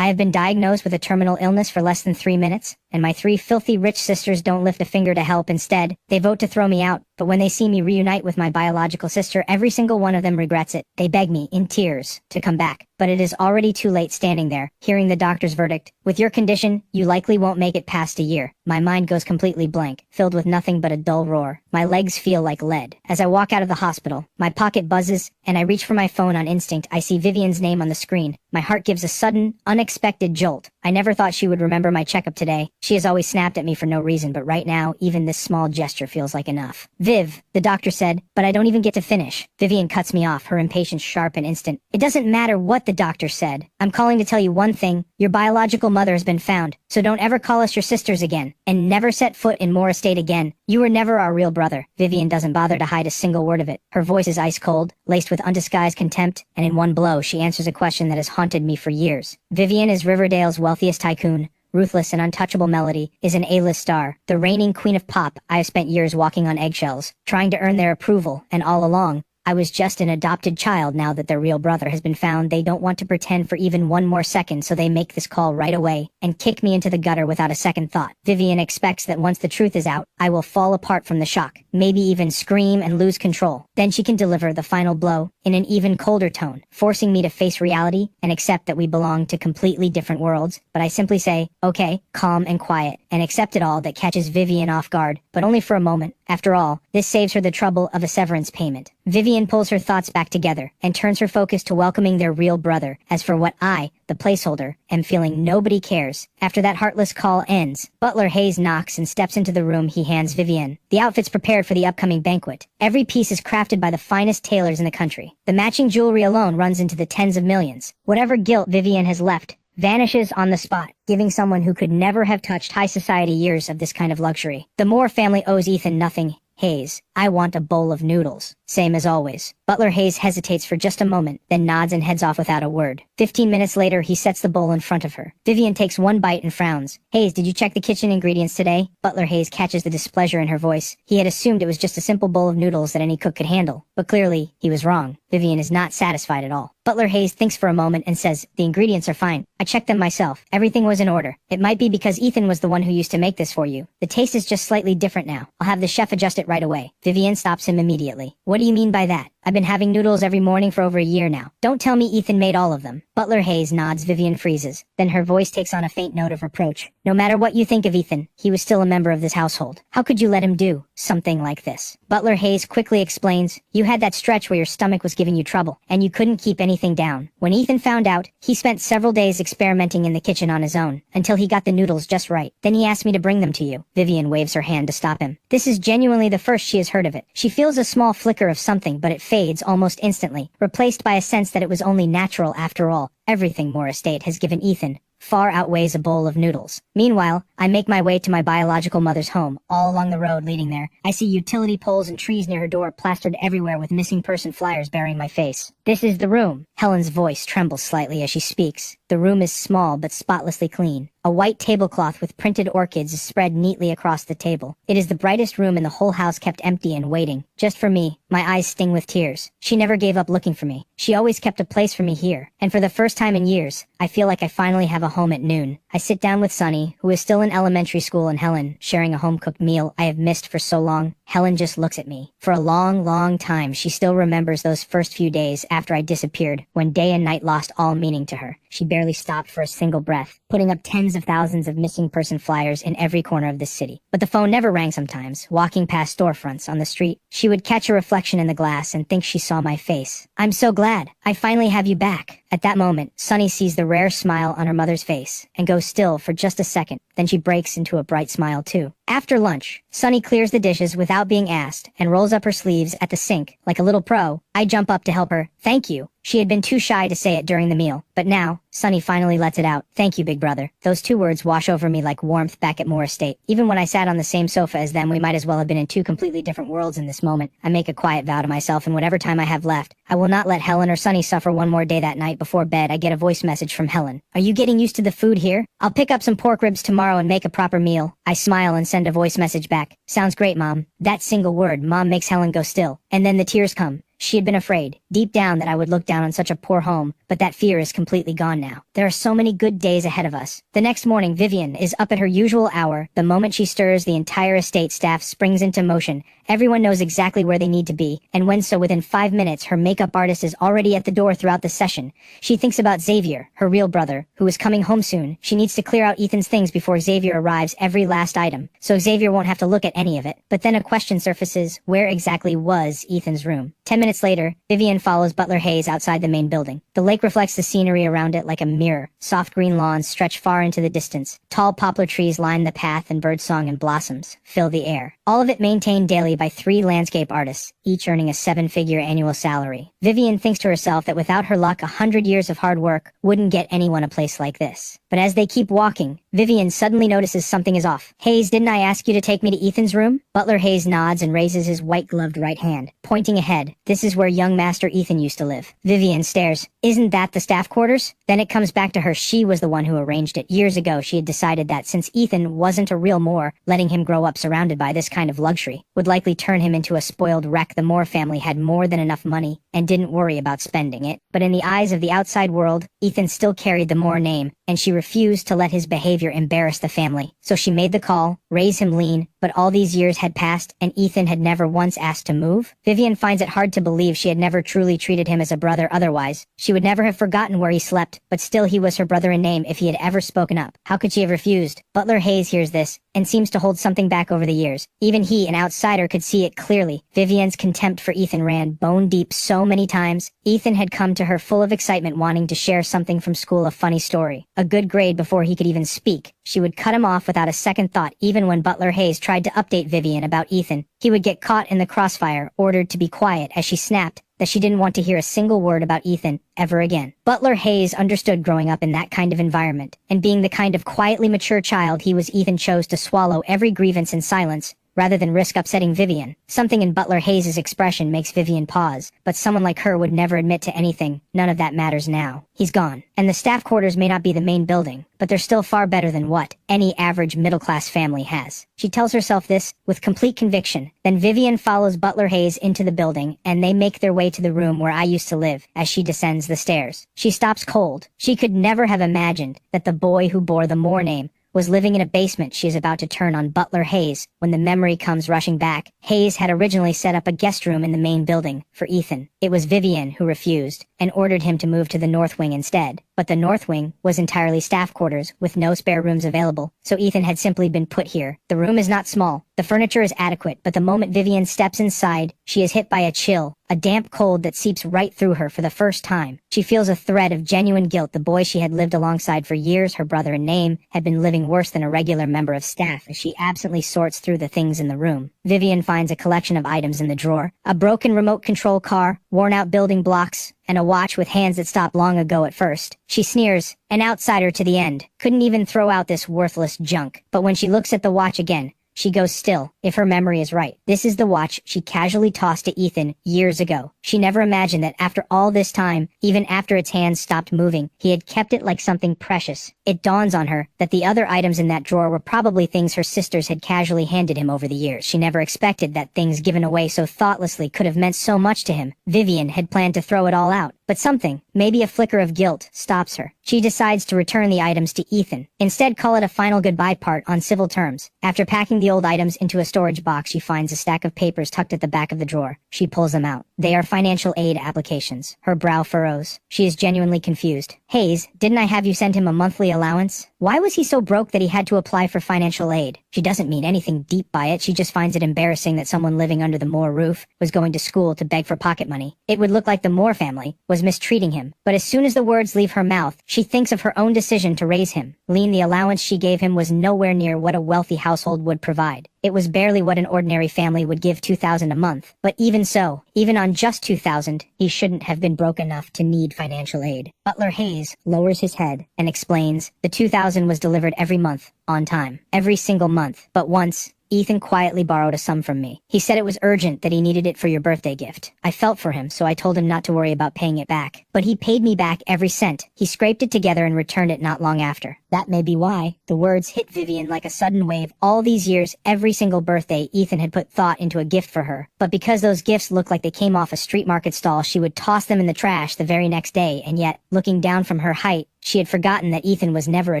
I have been diagnosed with a terminal illness for less than 3 minutes, and my 3 filthy rich sisters don't lift a finger to help. Instead, they vote to throw me out. But when they see me reunite with my biological sister, every single one of them regrets it. They beg me, in tears, to come back. But it is already too late standing there, hearing the doctor's verdict. With your condition, you likely won't make it past a year. My mind goes completely blank, filled with nothing but a dull roar. My legs feel like lead. As I walk out of the hospital, my pocket buzzes, and I reach for my phone on instinct. I see Vivian's name on the screen. My heart gives a sudden, unexpected jolt. I never thought she would remember my checkup today. She has always snapped at me for no reason, but right now, even this small gesture feels like enough. Viv, the doctor said, but I don't even get to finish. Vivian cuts me off, her impatience sharp and instant. It doesn't matter what the doctor said. I'm calling to tell you one thing. Your biological mother has been found, so don't ever call us your sisters again, and never set foot in Moore Estate again. You were never our real brother. Vivian doesn't bother to hide a single word of it. Her voice is ice cold, laced with undisguised contempt, and in one blow she answers a question that has haunted me for years. Vivian is Riverdale's wealthiest tycoon. Ruthless and untouchable Melody is an A-list star, the reigning queen of pop. I have spent years walking on eggshells, trying to earn their approval, and all along, I was just an adopted child. Now that their real brother has been found, they don't want to pretend for even one more second, so they make this call right away and kick me into the gutter without a second thought. Vivian expects that once the truth is out, I will fall apart from the shock, maybe even scream and lose control. Then she can deliver the final blow in an even colder tone, forcing me to face reality and accept that we belong to completely different worlds. But I simply say, okay, calm and quiet, and accept it all. That catches Vivian off guard, but only for a moment. After all, this saves her the trouble of a severance payment. Vivian pulls her thoughts back together and turns her focus to welcoming their real brother. As for what I, the placeholder, am feeling, nobody cares. After that heartless call ends, Butler Hayes knocks and steps into the room. He hands Vivian the outfits prepared for the upcoming banquet. Every piece is crafted by the finest tailors in the country. The matching jewelry alone runs into the tens of millions. Whatever guilt Vivian has left vanishes on the spot, giving someone who could never have touched high society years of this kind of luxury. The Moore family owes Ethan nothing. Hayes, I want a bowl of noodles. Same as always. Butler Hayes hesitates for just a moment, then nods and heads off without a word. 15 minutes later, he sets the bowl in front of her. Vivian takes one bite and frowns. Hayes, did you check the kitchen ingredients today? Butler Hayes catches the displeasure in her voice. He had assumed it was just a simple bowl of noodles that any cook could handle. But clearly, he was wrong. Vivian is not satisfied at all. Butler Hayes thinks for a moment and says, the ingredients are fine. I checked them myself. Everything was in order. It might be because Ethan was the one who used to make this for you. The taste is just slightly different now. I'll have the chef adjust it right away. Vivian stops him immediately. What do you mean by that? I've been having noodles every morning for over a year now. Don't tell me Ethan made all of them. Butler Hayes nods. Vivian freezes. Then her voice takes on a faint note of reproach. No matter what you think of Ethan, he was still a member of this household. How could you let him do something like this? Butler Hayes quickly explains, you had that stretch where your stomach was giving you trouble, and you couldn't keep anything down. When Ethan found out, he spent several days experimenting in the kitchen on his own, until he got the noodles just right. Then he asked me to bring them to you. Vivian waves her hand to stop him. This is genuinely the first she has heard of it. She feels a small flicker of something, but it fades almost instantly, replaced by a sense that it was only natural after all. Everything Moore Estate has given Ethan far outweighs a bowl of noodles. Meanwhile, I make my way to my biological mother's home. All along the road leading there, I see utility poles and trees near her door plastered everywhere with missing person flyers bearing my face. This is the room. Helen's voice trembles slightly as she speaks. The room is small but spotlessly clean. A white tablecloth with printed orchids is spread neatly across the table. It is the brightest room in the whole house, kept empty and waiting. Just for me. My eyes sting with tears. She never gave up looking for me. She always kept a place for me here. And for the first time in years, I feel like I finally have a home at noon. I sit down with Sunny, who is still in elementary school, and Helen, sharing a home-cooked meal I have missed for so long. Helen just looks at me. For a long, long time, she still remembers those first few days after I disappeared, when day and night lost all meaning to her. She barely stopped for a single breath, putting up tens of thousands of missing person flyers in every corner of this city. But the phone never rang sometimes. Walking past storefronts on the street, she would catch a reflection in the glass and think she saw my face. I'm so glad. I finally have you back. At that moment, Sunny sees the rare smile on her mother's face and goes still for just a second. Then she breaks into a bright smile too. After lunch, Sunny clears the dishes without being asked and rolls up her sleeves at the sink like a little pro. I jump up to help her. Thank you. She had been too shy to say it during the meal, but now, Sunny finally lets it out. Thank you, big brother. Those two words wash over me like warmth back at Moore Estate. Even when I sat on the same sofa as them, we might as well have been in two completely different worlds in this moment. I make a quiet vow to myself, in whatever time I have left, I will not let Helen or Sunny suffer one more day. That night before bed, I get a voice message from Helen. Are you getting used to the food here? I'll pick up some pork ribs tomorrow and make a proper meal. I smile and send a voice message back. Sounds great, Mom. That single word, Mom, makes Helen go still. And then the tears come. She had been afraid, deep down, that I would look down on such a poor home, but that fear is completely gone now. There are so many good days ahead of us. The next morning, Vivian is up at her usual hour. The moment she stirs, the entire estate staff springs into motion. Everyone knows exactly where they need to be, and when so within 5 minutes, her makeup artist is already at the door throughout the session. She thinks about Xavier, her real brother, who is coming home soon. She needs to clear out Ethan's things before Xavier arrives, every last item, so Xavier won't have to look at any of it. But then a question surfaces: where exactly was Ethan's room? 10 minutes later, Vivian follows Butler Hayes outside the main building. The lake reflects the scenery around it like a mirror. Soft green lawns stretch far into the distance. Tall poplar trees line the path, and birdsong and blossoms fill the air. All of it maintained daily by 3 landscape artists, each earning a 7-figure annual salary. Vivian thinks to herself that without her luck, 100 years of hard work wouldn't get anyone a place like this. But as they keep walking, Vivian suddenly notices something is off. "Hayes, didn't I ask you to take me to Ethan's room?" Butler Hayes nods and raises his white-gloved right hand, pointing ahead. "This is where young Master Ethan used to live." Vivian stares. "Isn't that the staff quarters?" Then it comes back to her. She was the one who arranged it. Years ago, she had decided that since Ethan wasn't a real Moore, letting him grow up surrounded by this kind of luxury would likely turn him into a spoiled wreck. The Moore family had more than enough money and didn't worry about spending it. But in the eyes of the outside world, Ethan still carried the Moore name, and she refused to let his behavior embarrass the family. So she made the call, raise him lean, but all these years had passed, and Ethan had never once asked to move. Vivian finds it hard to believe she had never truly treated him as a brother. Otherwise, she would never have forgotten where he slept, but still he was her brother in name if he had ever spoken up. How could she have refused? Butler Hayes hears this, and seems to hold something back over the years. Even he, an outsider, could see it clearly. Vivian's contempt for Ethan ran bone deep so many times. Ethan had come to her full of excitement, wanting to share something from school, a funny story, a good grade before he could even speak. She would cut him off without a second thought. Even when Butler Hayes tried to update Vivian about Ethan, he would get caught in the crossfire, ordered to be quiet, as she snapped that she didn't want to hear a single word about Ethan ever again. Butler Hayes understood growing up in that kind of environment, and being the kind of quietly mature child he was, Ethan chose to swallow every grievance in silence, rather than risk upsetting Vivian. Something in Butler Hayes' expression makes Vivian pause, but someone like her would never admit to anything. None of that matters now. He's gone. And the staff quarters may not be the main building, but they're still far better than what any average middle-class family has. She tells herself this with complete conviction. Then Vivian follows Butler Hayes into the building, and they make their way to the room where I used to live. As she descends the stairs, she stops cold. She could never have imagined that the boy who bore the Moore name was living in a basement. She is about to turn on Butler Hayes when the memory comes rushing back. Hayes had originally set up a guest room in the main building for Ethan. It was Vivian who refused and ordered him to move to the North Wing instead. But the North Wing was entirely staff quarters with no spare rooms available, so Ethan had simply been put here. The room is not small. The furniture is adequate, but the moment Vivian steps inside, she is hit by a chill, a damp cold that seeps right through her for the first time. She feels a thread of genuine guilt. The boy she had lived alongside for years, her brother in name, had been living worse than a regular member of staff. As she absently sorts through the things in the room, Vivian finds a collection of items in the drawer: a broken remote control car, worn-out building blocks, and a watch with hands that stopped long ago. At first, she sneers, an outsider to the end, couldn't even throw out this worthless junk. But when she looks at the watch again, she goes still. If her memory is right, this is the watch she casually tossed to Ethan years ago. She never imagined that after all this time, even after its hands stopped moving, he had kept it like something precious. It dawns on her that the other items in that drawer were probably things her sisters had casually handed him over the years. She never expected that things given away so thoughtlessly could have meant so much to him. Vivian had planned to throw it all out, but something, maybe a flicker of guilt, stops her. She decides to return the items to Ethan. Instead, call it a final goodbye part on civil terms. After packing the old items into a storage box, she finds a stack of papers tucked at the back of the drawer. She pulls them out. They are financial aid applications. Her brow furrows. She is genuinely confused. Hayes, didn't I have you send him a monthly allowance? Why was he so broke that he had to apply for financial aid? She doesn't mean anything deep by it. She just finds it embarrassing that someone living under the Moore roof was going to school to beg for pocket money. It would look like the Moore family was mistreating him. But as soon as the words leave her mouth, she thinks of her own decision to raise him. The allowance she gave him was nowhere near what a wealthy household would provide. It was barely what an ordinary family would give, $2,000 a month. But even so, even on just $2,000, he shouldn't have been broke enough to need financial aid. Butler Hayes lowers his head and explains, the $2,000 was delivered every month, on time. Every single month. But once, Ethan quietly borrowed a sum from me. He said it was urgent, that he needed it for your birthday gift. I felt for him, so I told him not to worry about paying it back. But he paid me back every cent. He scraped it together and returned it not long after. That may be why. The words hit Vivian like a sudden wave. All these years, every single birthday, Ethan had put thought into a gift for her. But because those gifts looked like they came off a street market stall, she would toss them in the trash the very next day, and yet, looking down from her height, she had forgotten that Ethan was never a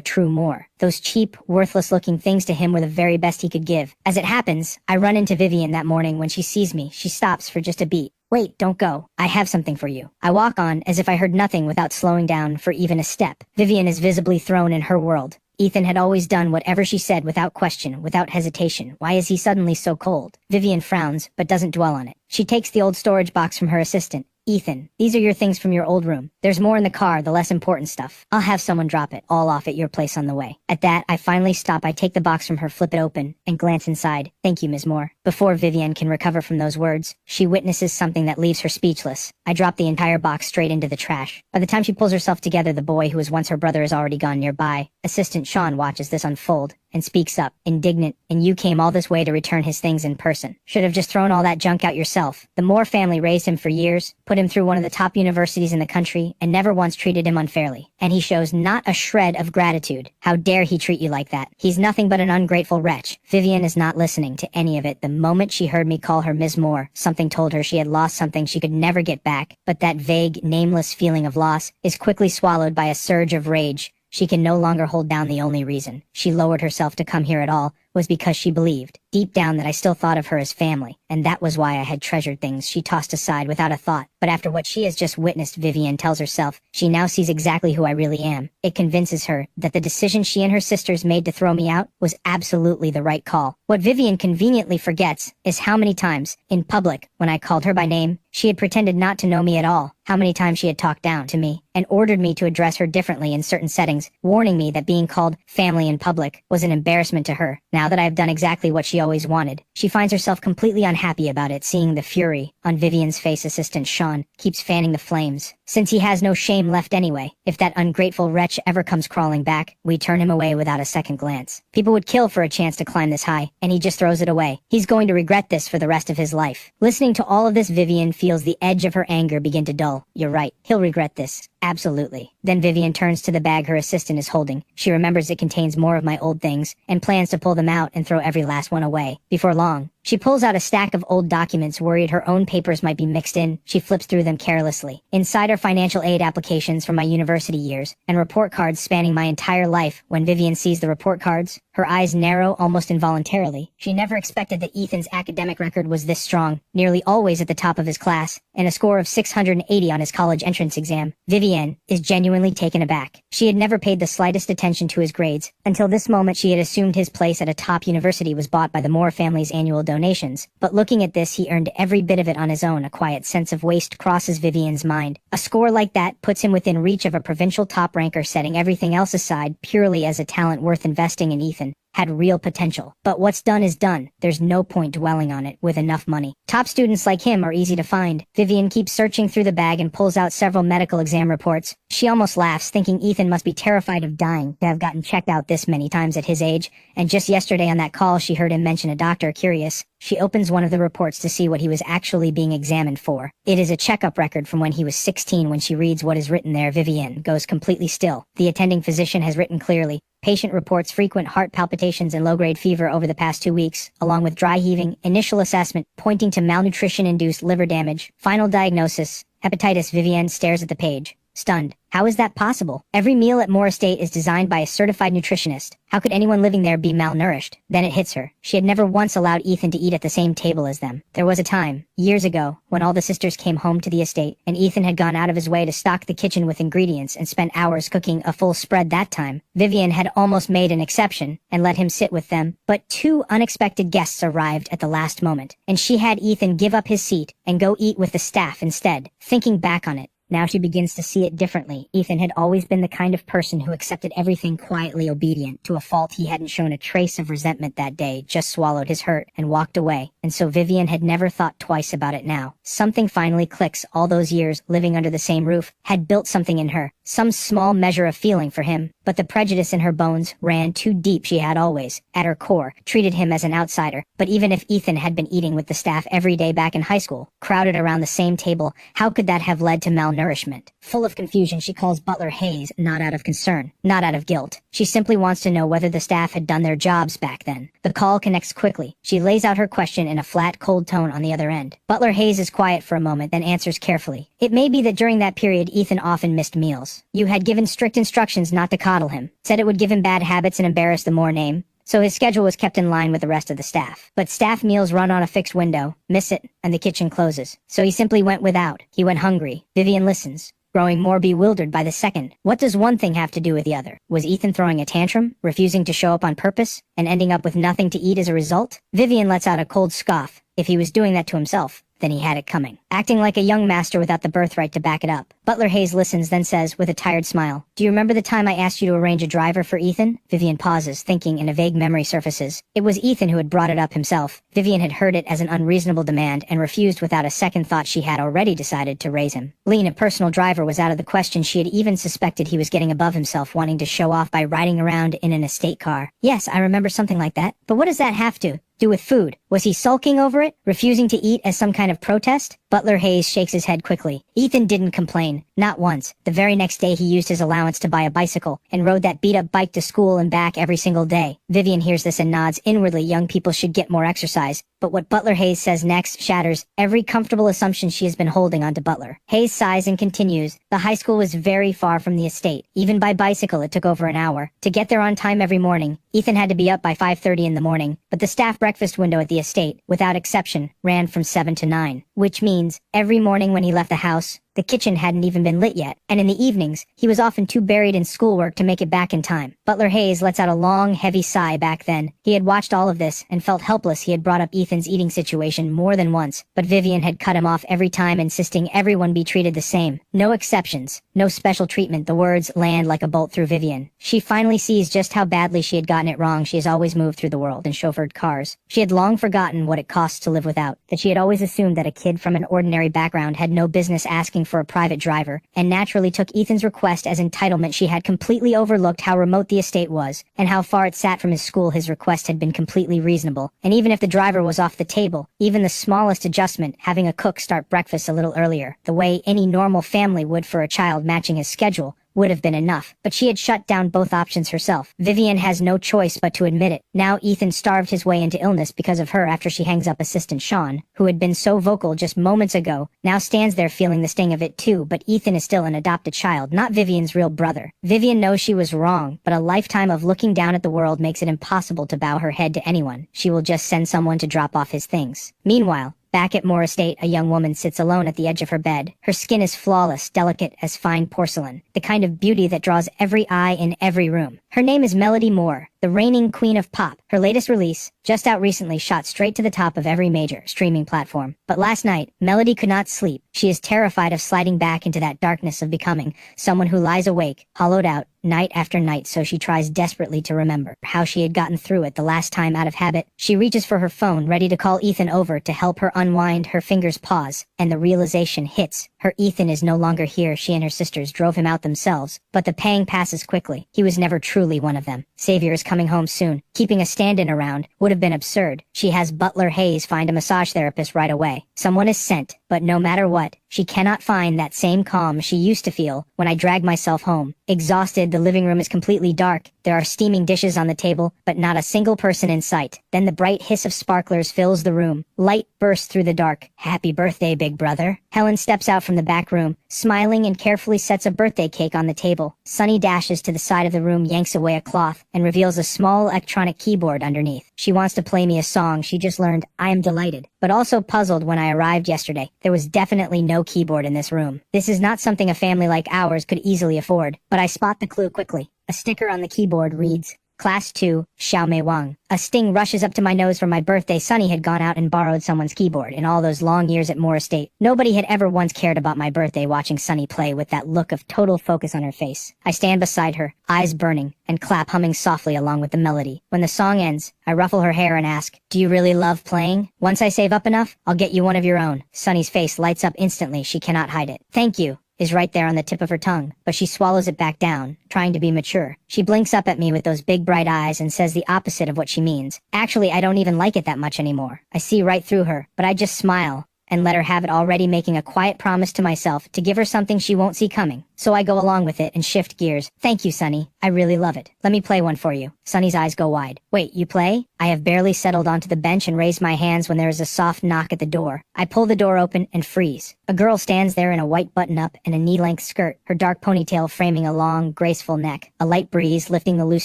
true Moor. Those cheap, worthless-looking things to him were the very best he could give. As it happens, I run into Vivian that morning. When she sees me, she stops for just a beat. "Wait, don't go. I have something for you." I walk on as if I heard nothing without slowing down for even a step. Vivian is visibly thrown in her world. Ethan had always done whatever she said without question, without hesitation. Why is he suddenly so cold? Vivian frowns, but doesn't dwell on it. She takes the old storage box from her assistant. "Ethan, these are your things from your old room. There's more in the car, the less important stuff. I'll have someone drop it all off at your place on the way." At that, I finally stop. I take the box from her, flip it open, and glance inside. "Thank you, Ms. Moore." Before Vivian can recover from those words, she witnesses something that leaves her speechless. I drop the entire box straight into the trash. By the time she pulls herself together, the boy who was once her brother is already gone nearby. Assistant Sean watches this unfold and speaks up, indignant. "And you came all this way to return his things in person. Should have just thrown all that junk out yourself. The Moore family raised him for years, put him through one of the top universities in the country, and never once treated him unfairly. And he shows not a shred of gratitude. How dare he treat you like that? He's nothing but an ungrateful wretch." Vivian is not listening to any of it. The moment she heard me call her Ms. Moore, something told her she had lost something she could never get back. But that vague, nameless feeling of loss is quickly swallowed by a surge of rage. She can no longer hold down the only reason she lowered herself to come here at all was because she believed, deep down, that I still thought of her as family, and that was why I had treasured things she tossed aside without a thought. But after what she has just witnessed, Vivian tells herself, she now sees exactly who I really am. It convinces her that the decision she and her sisters made to throw me out was absolutely the right call. What Vivian conveniently forgets is how many times, in public, when I called her by name, she had pretended not to know me at all. How many times she had talked down to me and ordered me to address her differently in certain settings, warning me that being called family in public was an embarrassment to her. Now that I have done exactly what she always wanted, she finds herself completely unhappy about it. Seeing the fury on Vivian's face, Assistant Sean keeps fanning the flames. Since he has no shame left anyway, if that ungrateful wretch ever comes crawling back, we turn him away without a second glance. People would kill for a chance to climb this high, and he just throws it away. He's going to regret this for the rest of his life. Listening to all of this, Vivian feels the edge of her anger begin to dull. You're right. He'll regret this. Absolutely. Then Vivian turns to the bag her assistant is holding. She remembers it contains more of my old things and plans to pull them out and throw every last one away. Before long, she pulls out a stack of old documents, worried her own papers might be mixed in. She flips through them carelessly. Inside are financial aid applications from my university years and report cards spanning my entire life. When Vivian sees the report cards, her eyes narrow almost involuntarily. She never expected that Ethan's academic record was this strong, nearly always at the top of his class, and a score of 680 on his college entrance exam. Vivian is genuinely taken aback. She had never paid the slightest attention to his grades. Until this moment, she had assumed his place at a top university was bought by the Moore family's annual donations. But looking at this, he earned every bit of it on his own. A quiet sense of waste crosses Vivian's mind. A score like that puts him within reach of a provincial top ranker, setting everything else aside purely as a talent worth investing in. Ethan had real potential. But what's done is done. There's no point dwelling on it with enough money. Top students like him are easy to find. Vivian keeps searching through the bag and pulls out several medical exam reports. She almost laughs, thinking Ethan must be terrified of dying to have gotten checked out this many times at his age. And just yesterday on that call, she heard him mention a doctor. Curious, she opens one of the reports to see what he was actually being examined for. It is a checkup record from when he was 16. When she reads what is written there, Vivian goes completely still. The attending physician has written clearly, patient reports frequent heart palpitations and low-grade fever over the past 2 weeks, along with dry heaving. Initial assessment pointing to malnutrition-induced liver damage. Final diagnosis, hepatitis. Vivian stares at the page, stunned. How is that possible? Every meal at Moore Estate is designed by a certified nutritionist. How could anyone living there be malnourished? Then it hits her. She had never once allowed Ethan to eat at the same table as them. There was a time, years ago, when all the sisters came home to the estate, and Ethan had gone out of his way to stock the kitchen with ingredients and spent hours cooking a full spread. That time, Vivian had almost made an exception and let him sit with them. But 2 unexpected guests arrived at the last moment, and she had Ethan give up his seat and go eat with the staff instead. Thinking back on it, now she begins to see it differently. Ethan had always been the kind of person who accepted everything quietly, obedient to a fault. He hadn't shown a trace of resentment that day, just swallowed his hurt and walked away. And so Vivian had never thought twice about it now. Something finally clicks. All those years living under the same roof had built something in her, some small measure of feeling for him. But the prejudice in her bones ran too deep. She had always, at her core, treated him as an outsider. But even if Ethan had been eating with the staff every day back in high school, crowded around the same table, how could that have led to malnourishment? Full of confusion, she calls Butler Hayes, not out of concern, not out of guilt, She simply wants to know whether the staff had done their jobs back then. The call connects quickly. She lays out her question in a flat, cold tone on the other end. Butler Hayes is quiet for a moment, then answers carefully. It may be that during that period Ethan often missed meals. You had given strict instructions not to coddle him, said it would give him bad habits and embarrass the Moore name. So his schedule was kept in line with the rest of the staff. But staff meals run on a fixed window, miss it, and the kitchen closes. So he simply went without. He went hungry. Vivian listens, growing more bewildered by the second. What does one thing have to do with the other? Was Ethan throwing a tantrum, refusing to show up on purpose, and ending up with nothing to eat as a result? Vivian lets out a cold scoff. If he was doing that to himself, then he had it coming. Acting like a young master without the birthright to back it up. Butler Hayes listens, then says, with a tired smile, "Do you remember the time I asked you to arrange a driver for Ethan?" Vivian pauses, thinking, and a vague memory surfaces. It was Ethan who had brought it up himself. Vivian had heard it as an unreasonable demand and refused without a second thought. She had already decided to raise him. Lean, a personal driver, was out of the question. She had even suspected he was getting above himself, wanting to show off by riding around in an estate car. Yes, I remember something like that. But what does that have to do with food? Was he sulking over it, refusing to eat as some kind of protest? Butler Hayes shakes his head quickly. Ethan didn't complain. Not once. The very next day he used his allowance to buy a bicycle and rode that beat-up bike to school and back every single day. Vivian hears this and nods. Inwardly, young people should get more exercise. But what Butler Hayes says next shatters every comfortable assumption she has been holding onto Butler. Hayes sighs and continues. The high school was very far from the estate. Even by bicycle, it took over an hour. To get there on time every morning, Ethan had to be up by 5:30 in the morning. But the staff breakfast window at the estate, without exception, ran from 7 to 9. Which means, every morning when he left the house, the kitchen hadn't even been lit yet, and in the evenings, he was often too buried in schoolwork to make it back in time. Butler Hayes lets out a long, heavy sigh back then. He had watched all of this and felt helpless. He had brought up Ethan's eating situation more than once, but Vivian had cut him off every time, insisting everyone be treated the same. No exceptions, no special treatment. The words land like a bolt through Vivian. She finally sees just how badly she had gotten it wrong. She has always moved through the world and chauffeured cars. She had long forgotten what it costs to live without, that she had always assumed that a kid from an ordinary background had no business asking for a private driver, and naturally took Ethan's request as entitlement. She had completely overlooked how remote the estate was, and how far it sat from his school. His request had been completely reasonable, and even if the driver was off the table, even the smallest adjustment, having a cook start breakfast a little earlier, the way any normal family would for a child matching his schedule, would have been enough. But she had shut down both options herself. Vivian has no choice but to admit it. Now Ethan starved his way into illness because of her after she hangs up assistant Sean, who had been so vocal just moments ago, now stands there feeling the sting of it too. But Ethan is still an adopted child, not Vivian's real brother. Vivian knows she was wrong, but a lifetime of looking down at the world makes it impossible to bow her head to anyone. She will just send someone to drop off his things. Meanwhile, back at Moore Estate, a young woman sits alone at the edge of her bed. Her skin is flawless, delicate as fine porcelain, the kind of beauty that draws every eye in every room. Her name is Melody Moore, the reigning queen of pop. Her latest release, just out recently, shot straight to the top of every major streaming platform. But last night, Melody could not sleep. She is terrified of sliding back into that darkness of becoming someone who lies awake, hollowed out, night after night. So she tries desperately to remember how she had gotten through it the last time. Out of habit, she reaches for her phone, ready to call Ethan over to help her unwind. Her fingers pause, and the realization hits. Her Ethan is no longer here. She and her sisters drove him out themselves, but the pang passes quickly. He was never truly one of them. Xavier is coming home soon. Keeping a stand-in around would have been absurd. She has Butler Hayes find a massage therapist right away. Someone is sent, but no matter what, she cannot find that same calm she used to feel when I drag myself home. Exhausted, the living room is completely dark. There are steaming dishes on the table, but not a single person in sight. Then the bright hiss of sparklers fills the room. Light bursts through the dark. "Happy birthday, big brother." Helen steps out from the back room, smiling, and carefully sets a birthday cake on the table. Sunny dashes to the side of the room, yanks away a cloth, and reveals a small electronic keyboard underneath. She wants to play me a song she just learned. I am delighted, but also puzzled. When I arrived yesterday, there was definitely no keyboard in this room. This is not something a family like ours could easily afford, but I spot the clue quickly. A sticker on the keyboard reads, Class 2, Xiao Mei Wang. A sting rushes up to my nose. For my birthday, Sunny had gone out and borrowed someone's keyboard. In all those long years at Moore Estate, nobody had ever once cared about my birthday. Watching Sunny play with that look of total focus on her face, I stand beside her, eyes burning, and clap, humming softly along with the melody. When the song ends, I ruffle her hair and ask, "Do you really love playing? Once I save up enough, I'll get you one of your own." Sunny's face lights up instantly. She cannot hide it. "Thank you," is right there on the tip of her tongue, but she swallows it back down, trying to be mature. She blinks up at me with those big bright eyes and says the opposite of what she means. Actually, I don't even like it that much anymore. I see right through her, but I just smile and let her have it, already making a quiet promise to myself to give her something she won't see coming. so I go along with it and shift gears. Thank you, Sonny. I really love it. Let me play one for you. Sonny's eyes go wide. Wait, you play? I have barely settled onto the bench and raised my hands when there is a soft knock at the door. I pull the door open and freeze. A girl stands there in a white button-up and a knee-length skirt, her dark ponytail framing a long, graceful neck. A light breeze lifting the loose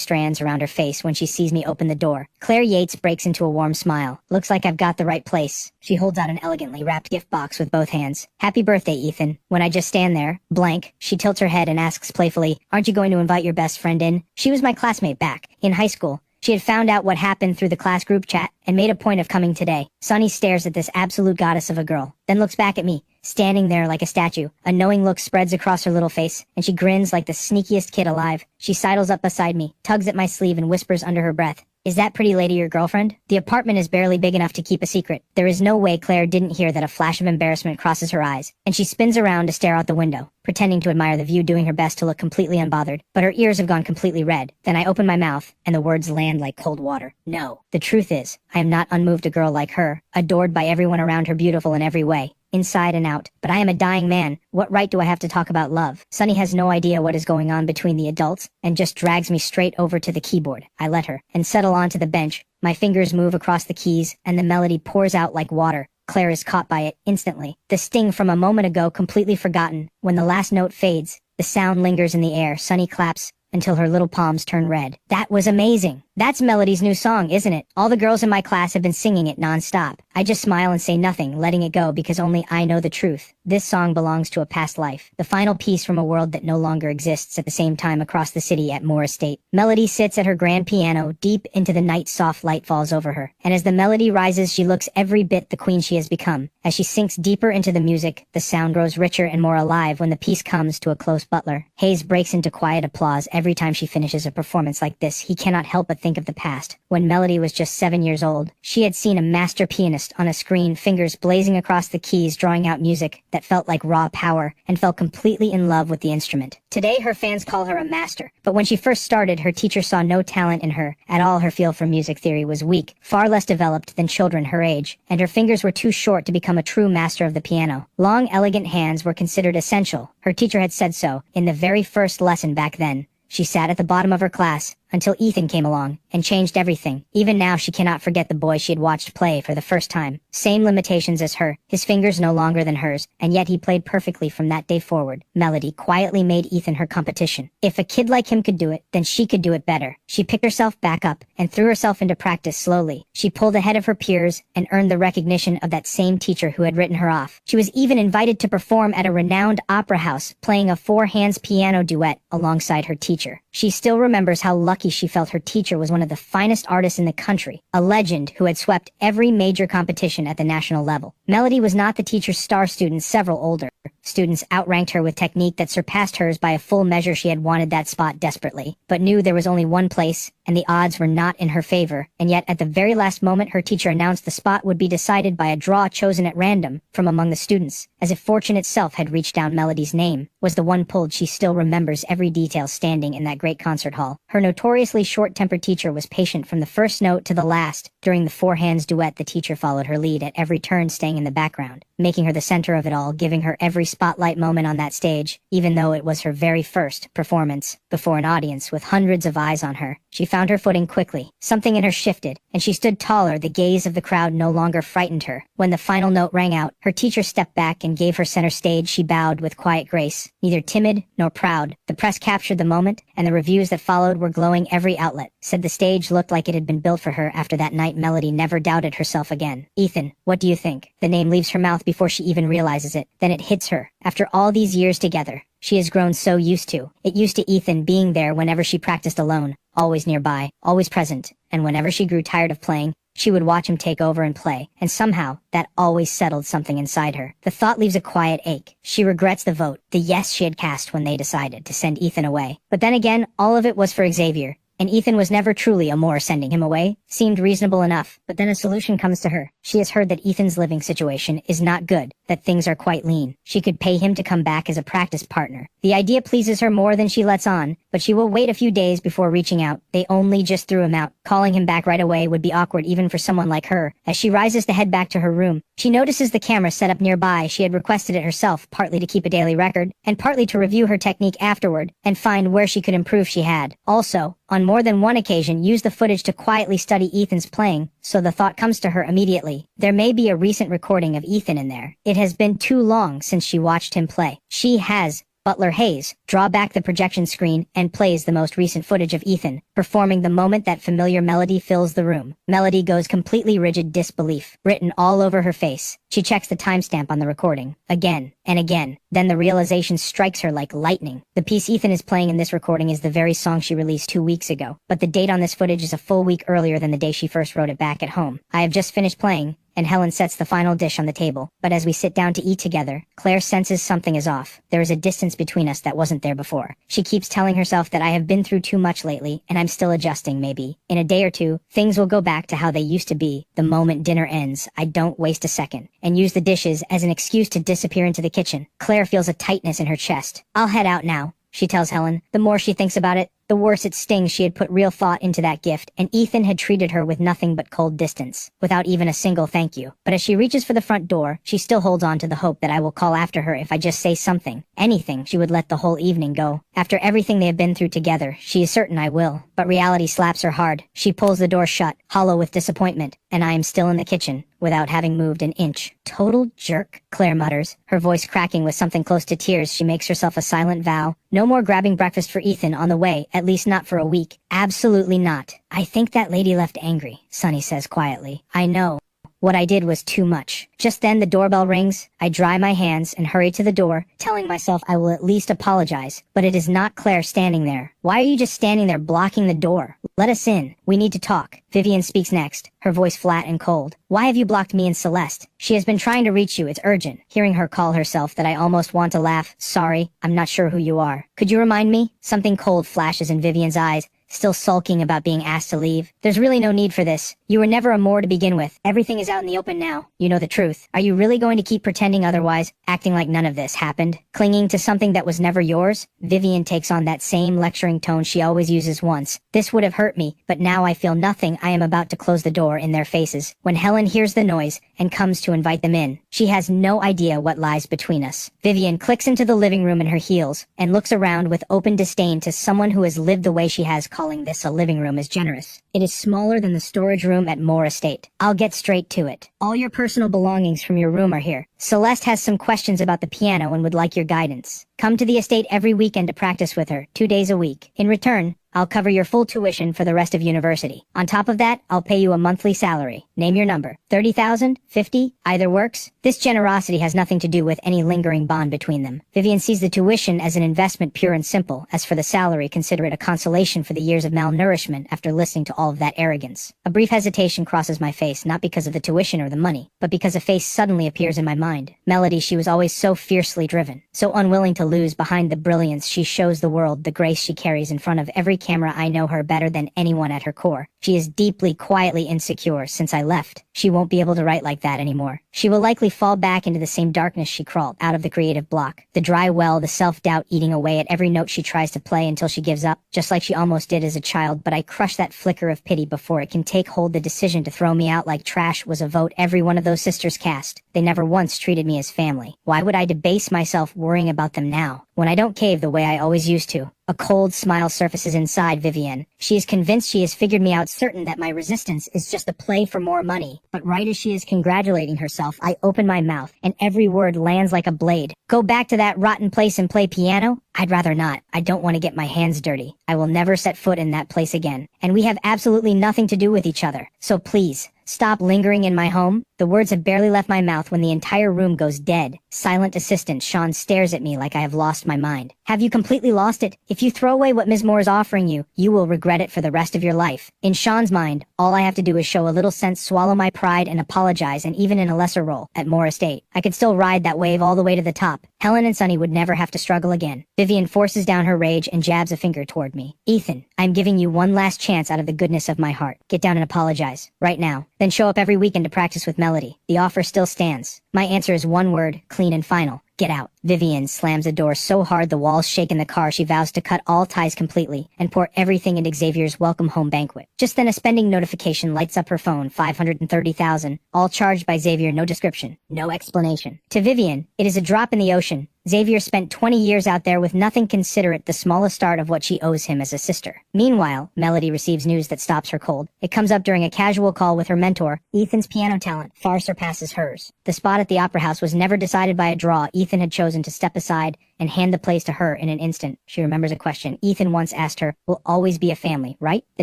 strands around her face when she sees me open the door. Claire Yates breaks into a warm smile. Looks like I've got the right place. She holds out an elegantly wrapped gift box with both hands. Happy birthday, Ethan. When I just stand there, blank, she tilts her head and asks playfully, aren't you going to invite your best friend in? She was my classmate back in high school. She had found out what happened through the class group chat and made a point of coming today. Sonny stares at this absolute goddess of a girl, then looks back at me, standing there like a statue. A knowing look spreads across her little face, and she grins like the sneakiest kid alive. She sidles up beside me, tugs at my sleeve and whispers under her breath, is that pretty lady your girlfriend? The apartment is barely big enough to keep a secret. There is no way Claire didn't hear that a flash of embarrassment crosses her eyes, and she spins around to stare out the window, pretending to admire the view, doing her best to look completely unbothered. But her ears have gone completely red. Then I open my mouth, and the words land like cold water. No. The truth is, I am not unmoved a girl like her, adored by everyone around her, beautiful in every way, inside and out. But I am a dying man. What right do I have to talk about love? Sonny has no idea what is going on between the adults, and just drags me straight over to the keyboard. I let her, and settle onto the bench. My fingers move across the keys, and the melody pours out like water. Claire is caught by it instantly. The sting from a moment ago completely forgotten. When the last note fades, the sound lingers in the air. Sonny claps until her little palms turn red. That was amazing. That's Melody's new song, isn't it? All the girls in my class have been singing it non-stop. I just smile and say nothing, letting it go because only I know the truth. This song belongs to a past life, the final piece from a world that no longer exists. At the same time, across the city at Moore Estate, Melody sits at her grand piano. Deep into the night, soft light falls over her, and as the melody rises, she looks every bit the queen she has become. As she sinks deeper into the music, the sound grows richer and more alive. When the piece comes to a close, butler Hayes breaks into quiet applause. Every time she finishes a performance like this, he cannot help but think of the past. When Melody was just 7 years old, she had seen a master pianist on a screen, fingers blazing across the keys, drawing out music that felt like raw power, and fell completely in love with the instrument. Today, her fans call her a master, but when she first started, her teacher saw no talent in her at all. Her feel for music theory was weak, far less developed than children her age, and her fingers were too short to become a true master of the piano. Long, elegant hands were considered essential. Her teacher had said so in the very first lesson back then. She sat at the bottom of her class until Ethan came along and changed everything. Even now, she cannot forget the boy she had watched play for the first time. Same limitations as her, his fingers no longer than hers, and yet he played perfectly from that day forward. Melody quietly made Ethan her competition. If a kid like him could do it, then she could do it better. She picked herself back up and threw herself into practice slowly. She pulled ahead of her peers and earned the recognition of that same teacher who had written her off. She was even invited to perform at a renowned opera house, playing a four-hands piano duet alongside her teacher. She still remembers how lucky she felt her teacher was one of the finest artists in the country, a legend who had swept every major competition at the national level. Melody was not the teacher's star student. Several older students outranked her with technique that surpassed hers by a full measure. She had wanted that spot desperately, but knew there was only one place, and the odds were not in her favor. And yet, at the very last moment, her teacher announced the spot would be decided by a draw chosen at random from among the students. As if fortune itself had reached down, Melody's name was the one pulled. She still remembers every detail standing in that great concert hall. Her notoriously short-tempered teacher was patient from the first note to the last. During the four-hands duet, the teacher followed her lead at every turn, staying in the background, making her the center of it all, giving her every spotlight moment on that stage, even though it was her very first performance before an audience with hundreds of eyes on her. She found her footing quickly. Something in her shifted, and she stood taller. The gaze of the crowd no longer frightened her. When the final note rang out, her teacher stepped back and gave her center stage. She bowed with quiet grace, neither timid nor proud. The press captured the moment, and the reviews that followed were glowing. Every outlet said the stage looked like it had been built for her. After that night, Melody never doubted herself again. Ethan, what do you think? The name leaves her mouth before she even realizes it. Then it hits her. After all these years together, she has grown so used to it. Used to Ethan being there whenever she practiced alone, always nearby, always present, and whenever she grew tired of playing, she would watch him take over and play, and somehow, that always settled something inside her. The thought leaves a quiet ache. She regrets the vote, the yes she had cast when they decided to send Ethan away. But then again, all of it was for Xavier, and Ethan was never truly a more. Sending him away seemed reasonable enough. But then a solution comes to her. She has heard that Ethan's living situation is not good. that things are quite lean. She could pay him to come back as a practice partner. The idea pleases her more than she lets on, but she will wait a few days before reaching out. They only just threw him out. Calling him back right away would be awkward even for someone like her. As she rises to head back to her room, she notices the camera set up nearby. She had requested it herself, partly to keep a daily record, and partly to review her technique afterward, and find where she could improve. She had also, on more than one occasion, used the footage to quietly study Ethan's playing, so the thought comes to her immediately. There may be a recent recording of Ethan in there. It has been too long since she watched him play. She has Butler Hayes draw back the projection screen and plays the most recent footage of Ethan performing the moment that familiar melody fills the room. Melody goes completely rigid disbelief, written all over her face. She checks the timestamp on the recording, again and again. Then the realization strikes her like lightning. The piece Ethan is playing in this recording is the very song she released 2 weeks ago, but the date on this footage is a full week earlier than the day she first wrote it back at home. I have just finished playing, and Helen sets the final dish on the table. But as we sit down to eat together, Claire senses something is off. There is a distance between us that wasn't there before. She keeps telling herself that I have been through too much lately, and I'm still adjusting. Maybe in a day or two, things will go back to how they used to be. The moment dinner ends, I don't waste a second, and use the dishes as an excuse to disappear into the kitchen. Claire feels a tightness in her chest. I'll head out now, she tells Helen. The more she thinks about it, the worse it stings. She had put real thought into that gift, and Ethan had treated her with nothing but cold distance, without even a single thank you. But as she reaches for the front door, she still holds on to the hope that I will call after her if I just say something. Anything, she would let the whole evening go. After everything they have been through together, she is certain I will. But reality slaps her hard. She pulls the door shut, hollow with disappointment, and I am still in the kitchen, without having moved an inch. Total jerk, Claire mutters, her voice cracking with something close to tears. She makes herself a silent vow. No more grabbing breakfast for Ethan on the way, at least not for a week. Absolutely not. I think that lady left angry, Sonny says quietly. I know. What I did was too much. Just then the doorbell rings. I dry my hands and hurry to the door, telling myself I will at least apologize. But it is not Claire standing there. Why are you just standing there blocking the door? Let us in. We need to talk. Vivian speaks next, her voice flat and cold. Why have you blocked me and Celeste? She has been trying to reach you. It's urgent. Hearing her call herself that I almost want to laugh. Sorry, I'm not sure who you are. Could you remind me? Something cold flashes in Vivian's eyes, still sulking about being asked to leave. There's really no need for this. You were never a Moore to begin with. Everything is out in the open now. You know the truth. Are you really going to keep pretending otherwise, acting like none of this happened? Clinging to something that was never yours? Vivian takes on that same lecturing tone she always uses once. This would have hurt me, but now I feel nothing. I am about to close the door in their faces, when Helen hears the noise and comes to invite them in. She has no idea what lies between us. Vivian clicks into the living room in her heels, and looks around with open disdain to someone who has lived the way she has. Calling this a living room is generous. It is smaller than the storage room at Moore Estate. I'll get straight to it. All your personal belongings from your room are here. Celeste has some questions about the piano and would like your guidance. Come to the estate every weekend to practice with her, 2 days a week. In return, I'll cover your full tuition for the rest of university. On top of that, I'll pay you a monthly salary. Name your number. 30,000? 50? Either works. This generosity has nothing to do with any lingering bond between them. Vivian sees the tuition as an investment, pure and simple. As for the salary, consider it a consolation for the years of malnourishment after listening to all of that arrogance. A brief hesitation crosses my face, not because of the tuition or the money, but because a face suddenly appears in my mind. Melody. She was always so fiercely driven, so unwilling to lose. Behind the brilliance she shows the world, the grace she carries in front of every camera. I know her better than anyone at her core. She is deeply, quietly insecure. Since I left, she won't be able to write like that anymore. She will likely fall back into the same darkness she crawled out of, the creative block, the dry well, the self-doubt eating away at every note she tries to play until she gives up, just like she almost did as a child. But I crush that flicker of pity before it can take hold. The decision to throw me out like trash was a vote every one of those sisters cast. They never once treated me as family. Why would I debase myself worrying about them now, when I don't cave the way I always used to? A cold smile surfaces inside Vivian. She is convinced she has figured me out, certain that my resistance is just a play for more money. But right as she is congratulating herself, I open my mouth, and every word lands like a blade. Go back to that rotten place and play piano? I'd rather not. I don't want to get my hands dirty. I will never set foot in that place again. And we have absolutely nothing to do with each other. So please, stop lingering in my home. The words have barely left my mouth when the entire room goes dead. Silent assistant Sean stares at me like I have lost my mind. Have you completely lost it? If you throw away what Ms. Moore is offering you, you will regret it for the rest of your life. In Sean's mind, all I have to do is show a little sense, swallow my pride, and apologize, and even in a lesser role, at Moore Estate, I could still ride that wave all the way to the top. Helen and Sunny would never have to struggle again. Vivian forces down her rage and jabs a finger toward me. Ethan, I'm giving you one last chance out of the goodness of my heart. Get down and apologize. Right now. Then show up every weekend to practice with Melody. The offer still stands. My answer is one word, clean and final. Get out. Vivian slams the door so hard the walls shake in the car she vows to cut all ties completely and pour everything into Xavier's welcome home banquet. Just then a spending notification lights up her phone, 530,000, all charged by Xavier, no description, no explanation. To Vivian, it is a drop in the ocean. Xavier spent 20 years out there with nothing considerate the smallest start of what she owes him as a sister. Meanwhile, Melody receives news that stops her cold. It comes up during a casual call with her mentor. Ethan's piano talent far surpasses hers. The spot at the Opera House was never decided by a draw. Ethan had chosen to step aside and hand the place to her in an instant. She remembers a question Ethan once asked her, "We'll always be a family, right?" The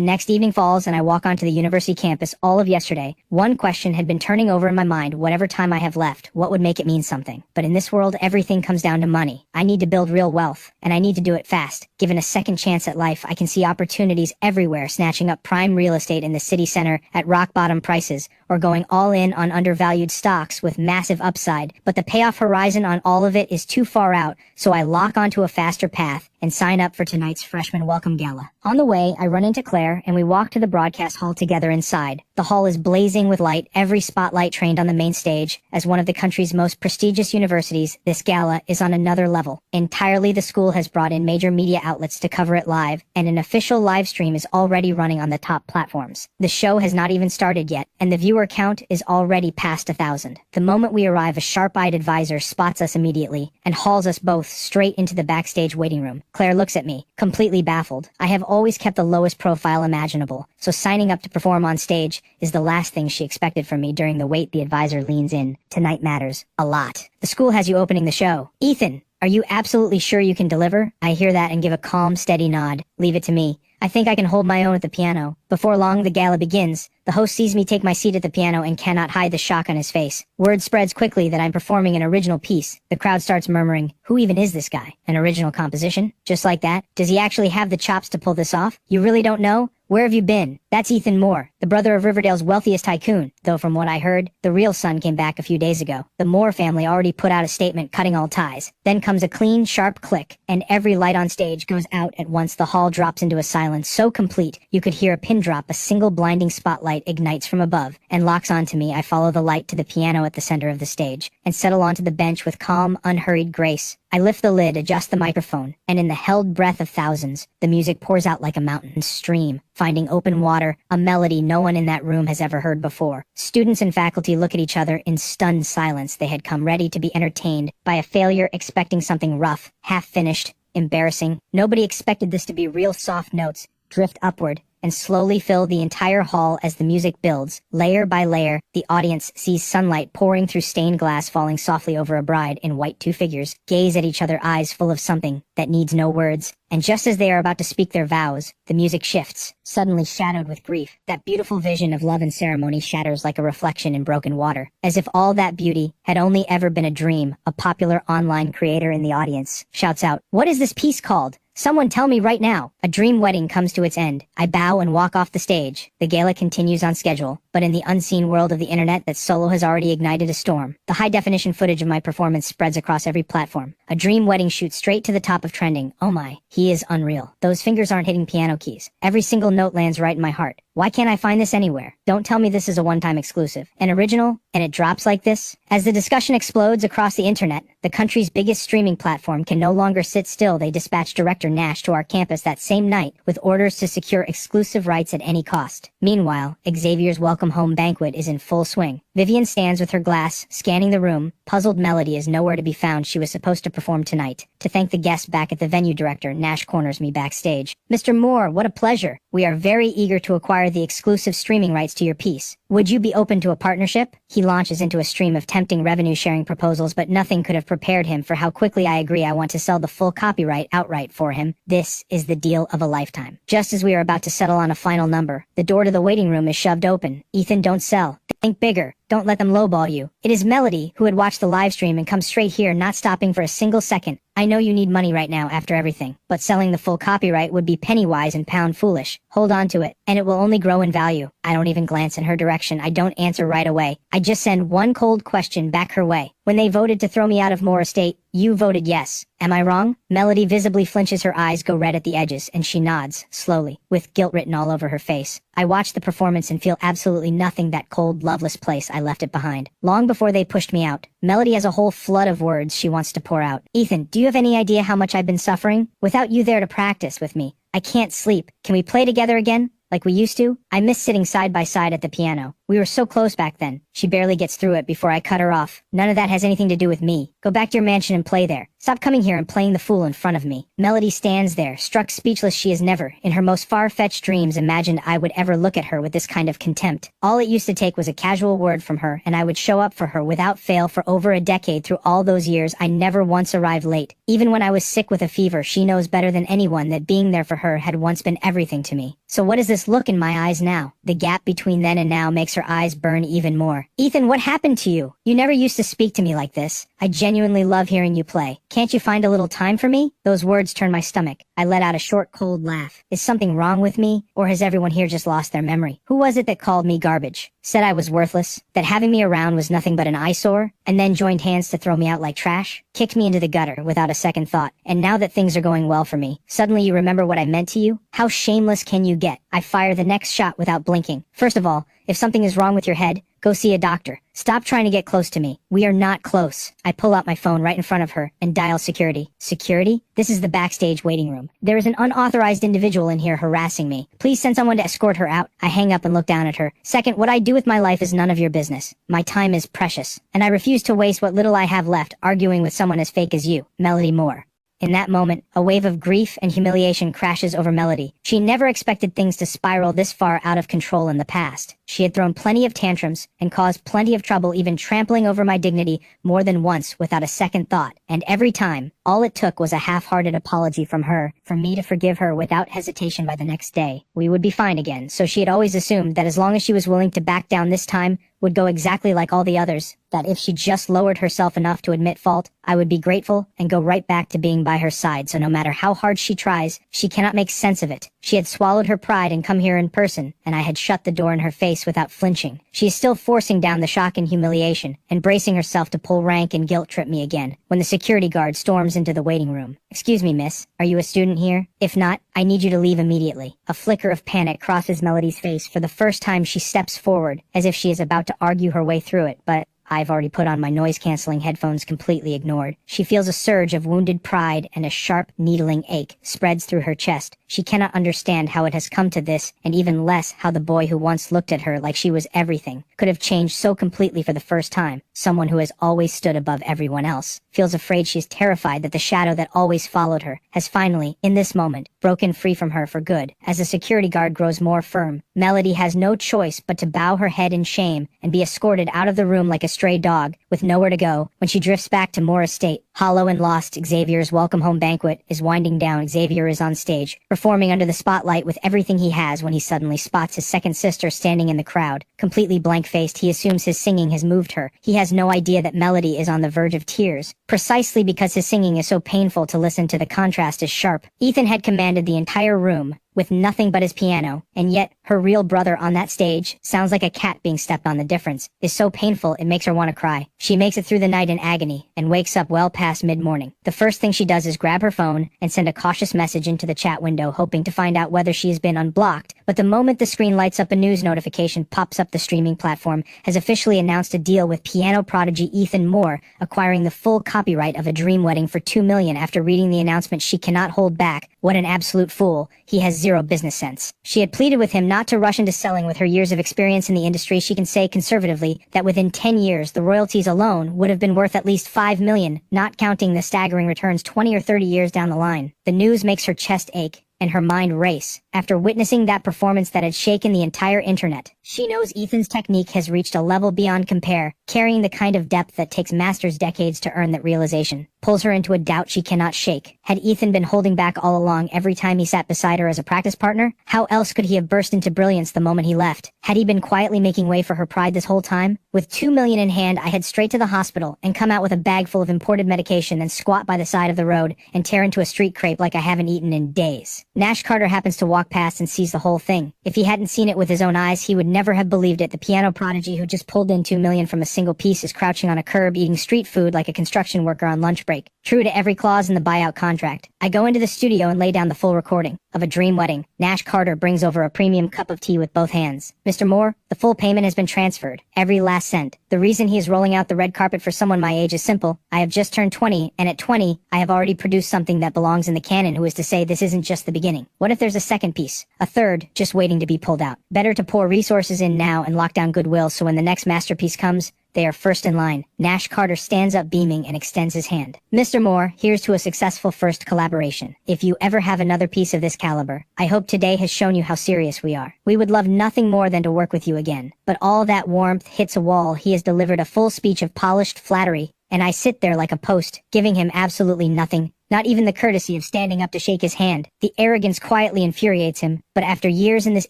next evening falls and I walk onto the university campus all of yesterday. One question had been turning over in my mind. Whatever time I have left, what would make it mean something? But in this world, everything comes down to money. I need to build real wealth, and I need to do it fast. Given a second chance at life, I can see opportunities everywhere, snatching up prime real estate in the city center at rock-bottom prices, or going all in on undervalued stocks with massive upside. But the payoff horizon on all of it is too far out, so I lock onto a faster path and sign up for tonight's freshman welcome gala. On the way, I run into Claire, and we walk to the broadcast hall together inside. The hall is blazing with light, every spotlight trained on the main stage. As one of the country's most prestigious universities, this gala is on another level. Entirely, the school has brought in major media outlets to cover it live, and an official live stream is already running on the top platforms. The show has not even started yet, and the viewer count is already past 1,000. The moment we arrive, a sharp-eyed advisor spots us immediately and hauls us both straight into the backstage waiting room. Claire looks at me, completely baffled. I have always kept the lowest profile imaginable, so signing up to perform on stage is the last thing she expected from me. During the wait, the advisor leans in. Tonight matters a lot. The school has you opening the show. Ethan, are you absolutely sure you can deliver? I hear that and give a calm, steady nod. Leave it to me. I think I can hold my own at the piano. Before long, the gala begins. The host sees me take my seat at the piano and cannot hide the shock on his face. Word spreads quickly that I'm performing an original piece. The crowd starts murmuring, "Who even is this guy? An original composition? Just like that? Does he actually have the chops to pull this off? You really don't know? Where have you been?" That's Ethan Moore, the brother of Riverdale's wealthiest tycoon, though from what I heard, the real son came back a few days ago. The Moore family already put out a statement cutting all ties. Then comes a clean, sharp click, and every light on stage goes out at once. The hall drops into a silence so complete you could hear a pin drop. A single blinding spotlight ignites from above and locks onto me. I follow the light to the piano at the center of the stage and settle onto the bench with calm, unhurried grace. I lift the lid, adjust the microphone, and in the held breath of thousands, the music pours out like a mountain stream, finding open water, a melody no one in that room has ever heard before. Students and faculty look at each other in stunned silence. They had come ready to be entertained by a failure, expecting something rough, half-finished, embarrassing. Nobody expected this to be real. Soft notes drift upward and slowly fill the entire hall as the music builds. Layer by layer, the audience sees sunlight pouring through stained glass, falling softly over a bride in white. Two figures gaze at each other, eyes full of something that needs no words. And just as they are about to speak their vows, the music shifts, suddenly shadowed with grief. That beautiful vision of love and ceremony shatters like a reflection in broken water. As if all that beauty had only ever been a dream, a popular online creator in the audience shouts out, "What is this piece called? Someone tell me right now." A dream wedding comes to its end. I bow and walk off the stage. The gala continues on schedule, but in the unseen world of the internet, that solo has already ignited a storm. The high-definition footage of my performance spreads across every platform. A dream wedding shoots straight to the top of trending. Oh my, he is unreal. Those fingers aren't hitting piano keys. Every single note lands right in my heart. Why can't I find this anywhere? Don't tell me this is a one-time exclusive. An original, and it drops like this? As the discussion explodes across the internet, the country's biggest streaming platform can no longer sit still. They dispatched director Nash to our campus that same night with orders to secure exclusive rights at any cost. Meanwhile, Xavier's welcome home banquet is in full swing. Vivian stands with her glass, scanning the room. Puzzled Melody is nowhere to be found. She was supposed to perform tonight. To thank the guests back at the venue, director Nash corners me backstage. "Mr. Moore, what a pleasure. We are very eager to acquire the exclusive streaming rights to your piece. Would you be open to a partnership?" He launches into a stream of tempting revenue-sharing proposals, but nothing could have prepared him for how quickly I agree. I want to sell the full copyright outright for him. This is the deal of a lifetime. Just as we are about to settle on a final number, the door to the waiting room is shoved open. "Ethan, don't sell. Think bigger. Don't let them lowball you." It is Melody, who had watched the live stream and come straight here, not stopping for a single second. I know you need money right now after everything, but selling the full copyright would be penny wise and pound foolish. Hold on to it, and it will only grow in value. I don't even glance in her direction. I don't answer right away. I just send one cold question back her way. When they voted to throw me out of Moore Estate, you voted yes. Am I wrong? Melody visibly flinches, her eyes go red at the edges, and she nods, slowly, with guilt written all over her face. I watch the performance and feel absolutely nothing. That cold, loveless place, I left it behind. Long before they pushed me out, Melody has a whole flood of words she wants to pour out. Ethan, do you have any idea how much I've been suffering? Without you there to practice with me, I can't sleep. Can we play together again? Like we used to? I miss sitting side by side at the piano. We were so close back then. She barely gets through it before I cut her off. None of that has anything to do with me. Go back to your mansion and play there. Stop coming here and playing the fool in front of me. Melody stands there, struck speechless. She has never, in her most far-fetched dreams, imagined I would ever look at her with this kind of contempt. All it used to take was a casual word from her, and I would show up for her without fail for over a decade. Through all those years, I never once arrived late. Even when I was sick with a fever, she knows better than anyone that being there for her had once been everything to me. So what does this look in my eyes now? The gap between then and now makes her eyes burn even more. Ethan, what happened to you? You never used to speak to me like this. I genuinely love hearing you play. Can't you find a little time for me? Those words turn my stomach. I let out a short, cold laugh. Is something wrong with me? Or has everyone here just lost their memory? Who was it that called me garbage? Said I was worthless? That having me around was nothing but an eyesore? And then joined hands to throw me out like trash? Kicked me into the gutter without a second thought. And now that things are going well for me, suddenly you remember what I meant to you? How shameless can you get? I fire the next shot without blinking. First of all, if something is wrong with your head, go see a doctor. Stop trying to get close to me. We are not close. I pull out my phone right in front of her and dial security. Security? This is the backstage waiting room. There is an unauthorized individual in here harassing me. Please send someone to escort her out. I hang up and look down at her. Second, what I do with my life is none of your business. My time is precious, and I refuse to waste what little I have left arguing with someone as fake as you, Melody Moore. In that moment, a wave of grief and humiliation crashes over Melody. She never expected things to spiral this far out of control in the past. She had thrown plenty of tantrums and caused plenty of trouble, even trampling over my dignity more than once without a second thought. And every time, all it took was a half-hearted apology from her for me to forgive her without hesitation. By the next day, we would be fine again. So she had always assumed that as long as she was willing to back down, this time would go exactly like all the others, that if she just lowered herself enough to admit fault, I would be grateful and go right back to being by her side. So no matter how hard she tries, she cannot make sense of it. She had swallowed her pride and come here in person, and I had shut the door in her face without flinching. She is still forcing down the shock and humiliation, and bracing herself to pull rank and guilt trip me again, when the security guard storms into the waiting room. Excuse me, miss, are you a student here? If not, I need you to leave immediately. A flicker of panic crosses Melody's face. For the first time, she steps forward, as if she is about to argue her way through it, but I've already put on my noise-canceling headphones, completely ignored. She feels a surge of wounded pride, and a sharp, needling ache spreads through her chest. She cannot understand how it has come to this, and even less how the boy who once looked at her like she was everything could have changed so completely for the first time. Someone who has always stood above everyone else feels afraid. She is terrified that the shadow that always followed her has finally, in this moment, broken free from her for good. As the security guard grows more firm, Melody has no choice but to bow her head in shame and be escorted out of the room like a stray dog, with nowhere to go. When she drifts back to Moore Estate, hollow and lost, Xavier's welcome home banquet is winding down. Xavier is on stage, performing under the spotlight with everything he has, when he suddenly spots his second sister standing in the crowd. Completely blank-faced, he assumes his singing has moved her. He has no idea that Melody is on the verge of tears, precisely because his singing is so painful to listen to. The contrast is sharp. Ethan had commanded the entire room with nothing but his piano, and yet her real brother on that stage sounds like a cat being stepped on. The difference is so painful it makes her want to cry. She makes it through the night in agony and wakes up well past mid-morning. The first thing she does is grab her phone and send a cautious message into the chat window, hoping to find out whether she has been unblocked. But the moment the screen lights up, a news notification pops up. The streaming platform has officially announced a deal with piano prodigy Ethan Moore, acquiring the full copyright of A Dream Wedding for $2 million. After reading the announcement, she cannot hold back. What an absolute fool. He has zero business sense. She had pleaded with him not to rush into selling. With her years of experience in the industry, she can say conservatively that within 10 years, the royalties alone would have been worth at least $5 million, not counting the staggering returns 20 or 30 years down the line. The news makes her chest ache. and her mind race after witnessing that performance that had shaken the entire internet. She knows Ethan's technique has reached a level beyond compare, carrying the kind of depth that takes masters decades to earn that realization. Pulls her into a doubt she cannot shake. Had Ethan been holding back all along every time he sat beside her as a practice partner? How else could he have burst into brilliance the moment he left? Had he been quietly making way for her pride this whole time? With $2 million in hand, I head straight to the hospital and come out with a bag full of imported medication and squat by the side of the road and tear into a street crepe like I haven't eaten in days. Nash Carter happens to walk past and sees the whole thing. If he hadn't seen it with his own eyes, he would never have believed it. The piano prodigy who just pulled in $2 million from a single piece is crouching on a curb eating street food like a construction worker on lunch break. True to every clause in the buyout contract, I go into the studio and lay down the full recording of a dream wedding. Nash Carter brings over a premium cup of tea with both hands. Mr. Moore, the full payment has been transferred. Every last cent. The reason he is rolling out the red carpet for someone my age is simple. I have just turned 20, and at 20, I have already produced something that belongs in the canon. Who is to say this isn't just the beginning? What if there's a second piece? A third, just waiting to be pulled out? Better to pour resources in now and lock down goodwill so when the next masterpiece comes, they are first in line. Nash Carter stands up beaming and extends his hand. Mr. Moore, here's to a successful first collaboration. If you ever have another piece of this caliber, I hope today has shown you how serious we are. We would love nothing more than to work with you again. But all that warmth hits a wall. He has delivered a full speech of polished flattery, and I sit there like a post, giving him absolutely nothing. Not even the courtesy of standing up to shake his hand. The arrogance quietly infuriates him, but after years in this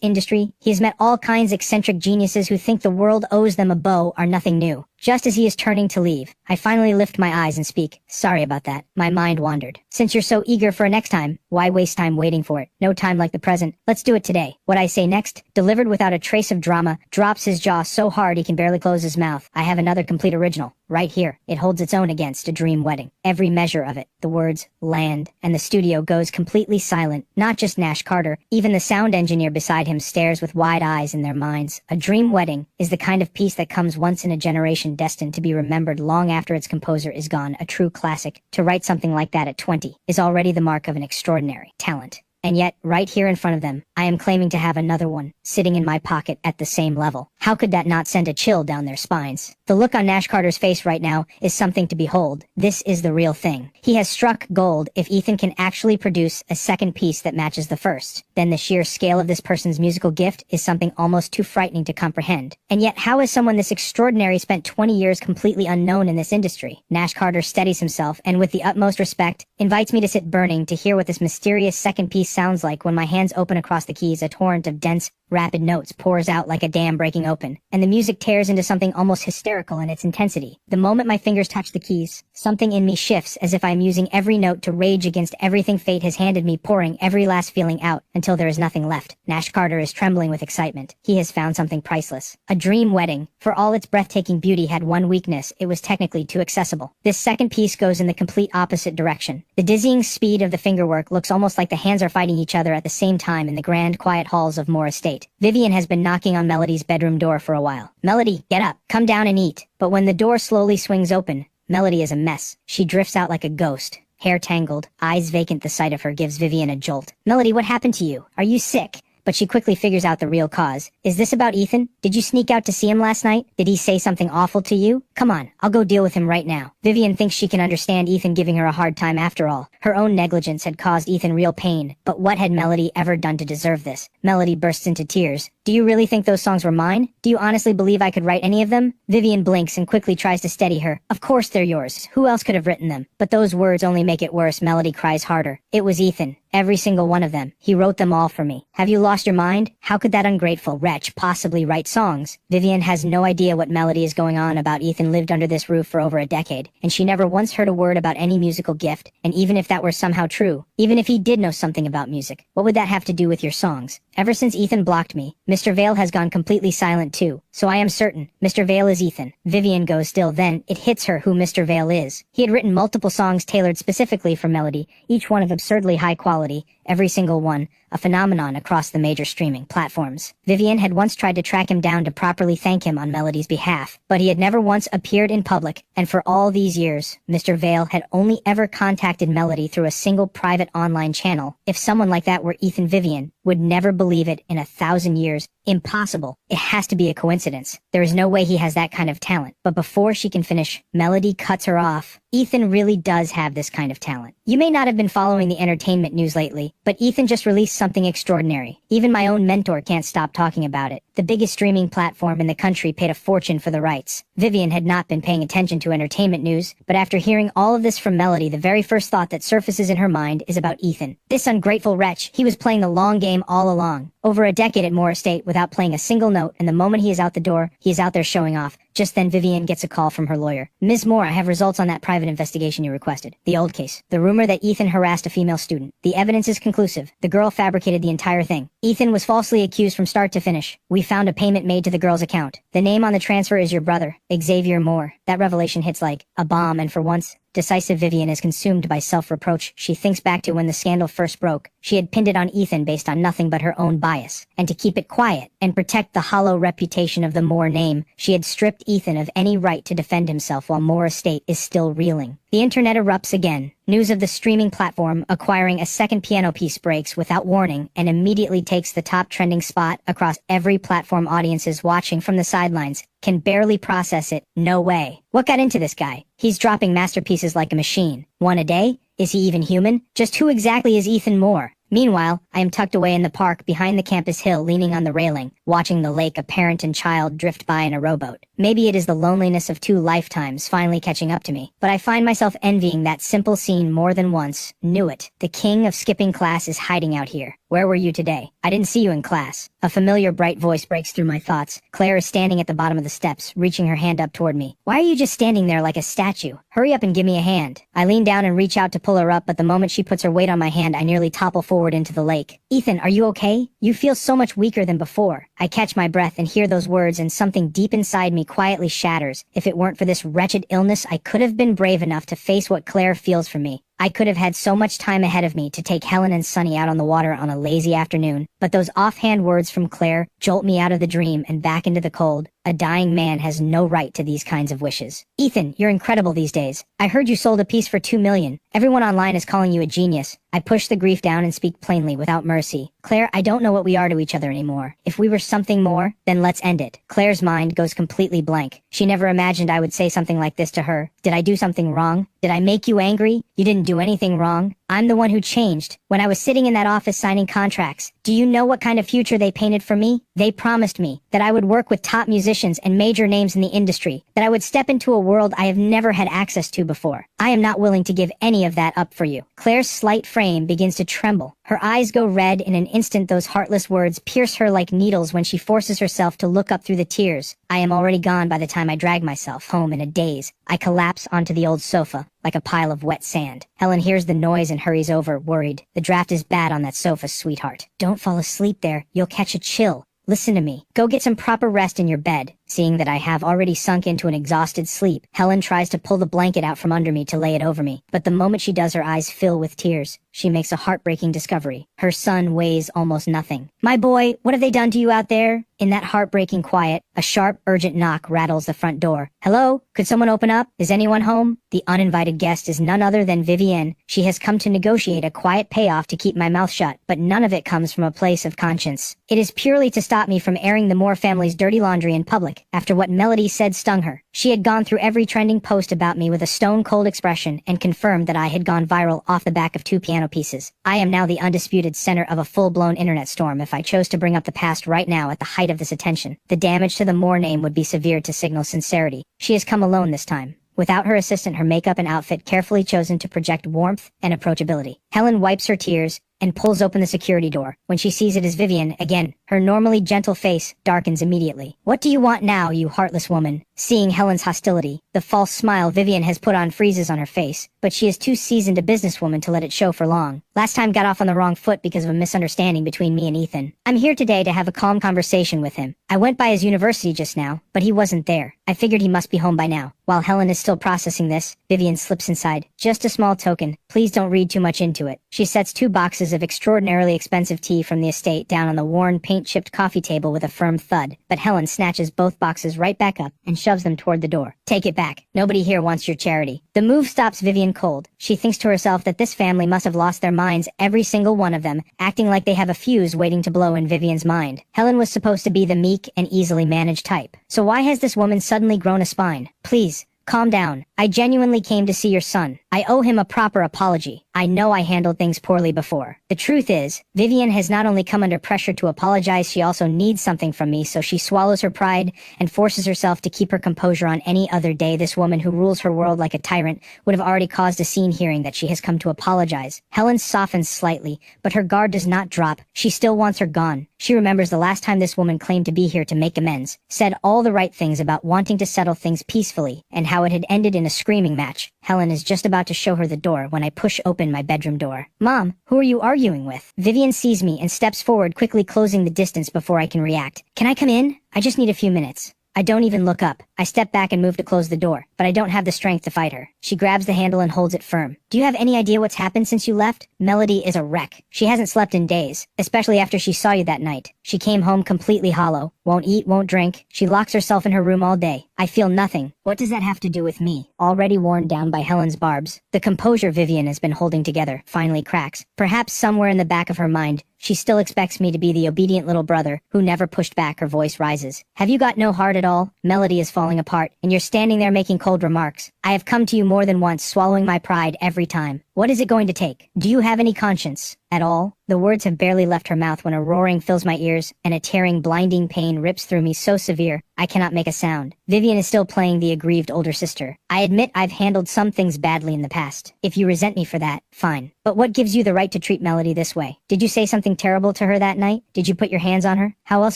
industry, he has met all kinds of eccentric geniuses who think the world owes them a bow are nothing new. Just as he is turning to leave, I finally lift my eyes and speak. Sorry about that. My mind wandered. Since you're so eager for a next time, why waste time waiting for it? No time like the present. Let's do it today. What I say next, delivered without a trace of drama, drops his jaw so hard he can barely close his mouth. I have another complete original. Right here. It holds its own against a dream wedding. Every measure of it. The words, land, and the studio goes completely silent. Not just Nash Carter. Even the sound engineer beside him stares with wide eyes in their minds. A dream wedding is the kind of piece that comes once in a generation, destined to be remembered long after its composer is gone. A true classic. To write something like that at 20 is already the mark of an extraordinary talent. And yet, right here in front of them, I am claiming to have another one, sitting in my pocket at the same level. How could that not send a chill down their spines? The look on Nash Carter's face right now is something to behold. This is the real thing. He has struck gold. If Ethan can actually produce a second piece that matches the first, then the sheer scale of this person's musical gift is something almost too frightening to comprehend. And yet, how has someone this extraordinary spent 20 years completely unknown in this industry? Nash Carter steadies himself and with the utmost respect, invites me to sit burning to hear what this mysterious second piece sounds like. When my hands open across the keys, a torrent of dense, rapid notes pours out like a dam breaking open, and the music tears into something almost hysterical in its intensity. The moment my fingers touch the keys, something in me shifts as if I am using every note to rage against everything fate has handed me, pouring every last feeling out until there is nothing left. Nash Carter is trembling with excitement. He has found something priceless. A dream wedding, for all its breathtaking beauty, had one weakness: it was technically too accessible. This second piece goes in the complete opposite direction. The dizzying speed of the fingerwork looks almost like the hands are fighting each other at the same time in the grand, quiet halls of Moore Estate. Vivian has been knocking on Melody's bedroom door for a while. Melody, get up. Come down and eat. But when the door slowly swings open, Melody is a mess. She drifts out like a ghost. Hair tangled, eyes vacant. The sight of her gives Vivian a jolt. Melody, what happened to you? Are you sick? But she quickly figures out the real cause. Is this about Ethan? Did you sneak out to see him last night? Did he say something awful to you? Come on, I'll go deal with him right now. Vivian thinks she can understand Ethan giving her a hard time after all. Her own negligence had caused Ethan real pain. But what had Melody ever done to deserve this? Melody bursts into tears. Do you really think those songs were mine? Do you honestly believe I could write any of them? Vivian blinks and quickly tries to steady her. Of course they're yours. Who else could have written them? But those words only make it worse. Melody cries harder. It was Ethan. Every single one of them. He wrote them all for me. Have you lost your mind? How could that ungrateful wretch possibly write songs? Vivian has no idea what Melody is going on about. Ethan lived under this roof for over a decade, and she never once heard a word about any musical gift. And even if that were somehow true, even if he did know something about music, what would that have to do with your songs? Ever since Ethan blocked me, Mr. Vale has gone completely silent too. So I am certain Mr. Vale is Ethan. Vivian goes still. Then it hits her who Mr. Vale is. He had written multiple songs tailored specifically for Melody, each one of absurdly high quality, every single one a phenomenon across the major streaming platforms. Vivian had once tried to track him down to properly thank him on Melody's behalf, but he had never once appeared in public, and for all these years, Mr. Vale had only ever contacted Melody through a single private online channel. If someone like that were Ethan, Vivian would never believe it in 1,000 years. Impossible. It has to be a coincidence. There is no way he has that kind of talent. But before she can finish, Melody cuts her off. Ethan really does have this kind of talent. You may not have been following the entertainment news lately, but Ethan just released something extraordinary. Even my own mentor can't stop talking about it. The biggest streaming platform in the country paid a fortune for the rights. Vivian had not been paying attention to entertainment news, but after hearing all of this from Melody, the very first thought that surfaces in her mind is about Ethan. This ungrateful wretch, he was playing the long game all along. Over a decade at Moore Estate without playing a single note, and the moment he is out the door, he is out there showing off. Just then Vivian gets a call from her lawyer. Ms. Moore, I have results on that private investigation you requested. The old case. The rumor that Ethan harassed a female student. The evidence is conclusive. The girl fabricated the entire thing. Ethan was falsely accused from start to finish. We found a payment made to the girl's account. The name on the transfer is your brother, Xavier Moore. That revelation hits like a bomb, and for once, decisive Vivian is consumed by self-reproach. She thinks back to when the scandal first broke. She had pinned it on Ethan based on nothing but her own bias. And to keep it quiet and protect the hollow reputation of the Moore name, she had stripped Ethan of any right to defend himself while Moore Estate is still reeling. The internet erupts again. News of the streaming platform acquiring a second piano piece breaks without warning and immediately takes the top trending spot across every platform. Audiences watching from the sidelines can barely process it. No way. What got into this guy? He's dropping masterpieces like a machine. One a day? Is he even human? Just who exactly is Ethan Moore? Meanwhile, I am tucked away in the park behind the campus hill, leaning on the railing, watching the lake, a parent and child drift by in a rowboat. Maybe it is the loneliness of 2 lifetimes finally catching up to me, but I find myself envying that simple scene more than once. Knew it. The king of skipping class is hiding out here. Where were you today? I didn't see you in class. A familiar bright voice breaks through my thoughts. Claire is standing at the bottom of the steps, reaching her hand up toward me. Why are you just standing there like a statue? Hurry up and give me a hand. I lean down and reach out to pull her up, but the moment she puts her weight on my hand, I nearly topple forward into the lake. Ethan, are you okay? You feel so much weaker than before. I catch my breath and hear those words, and something deep inside me quietly shatters. If it weren't for this wretched illness, I could have been brave enough to face what Claire feels for me. I could have had so much time ahead of me to take Helen and Sunny out on the water on a lazy afternoon, but those offhand words from Claire jolt me out of the dream and back into the cold. A dying man has no right to these kinds of wishes. Ethan, you're incredible these days. I heard you sold a piece for $2 million. Everyone online is calling you a genius. I push the grief down and speak plainly without mercy. Claire, I don't know what we are to each other anymore. If we were something more, then let's end it. Claire's mind goes completely blank. She never imagined I would say something like this to her. Did I do something wrong? Did I make you angry? You didn't do anything wrong. I'm the one who changed. When I was sitting in that office signing contracts, do you know what kind of future they painted for me? They promised me that I would work with top musicians and major names in the industry, that I would step into a world I have never had access to before. I am not willing to give any of that up for you. Claire's slight frame begins to tremble. Her eyes go red. In an instant, those heartless words pierce her like needles when she forces herself to look up through the tears. I am already gone by the time I drag myself home in a daze. I collapse onto the old sofa like a pile of wet sand. Helen hears the noise and hurries over, worried. The draft is bad on that sofa, sweetheart. Don't fall asleep there. You'll catch a chill. Listen to me. Go get some proper rest in your bed. Seeing that I have already sunk into an exhausted sleep, Helen tries to pull the blanket out from under me to lay it over me. But the moment she does, her eyes fill with tears. She makes a heartbreaking discovery. Her son weighs almost nothing. My boy, what have they done to you out there? In that heartbreaking quiet, a sharp, urgent knock rattles the front door. Hello? Could someone open up? Is anyone home? The uninvited guest is none other than Vivienne. She has come to negotiate a quiet payoff to keep my mouth shut, but none of it comes from a place of conscience. It is purely to stop me from airing the Moore family's dirty laundry in public. After what Melody said stung her, she had gone through every trending post about me with a stone-cold expression and confirmed that I had gone viral off the back of 2 piano pieces. I am now the undisputed center of a full-blown internet storm. If I chose to bring up the past right now at the height of this attention, the damage to the Moore name would be severe to signal sincerity. She has come alone this time. Without her assistant, her makeup and outfit carefully chosen to project warmth and approachability. Helen wipes her tears and pulls open the security door. When she sees it is Vivienne again, her normally gentle face darkens immediately. What do you want now, you heartless woman? Seeing Helen's hostility, the false smile Vivienne has put on freezes on her face, but she is too seasoned a businesswoman to let it show for long. Last time got off on the wrong foot because of a misunderstanding between me and Ethan. I'm here today to have a calm conversation with him. I went by his university just now, but he wasn't there. I figured he must be home by now. While Helen is still processing this, Vivienne slips inside. Just a small token. Please don't read too much into it. She sets 2 boxes of extraordinarily expensive tea from the estate down on the worn, paint-chipped coffee table with a firm thud, but Helen snatches both boxes right back up and shoves them toward the door. Take it back. Nobody here wants your charity. The move stops Vivienne cold. She thinks to herself that this family must have lost their minds, every single one of them, acting like they have a fuse waiting to blow in Vivienne's mind. Helen was supposed to be the meek and easily managed type. So why has this woman suddenly grown a spine? Please, Calm down. I genuinely came to see your son. I owe him a proper apology. I know I handled things poorly before. The truth is, Vivian has not only come under pressure to apologize, she also needs something from me, so she swallows her pride and forces herself to keep her composure. On any other day, this woman who rules her world like a tyrant would have already caused a scene hearing that she has come to apologize. Helen softens slightly, but her guard does not drop. She still wants her gone. She remembers the last time this woman claimed to be here to make amends, said all the right things about wanting to settle things peacefully, and how it had ended in a screaming match. Helen is just about to show her the door when I push open my bedroom door. Mom, who are you arguing with? Vivian sees me and steps forward, quickly closing the distance before I can react. Can I come in? I just need a few minutes. I don't even look up. I step back and move to close the door, but I don't have the strength to fight her. She grabs the handle and holds it firm. Do you have any idea what's happened since you left? Melody is a wreck. She hasn't slept in days, especially after she saw you that night. She came home completely hollow. Won't eat, won't drink. She locks herself in her room all day. I feel nothing. What does that have to do with me? Already worn down by Helen's barbs, the composure Vivian has been holding together finally cracks. Perhaps somewhere in the back of her mind, she still expects me to be the obedient little brother who never pushed back. Her voice rises. Have you got no heart at all? Melody is falling apart, and you're standing there making cold remarks. I have come to you more than once, swallowing my pride every time. What is it going to take? Do you have any conscience? At all? The words have barely left her mouth when a roaring fills my ears, and a tearing, blinding pain rips through me so severe, I cannot make a sound. Vivian is still playing the aggrieved older sister. I admit I've handled some things badly in the past. If you resent me for that, fine. But what gives you the right to treat Melody this way? Did you say something terrible to her that night? Did you put your hands on her? How else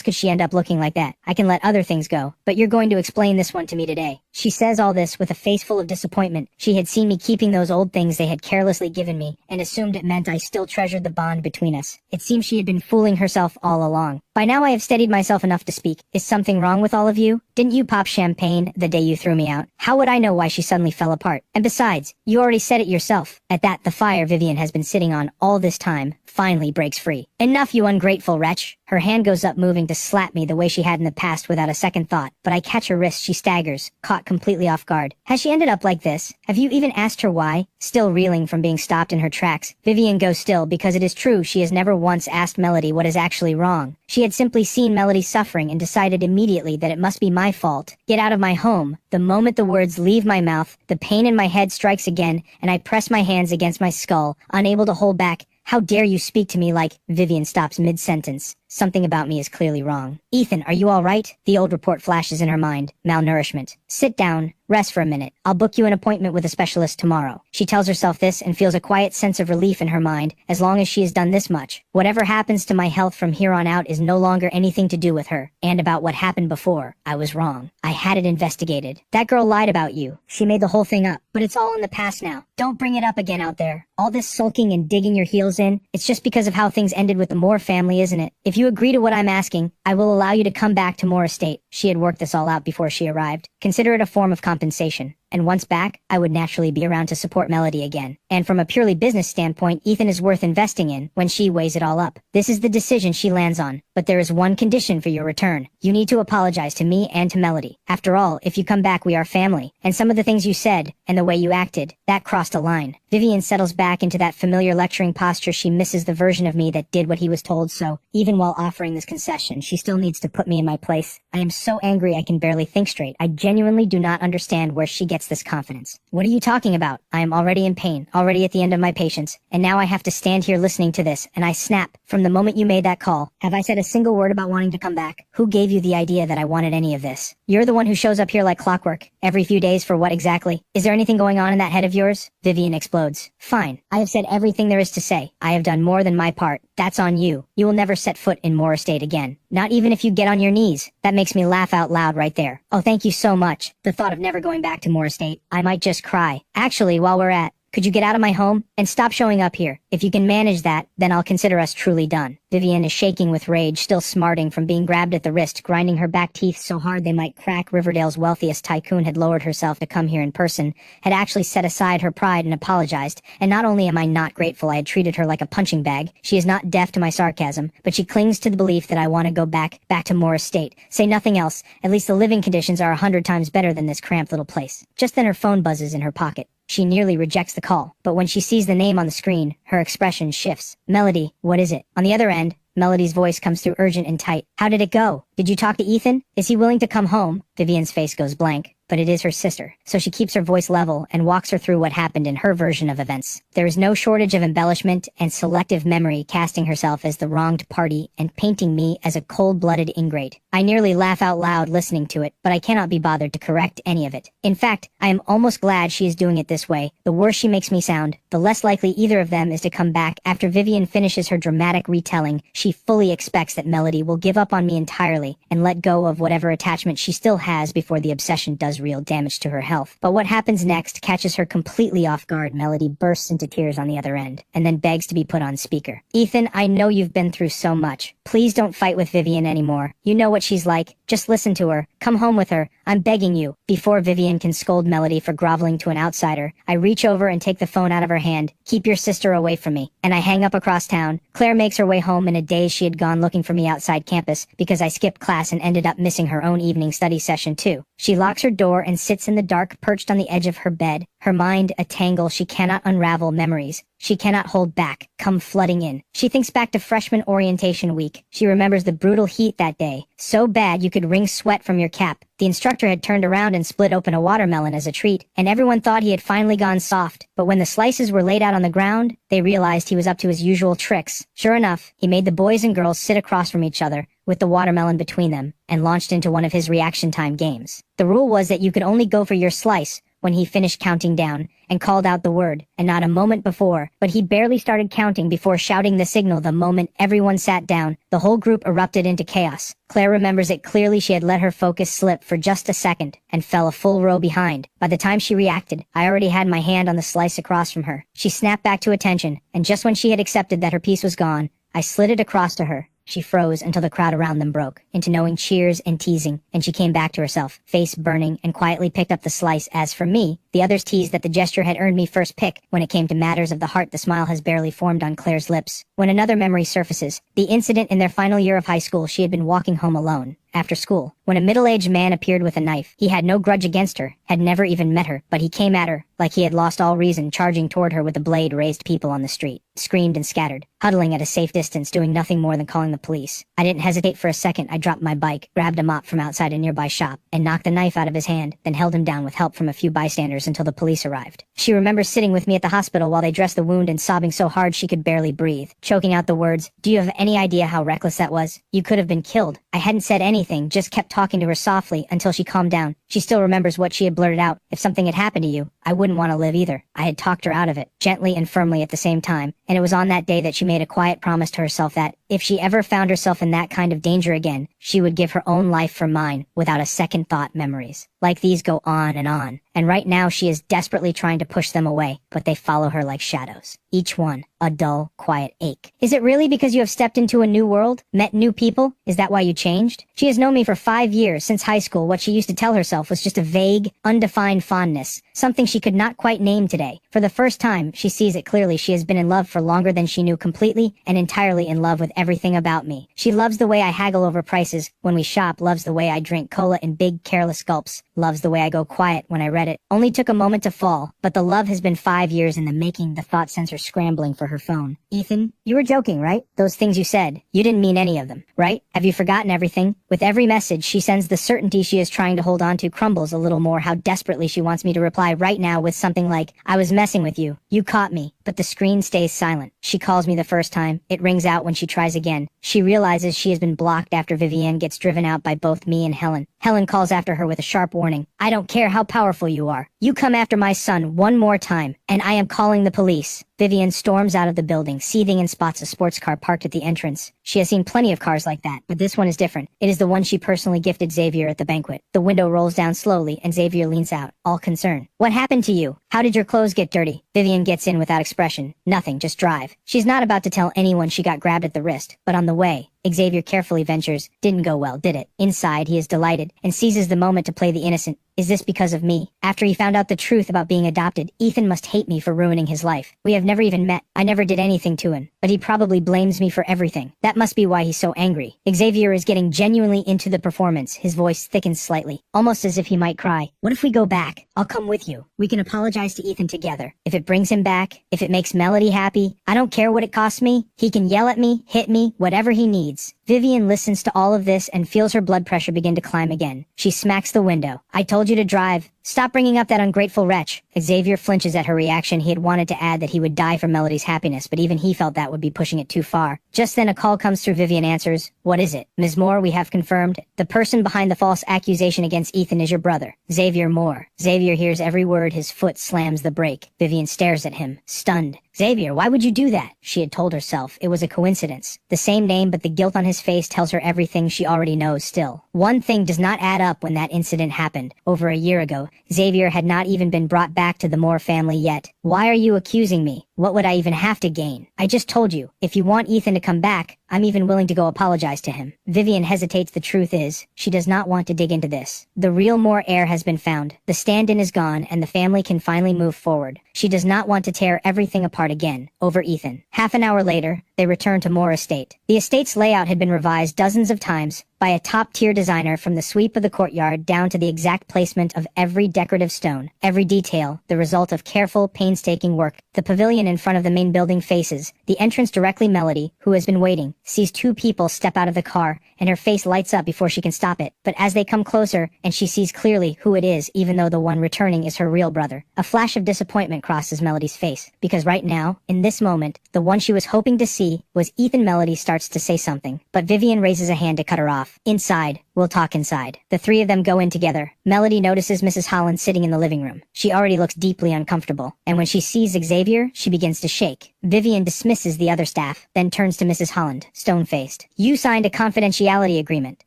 could she end up looking like that? I can let other things go, but you're going to explain this one to me today. She says all this with a face full of disappointment. She had seen me keeping those old things they had carelessly given me, and assumed it meant I still treasured the bond between us. It seems she had been fooling herself all along. By now I have steadied myself enough to speak. Is something wrong with all of you? Didn't you pop champagne the day you threw me out? How would I know why she suddenly fell apart? And besides, you already said it yourself. At that, the fire Vivian has been sitting on all this time finally breaks free. Enough, you ungrateful wretch. Her hand goes up, moving to slap me the way she had in the past without a second thought, but I catch her wrist. She staggers, caught completely off guard. Has she ended up like this? Have you even asked her why? Still reeling from being stopped in her tracks, Vivian goes still, because it is true she has never once asked Melody what is actually wrong. She had simply seen Melody suffering and decided immediately that it must be my fault. Get out of my home. The moment the words leave my mouth, the pain in my head strikes again, and I press my hands against my skull, unable to hold back. How dare you speak to me like— Vivian stops mid-sentence. Something about me is clearly wrong. Ethan, are you all right? The old report flashes in her mind. Malnourishment. Sit down. Rest for a minute. I'll book you an appointment with a specialist tomorrow. She tells herself this and feels a quiet sense of relief in her mind as long as she has done this much. Whatever happens to my health from here on out is no longer anything to do with her. And about what happened before, I was wrong. I had it investigated. That girl lied about you. She made the whole thing up. But it's all in the past now. Don't bring it up again out there. All this sulking and digging your heels in, it's just because of how things ended with the Moore family, isn't it? If you agree to what I'm asking, I will allow you to come back to Moore Estate. She had worked this all out before she arrived. Consider it a form of compensation. And once back, I would naturally be around to support Melody again. And from a purely business standpoint, Ethan is worth investing in when she weighs it all up. This is the decision she lands on. But there is one condition for your return. You need to apologize to me and to Melody. After all, if you come back, we are family. And some of the things you said, and the way you acted, that crossed a line. Vivian settles back into that familiar lecturing posture. She misses the version of me that did what he was told, so even while offering this concession, she still needs to put me in my place. I am so angry I can barely think straight. I genuinely do not understand where she gets this confidence. What are you talking about? I am already in pain, already at the end of my patience, and now I have to stand here listening to this, and I snap. From the moment you made that call, have I said a single word about wanting to come back? Who gave you the idea that I wanted any of this? You're the one who shows up here like clockwork. Every few days for what exactly? Is there anything going on in that head of yours? Vivian explodes. Fine. I have said everything there is to say. I have done more than my part. That's on you. You will never set foot in Moore Estate again. Not even if you get on your knees. That makes me laugh out loud right there. Oh, thank you so much. The thought of never going back to Moore Estate. I might just cry. Actually, while we're at, could you get out of my home and stop showing up here? If you can manage that, then I'll consider us truly done. Vivian is shaking with rage, still smarting from being grabbed at the wrist, grinding her back teeth so hard they might crack. Riverdale's wealthiest tycoon had lowered herself to come here in person, had actually set aside her pride and apologized, and not only am I not grateful I had treated her like a punching bag, she is not deaf to my sarcasm, but she clings to the belief that I want to go back to Moore Estate. Say nothing else, at least the living conditions are 100 times better than this cramped little place. Just then her phone buzzes in her pocket. She nearly rejects the call, but when she sees the name on the screen, her expression shifts. Melody, what is it? On the other end, Melody's voice comes through urgent and tight. How did it go? Did you talk to Ethan? Is he willing to come home? Vivian's face goes blank. but it is her sister, so she keeps her voice level and walks her through what happened in her version of events. There is no shortage of embellishment and selective memory, casting herself as the wronged party and painting me as a cold-blooded ingrate. I nearly laugh out loud listening to it, but I cannot be bothered to correct any of it. In fact, I am almost glad she is doing it this way. The worse she makes me sound, the less likely either of them is to come back. After Vivian finishes her dramatic retelling, she fully expects that Melody will give up on me entirely and let go of whatever attachment she still has before the obsession does real damage to her health. But what happens next catches her completely off guard. Melody bursts into tears on the other end, and then begs to be put on speaker. "Ethan, I know you've been through so much. Please don't fight with Vivian anymore. You know what she's like. Just listen to her. Come home with her. I'm begging you." Before Vivian can scold Melody for groveling to an outsider, I reach over and take the phone out of her hand. "Keep your sister away from me." And I hang up across town. Claire makes her way home in a daze. She had gone looking for me outside campus because I skipped class and ended up missing her own evening study session too. She locks her door and sits in the dark, perched on the edge of her bed, her mind a tangle she cannot unravel. Memories she cannot hold back come flooding in. She thinks back to freshman orientation week. She remembers the brutal heat that day, so bad you could wring sweat from your cap. The instructor had turned around and split open a watermelon as a treat, and everyone thought he had finally gone soft. But when the slices were laid out on the ground, they realized he was up to his usual tricks. Sure enough, he made the boys and girls sit across from each other, with the watermelon between them, and launched into one of his reaction time games. The rule was that you could only go for your slice when he finished counting down and called out the word, and not a moment before, but he barely started counting before shouting the signal. The moment everyone sat down, the whole group erupted into chaos. Claire remembers it clearly. She had let her focus slip for just a second and fell a full row behind. By the time she reacted, I already had my hand on the slice across from her. She snapped back to attention, and just when she had accepted that her piece was gone, I slid it across to her. She froze until the crowd around them broke into knowing cheers and teasing, and she came back to herself, face burning, and quietly picked up the slice. As for me, the others teased that the gesture had earned me first pick. When it came to matters of the heart, the smile has barely formed on Claire's lips. When another memory surfaces, the incident in their final year of high school. She had been walking home alone after school when a middle-aged man appeared with a knife. He had no grudge against her, had never even met her, but he came at her like he had lost all reason, charging toward her with a blade. Raised people on the street screamed and scattered, huddling at a safe distance, doing nothing more than calling the police. I didn't hesitate for a second. I dropped my bike, grabbed a mop from outside a nearby shop, and knocked the knife out of his hand, then held him down with help from a few bystanders until the police arrived. She remembers sitting with me at the hospital while they dressed the wound and sobbing so hard she could barely breathe, choking out the words, "Do you have any idea how reckless that was? You could have been killed." I hadn't said anything, just kept talking to her softly until she calmed down. She still remembers what she had blurted out. "If something had happened to you, I wouldn't want to live either." I had talked her out of it, gently and firmly at the same time, and it was on that day that she made a quiet promise to herself that, if she ever found herself in that kind of danger again, she would give her own life for mine without a second thought. Memories like these go on, and right now she is desperately trying to push them away, but they follow her like shadows, each one a dull, quiet ache. Is it really because you have stepped into a new world, met new people? Is that why you changed? She has known me for 5 years, since high school. What she used to tell herself was just a vague, undefined fondness, something she could not quite name today. For the first time, she sees it clearly. She has been in love for longer than she knew, completely and entirely in love with everything about me. She loves the way I haggle over prices when we shop, loves the way I drink cola in big, careless gulps, loves the way I go quiet when I read it. Only took a moment to fall, but the love has been 5 years in the making. The thought sends her scrambling for her phone. "Ethan, you were joking, right? Those things you said, you didn't mean any of them, right? Have you forgotten everything?" With every message, she sends the certainty she is trying to hold on to crumbles a little more. How desperately she wants me to reply right now with something like, "I was messing with you. You caught me." But the screen stays silent. She calls me the first time. It rings out when she tries again. She realizes she has been blocked after Vivienne gets driven out by both me and Helen. Helen calls after her with a sharp warning. "I don't care how powerful you are. You come after my son one more time, and I am calling the police." Vivienne storms out of the building, seething, and spots a sports car parked at the entrance. She has seen plenty of cars like that, but this one is different. It is the one she personally gifted Xavier at the banquet. The window rolls down slowly, and Xavier leans out, all concern. "What happened to you? How did your clothes get dirty?" Vivienne gets in without expression. "Nothing, just drive." She's not about to tell anyone she got grabbed at the wrist, but on the way, Xavier carefully ventures, "Didn't go well, did it?" Inside, he is delighted, and seizes the moment to play the innocent. "Is this because of me? After he found out the truth about being adopted, Ethan must hate me for ruining his life. We have never even met. I never did anything to him, but he probably blames me for everything. That must be why he's so angry." Xavier is getting genuinely into the performance. His voice thickens slightly, almost as if he might cry. "What if we go back? I'll come with you. We can apologize to Ethan together. If it brings him back, if it makes Melody happy, I don't care what it costs me. He can yell at me, hit me, whatever he needs." Vivienne listens to all of this and feels her blood pressure begin to climb again. She smacks the window. "I told you you to drive. Stop bringing up that ungrateful wretch. Xavier flinches at her reaction. He had wanted to add that he would die for Melody's happiness, but even he felt that would be pushing it too far. Just then a call comes through. Vivian answers. What is it? Ms. Moore, we have confirmed. The person behind the false accusation against Ethan is your brother, Xavier Moore. Xavier hears every word. His foot slams the brake. Vivian stares at him, stunned. Xavier, why would you do that? She had told herself it was a coincidence. The same name, but the guilt on his face tells her everything she already knows still. One thing does not add up when that incident happened. Over a year ago, Xavier had not even been brought back to the Moore family yet. Why are you accusing me? What would I even have to gain? I just told you, if you want Ethan to come back, I'm even willing to go apologize to him. Vivian hesitates. The truth is, she does not want to dig into this. The real Moore heir has been found. The stand-in is gone, and the family can finally move forward. She does not want to tear everything apart again, over Ethan. Half an hour later, they return to Moore Estate. The estate's layout had been revised dozens of times by a top-tier designer, from the sweep of the courtyard down to the exact placement of every decorative stone. Every detail, the result of careful, painstaking work. The pavilion in front of the main building faces the entrance directly. Melody, who has been waiting, sees two people step out of the car, and her face lights up before she can stop it. But as they come closer, and she sees clearly who it is, even though the one returning is her real brother, a flash of disappointment crosses Melody's face, because right now, in this moment, the one she was hoping to see was Ethan. Melody starts to say something, but Vivian raises a hand to cut her off. Inside. We'll talk inside. The three of them go in together. Melody notices Mrs. Holland sitting in the living room. She already looks deeply uncomfortable, and when she sees Xavier, she begins to shake. Vivian dismisses the other staff, then turns to Mrs. Holland, stone-faced. You signed a confidentiality agreement.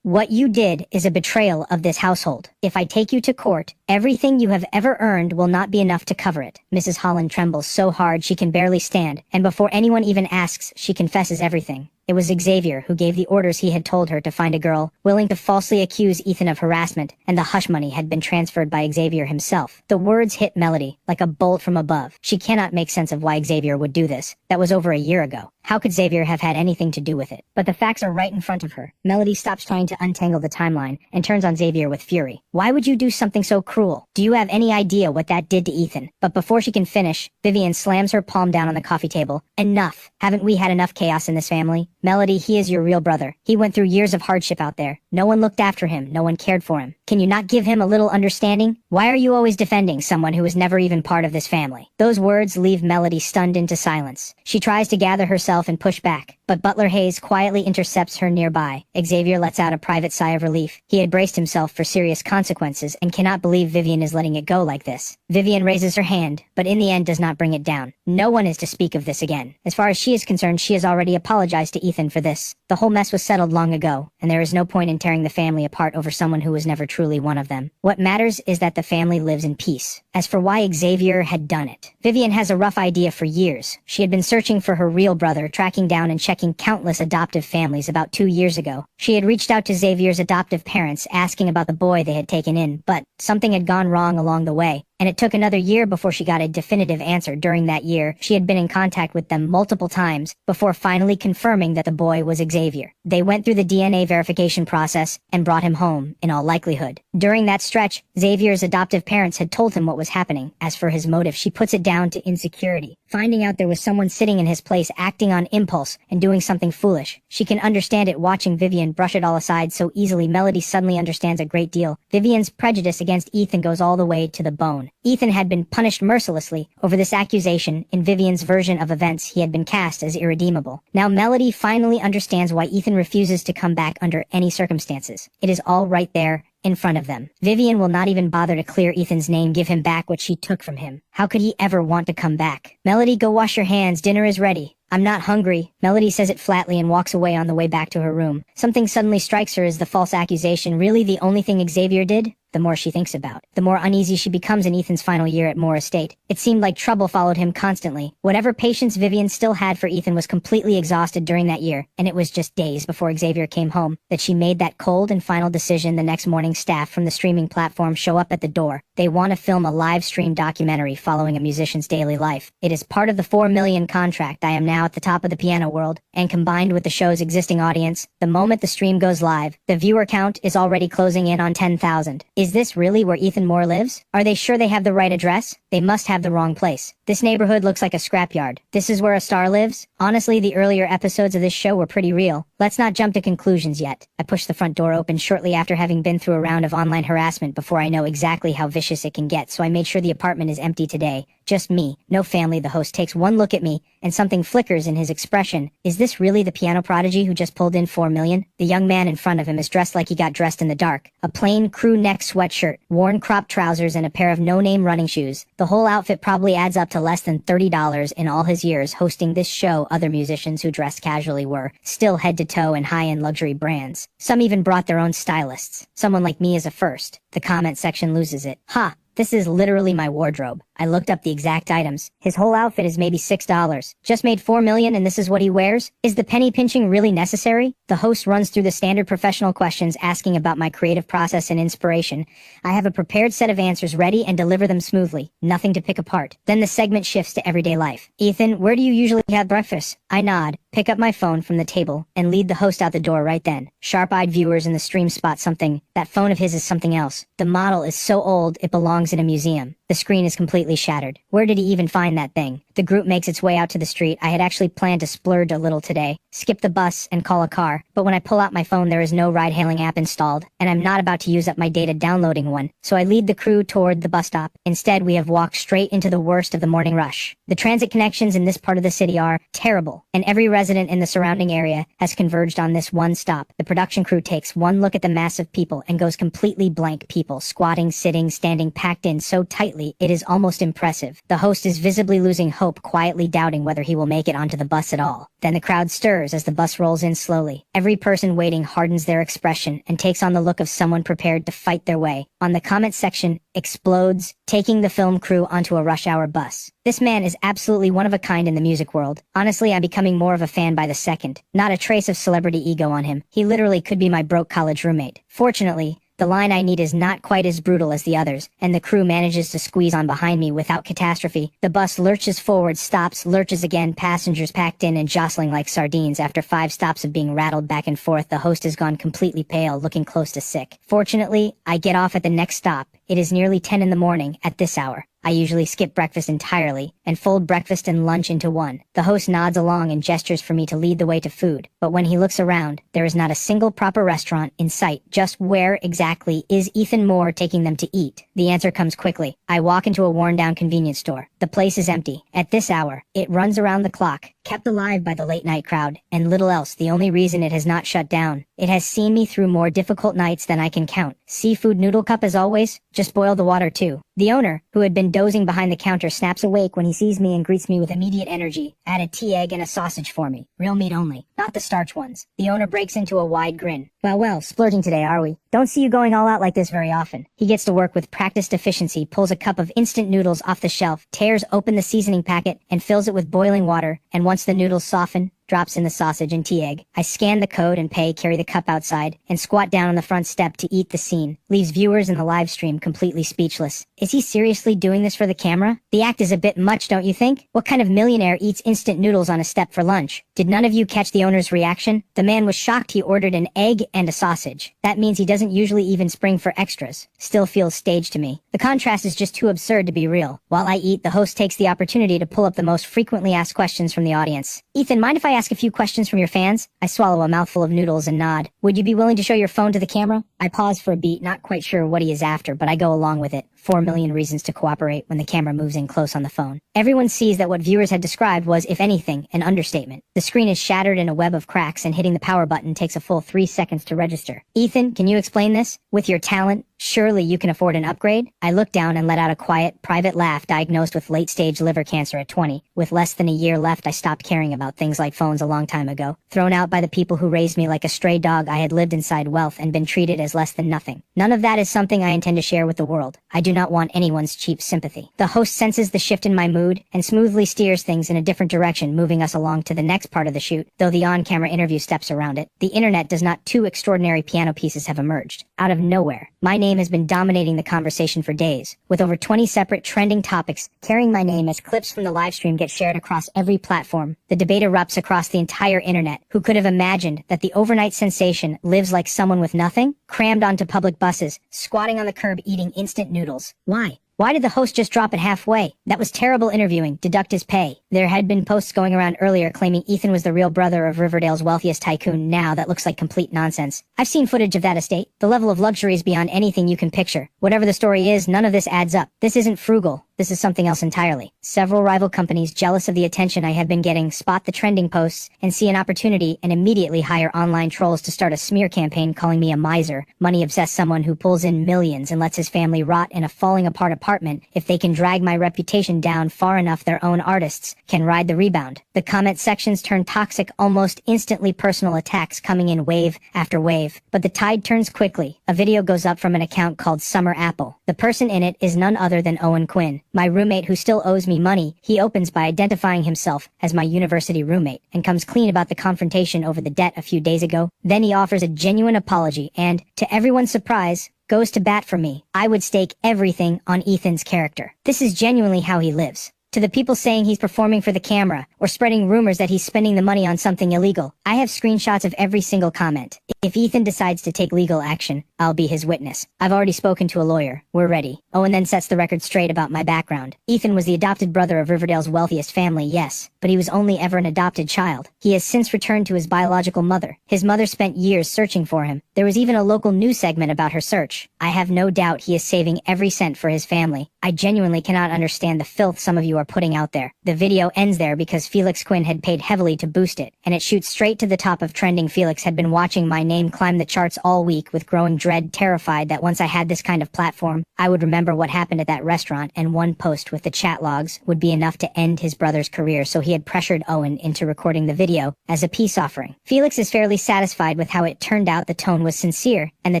What you did is a betrayal of this household. If I take you to court, everything you have ever earned will not be enough to cover it. Mrs. Holland trembles so hard she can barely stand, and before anyone even asks, she confesses everything. It was Xavier who gave the orders. He had told her to find a girl willing to falsely accuse Ethan of harassment, and the hush money had been transferred by Xavier himself. The words hit Melody like a bolt from above. She cannot make sense of why Xavier would do this. That was over a year ago. How could Xavier have had anything to do with it? But the facts are right in front of her. Melody stops trying to untangle the timeline and turns on Xavier with fury. Why would you do something so cruel? Do you have any idea what that did to Ethan? But before she can finish, Vivian slams her palm down on the coffee table. Enough. Haven't we had enough chaos in this family? Melody, he is your real brother. He went through years of hardship out there. No one looked after him. No one cared for him. Can you not give him a little understanding? Why are you always defending someone who was never even part of this family? Those words leave Melody stunned into silence. She tries to gather herself and push back, but Butler Hayes quietly intercepts her nearby. Xavier lets out a private sigh of relief. He had braced himself for serious consequences and cannot believe Vivian is letting it go like this. Vivian raises her hand, but in the end does not bring it down. No one is to speak of this again. As far as she is concerned, she has already apologized to Ethan for this. The whole mess was settled long ago, and there is no point in tearing the family apart over someone who was never truly one of them. What matters is that the family lives in peace. As for why Xavier had done it, Vivian has a rough idea. For years, she had been searching for her real brother, tracking down and checking countless adoptive families. About 2 years ago, she had reached out to Xavier's adoptive parents, asking about the boy they had taken in, but something had gone wrong along the way, and it took another year before she got a definitive answer. During that year, she had been in contact with them multiple times before finally confirming that the boy was Xavier. They went through the DNA verification process and brought him home, in all likelihood. During that stretch, Xavier's adoptive parents had told him what was happening. As for his motive, she puts it down to insecurity. Finding out there was someone sitting in his place acting on impulse and doing something foolish. She can understand it watching Vivian brush it all aside so easily. Melody suddenly understands a great deal. Vivian's prejudice against Ethan goes all the way to the bone. Ethan had been punished mercilessly over this accusation. In Vivian's version of events, he had been cast as irredeemable. Now Melody finally understands why Ethan refuses to come back under any circumstances. It is all right there in front of them. Vivian will not even bother to clear Ethan's name, give him back what she took from him. How could he ever want to come back? Melody, go wash your hands. Dinner is ready. I'm not hungry. Melody says it flatly and walks away. On the way back to her room, something suddenly strikes her. Is the false accusation really the only thing Xavier did? The more she thinks about, the more uneasy she becomes. In Ethan's final year at Moore Estate, it seemed like trouble followed him constantly. Whatever patience Vivian still had for Ethan was completely exhausted during that year, and it was just days before Xavier came home that she made that cold and final decision. The next morning, staff from the streaming platform show up at the door. They want to film a live stream documentary following a musician's daily life. It is part of the $4 million contract. I am now at the top of the piano world, and combined with the show's existing audience, the moment the stream goes live, the viewer count is already closing in on 10,000. Is this really where Ethan Moore lives? Are they sure they have the right address? They must have the wrong place. This neighborhood looks like a scrapyard. This is where a star lives? Honestly, the earlier episodes of this show were pretty real. Let's not jump to conclusions yet. I pushed the front door open shortly after having been through a round of online harassment before I know exactly how vicious it can get, so I made sure the apartment is empty today. Just me, no family. The host takes one look at me, and something flickers in his expression. Is this really the piano prodigy who just pulled in $4 million? The young man in front of him is dressed like he got dressed in the dark. A plain crew neck sweatshirt, worn cropped trousers, and a pair of no-name running shoes. The whole outfit probably adds up to less than $30 in all his years hosting this show. Other musicians who dressed casually were still head to toe in high-end luxury brands. Some even brought their own stylists. Someone like me is a first. The comment section loses it. Ha! This is literally my wardrobe. I looked up the exact items. His whole outfit is maybe $6. Just made $4 million and this is what he wears? Is the penny pinching really necessary? The host runs through the standard professional questions asking about my creative process and inspiration. I have a prepared set of answers ready and deliver them smoothly. Nothing to pick apart. Then the segment shifts to everyday life. Ethan, where do you usually have breakfast? I nod, pick up my phone from the table, and lead the host out the door right then. Sharp-eyed viewers in the stream spot something. That phone of his is something else. The model is so old it belongs in a museum. The screen is completely shattered. Where did he even find that thing? The group makes its way out to the street. I had actually planned to splurge a little today, skip the bus and call a car, but when I pull out my phone there is no ride-hailing app installed, and I'm not about to use up my data downloading one, so I lead the crew toward the bus stop. Instead, we have walked straight into the worst of the morning rush. The transit connections in this part of the city are terrible, and every resident in the surrounding area has converged on this one stop. The production crew takes one look at the mass of people and goes completely blank. People squatting, sitting, standing, packed in so tightly it is almost impressive. The host is visibly losing hope, quietly doubting whether he will make it onto the bus at all. Then the crowd stirs as the bus rolls in slowly. Every person waiting hardens their expression and takes on the look of someone prepared to fight their way. On the comment section explodes, taking the film crew onto a rush hour bus. This man is absolutely one of a kind in the music world. Honestly, I'm becoming more of a fan by the second. Not a trace of celebrity ego on him. He literally could be my broke college roommate. Fortunately, the line I need is not quite as brutal as the others, and the crew manages to squeeze on behind me without catastrophe. The bus lurches forward, stops, lurches again, passengers packed in and jostling like sardines. After 5 stops of being rattled back and forth, the host has gone completely pale, looking close to sick. Fortunately, I get off at the next stop. It is nearly 10 in the morning at this hour. I usually skip breakfast entirely and fold breakfast and lunch into one. The host nods along and gestures for me to lead the way to food, but when he looks around, there is not a single proper restaurant in sight. Just where exactly is Ethan Moore taking them to eat? The answer comes quickly. I walk into a worn-down convenience store. The place is empty. At this hour, it runs around the clock, kept alive by the late-night crowd, and little else. The only reason it has not shut down. It has seen me through more difficult nights than I can count. Seafood noodle cup as always, just boil the water too. The owner, who had been dozing behind the counter, snaps awake when he sees me and greets me with immediate energy. Add a tea, egg, and a sausage for me. Real meat only, not the starch ones. The owner breaks into a wide grin. Well, splurging today, are we? Don't see you going all out like this very often. He gets to work with practiced efficiency, pulls a cup of instant noodles off the shelf, tears open the seasoning packet, and fills it with boiling water, and once the noodles soften, drops in the sausage and tea egg. I scan the code and pay, carry the cup outside, and squat down on the front step to eat. The scene leaves viewers in the live stream completely speechless. Is he seriously doing this for the camera? The act is a bit much, don't you think? What kind of millionaire eats instant noodles on a step for lunch? Did none of you catch the owner's reaction? The man was shocked. He ordered an egg and a sausage. That means he doesn't usually even spring for extras. Still feels staged to me. The contrast is just too absurd to be real. While I eat, the host takes the opportunity to pull up the most frequently asked questions from the audience. Ethan, mind if I ask a few questions from your fans? I swallow a mouthful of noodles and nod. Would you be willing to show your phone to the camera? I pause for a beat, not quite sure what he is after, but I go along with it. 4 million reasons to cooperate when the camera moves in close on the phone. Everyone sees that what viewers had described was, if anything, an understatement. The screen is shattered in a web of cracks, and hitting the power button takes a full 3 seconds to register. Ethan, can you explain this? With your talent, surely you can afford an upgrade? I look down and let out a quiet, private laugh. Diagnosed with late-stage liver cancer at 20. With less than a year left, I stopped caring about things like phones a long time ago. Thrown out by the people who raised me like a stray dog, I had lived inside wealth and been treated as less than nothing. None of that is something I intend to share with the world. I do not want anyone's cheap sympathy. The host senses the shift in my mood and smoothly steers things in a different direction, moving us along to the next part of the shoot, though the on-camera interview steps around it. The internet does not. 2 extraordinary piano pieces have emerged. Out of nowhere, my name has been dominating the conversation for days, with over 20 separate trending topics carrying my name as clips from the livestream get shared across every platform. The debate erupts across the entire internet. Who could have imagined that the overnight sensation lives like someone with nothing, crammed onto public buses, squatting on the curb eating instant noodles? Why? Why did the host just drop it halfway? That was terrible interviewing. Deduct his pay. There had been posts going around earlier claiming Ethan was the real brother of Riverdale's wealthiest tycoon. Now that looks like complete nonsense. I've seen footage of that estate. The level of luxury is beyond anything you can picture. Whatever the story is, none of this adds up. This isn't frugal. This is something else entirely. Several rival companies, jealous of the attention I have been getting, spot the trending posts and see an opportunity and immediately hire online trolls to start a smear campaign calling me a miser, money-obsessed someone who pulls in millions and lets his family rot in a falling-apart apartment. If they can drag my reputation down far enough, their own artists can ride the rebound. The comment sections turn toxic, almost instantly personal attacks coming in wave after wave. But the tide turns quickly. A video goes up from an account called Summer Apple. The person in it is none other than Owen Quinn, my roommate who still owes me money. He opens by identifying himself as my university roommate and comes clean about the confrontation over the debt a few days ago. Then he offers a genuine apology and, to everyone's surprise, goes to bat for me. I would stake everything on Ethan's character. This is genuinely how he lives. To the people saying he's performing for the camera or spreading rumors that he's spending the money on something illegal, I have screenshots of every single comment. If Ethan decides to take legal action, I'll be his witness. I've already spoken to a lawyer. We're ready. Owen then sets the record straight about my background. Ethan was the adopted brother of Riverdale's wealthiest family, yes, but he was only ever an adopted child. He has since returned to his biological mother. His mother spent years searching for him. There was even a local news segment about her search. I have no doubt he is saving every cent for his family. I genuinely cannot understand the filth some of you are putting out there. The video ends there because Felix Quinn had paid heavily to boost it, and it shoots straight to the top of trending. Felix had been watching my name climb the charts all week with growing dread, terrified that once I had this kind of platform, I would remember what happened at that restaurant, and one post with the chat logs would be enough to end his brother's career, so he had pressured Owen into recording the video as a peace offering. Felix is fairly satisfied with how it turned out. The tone was sincere, and the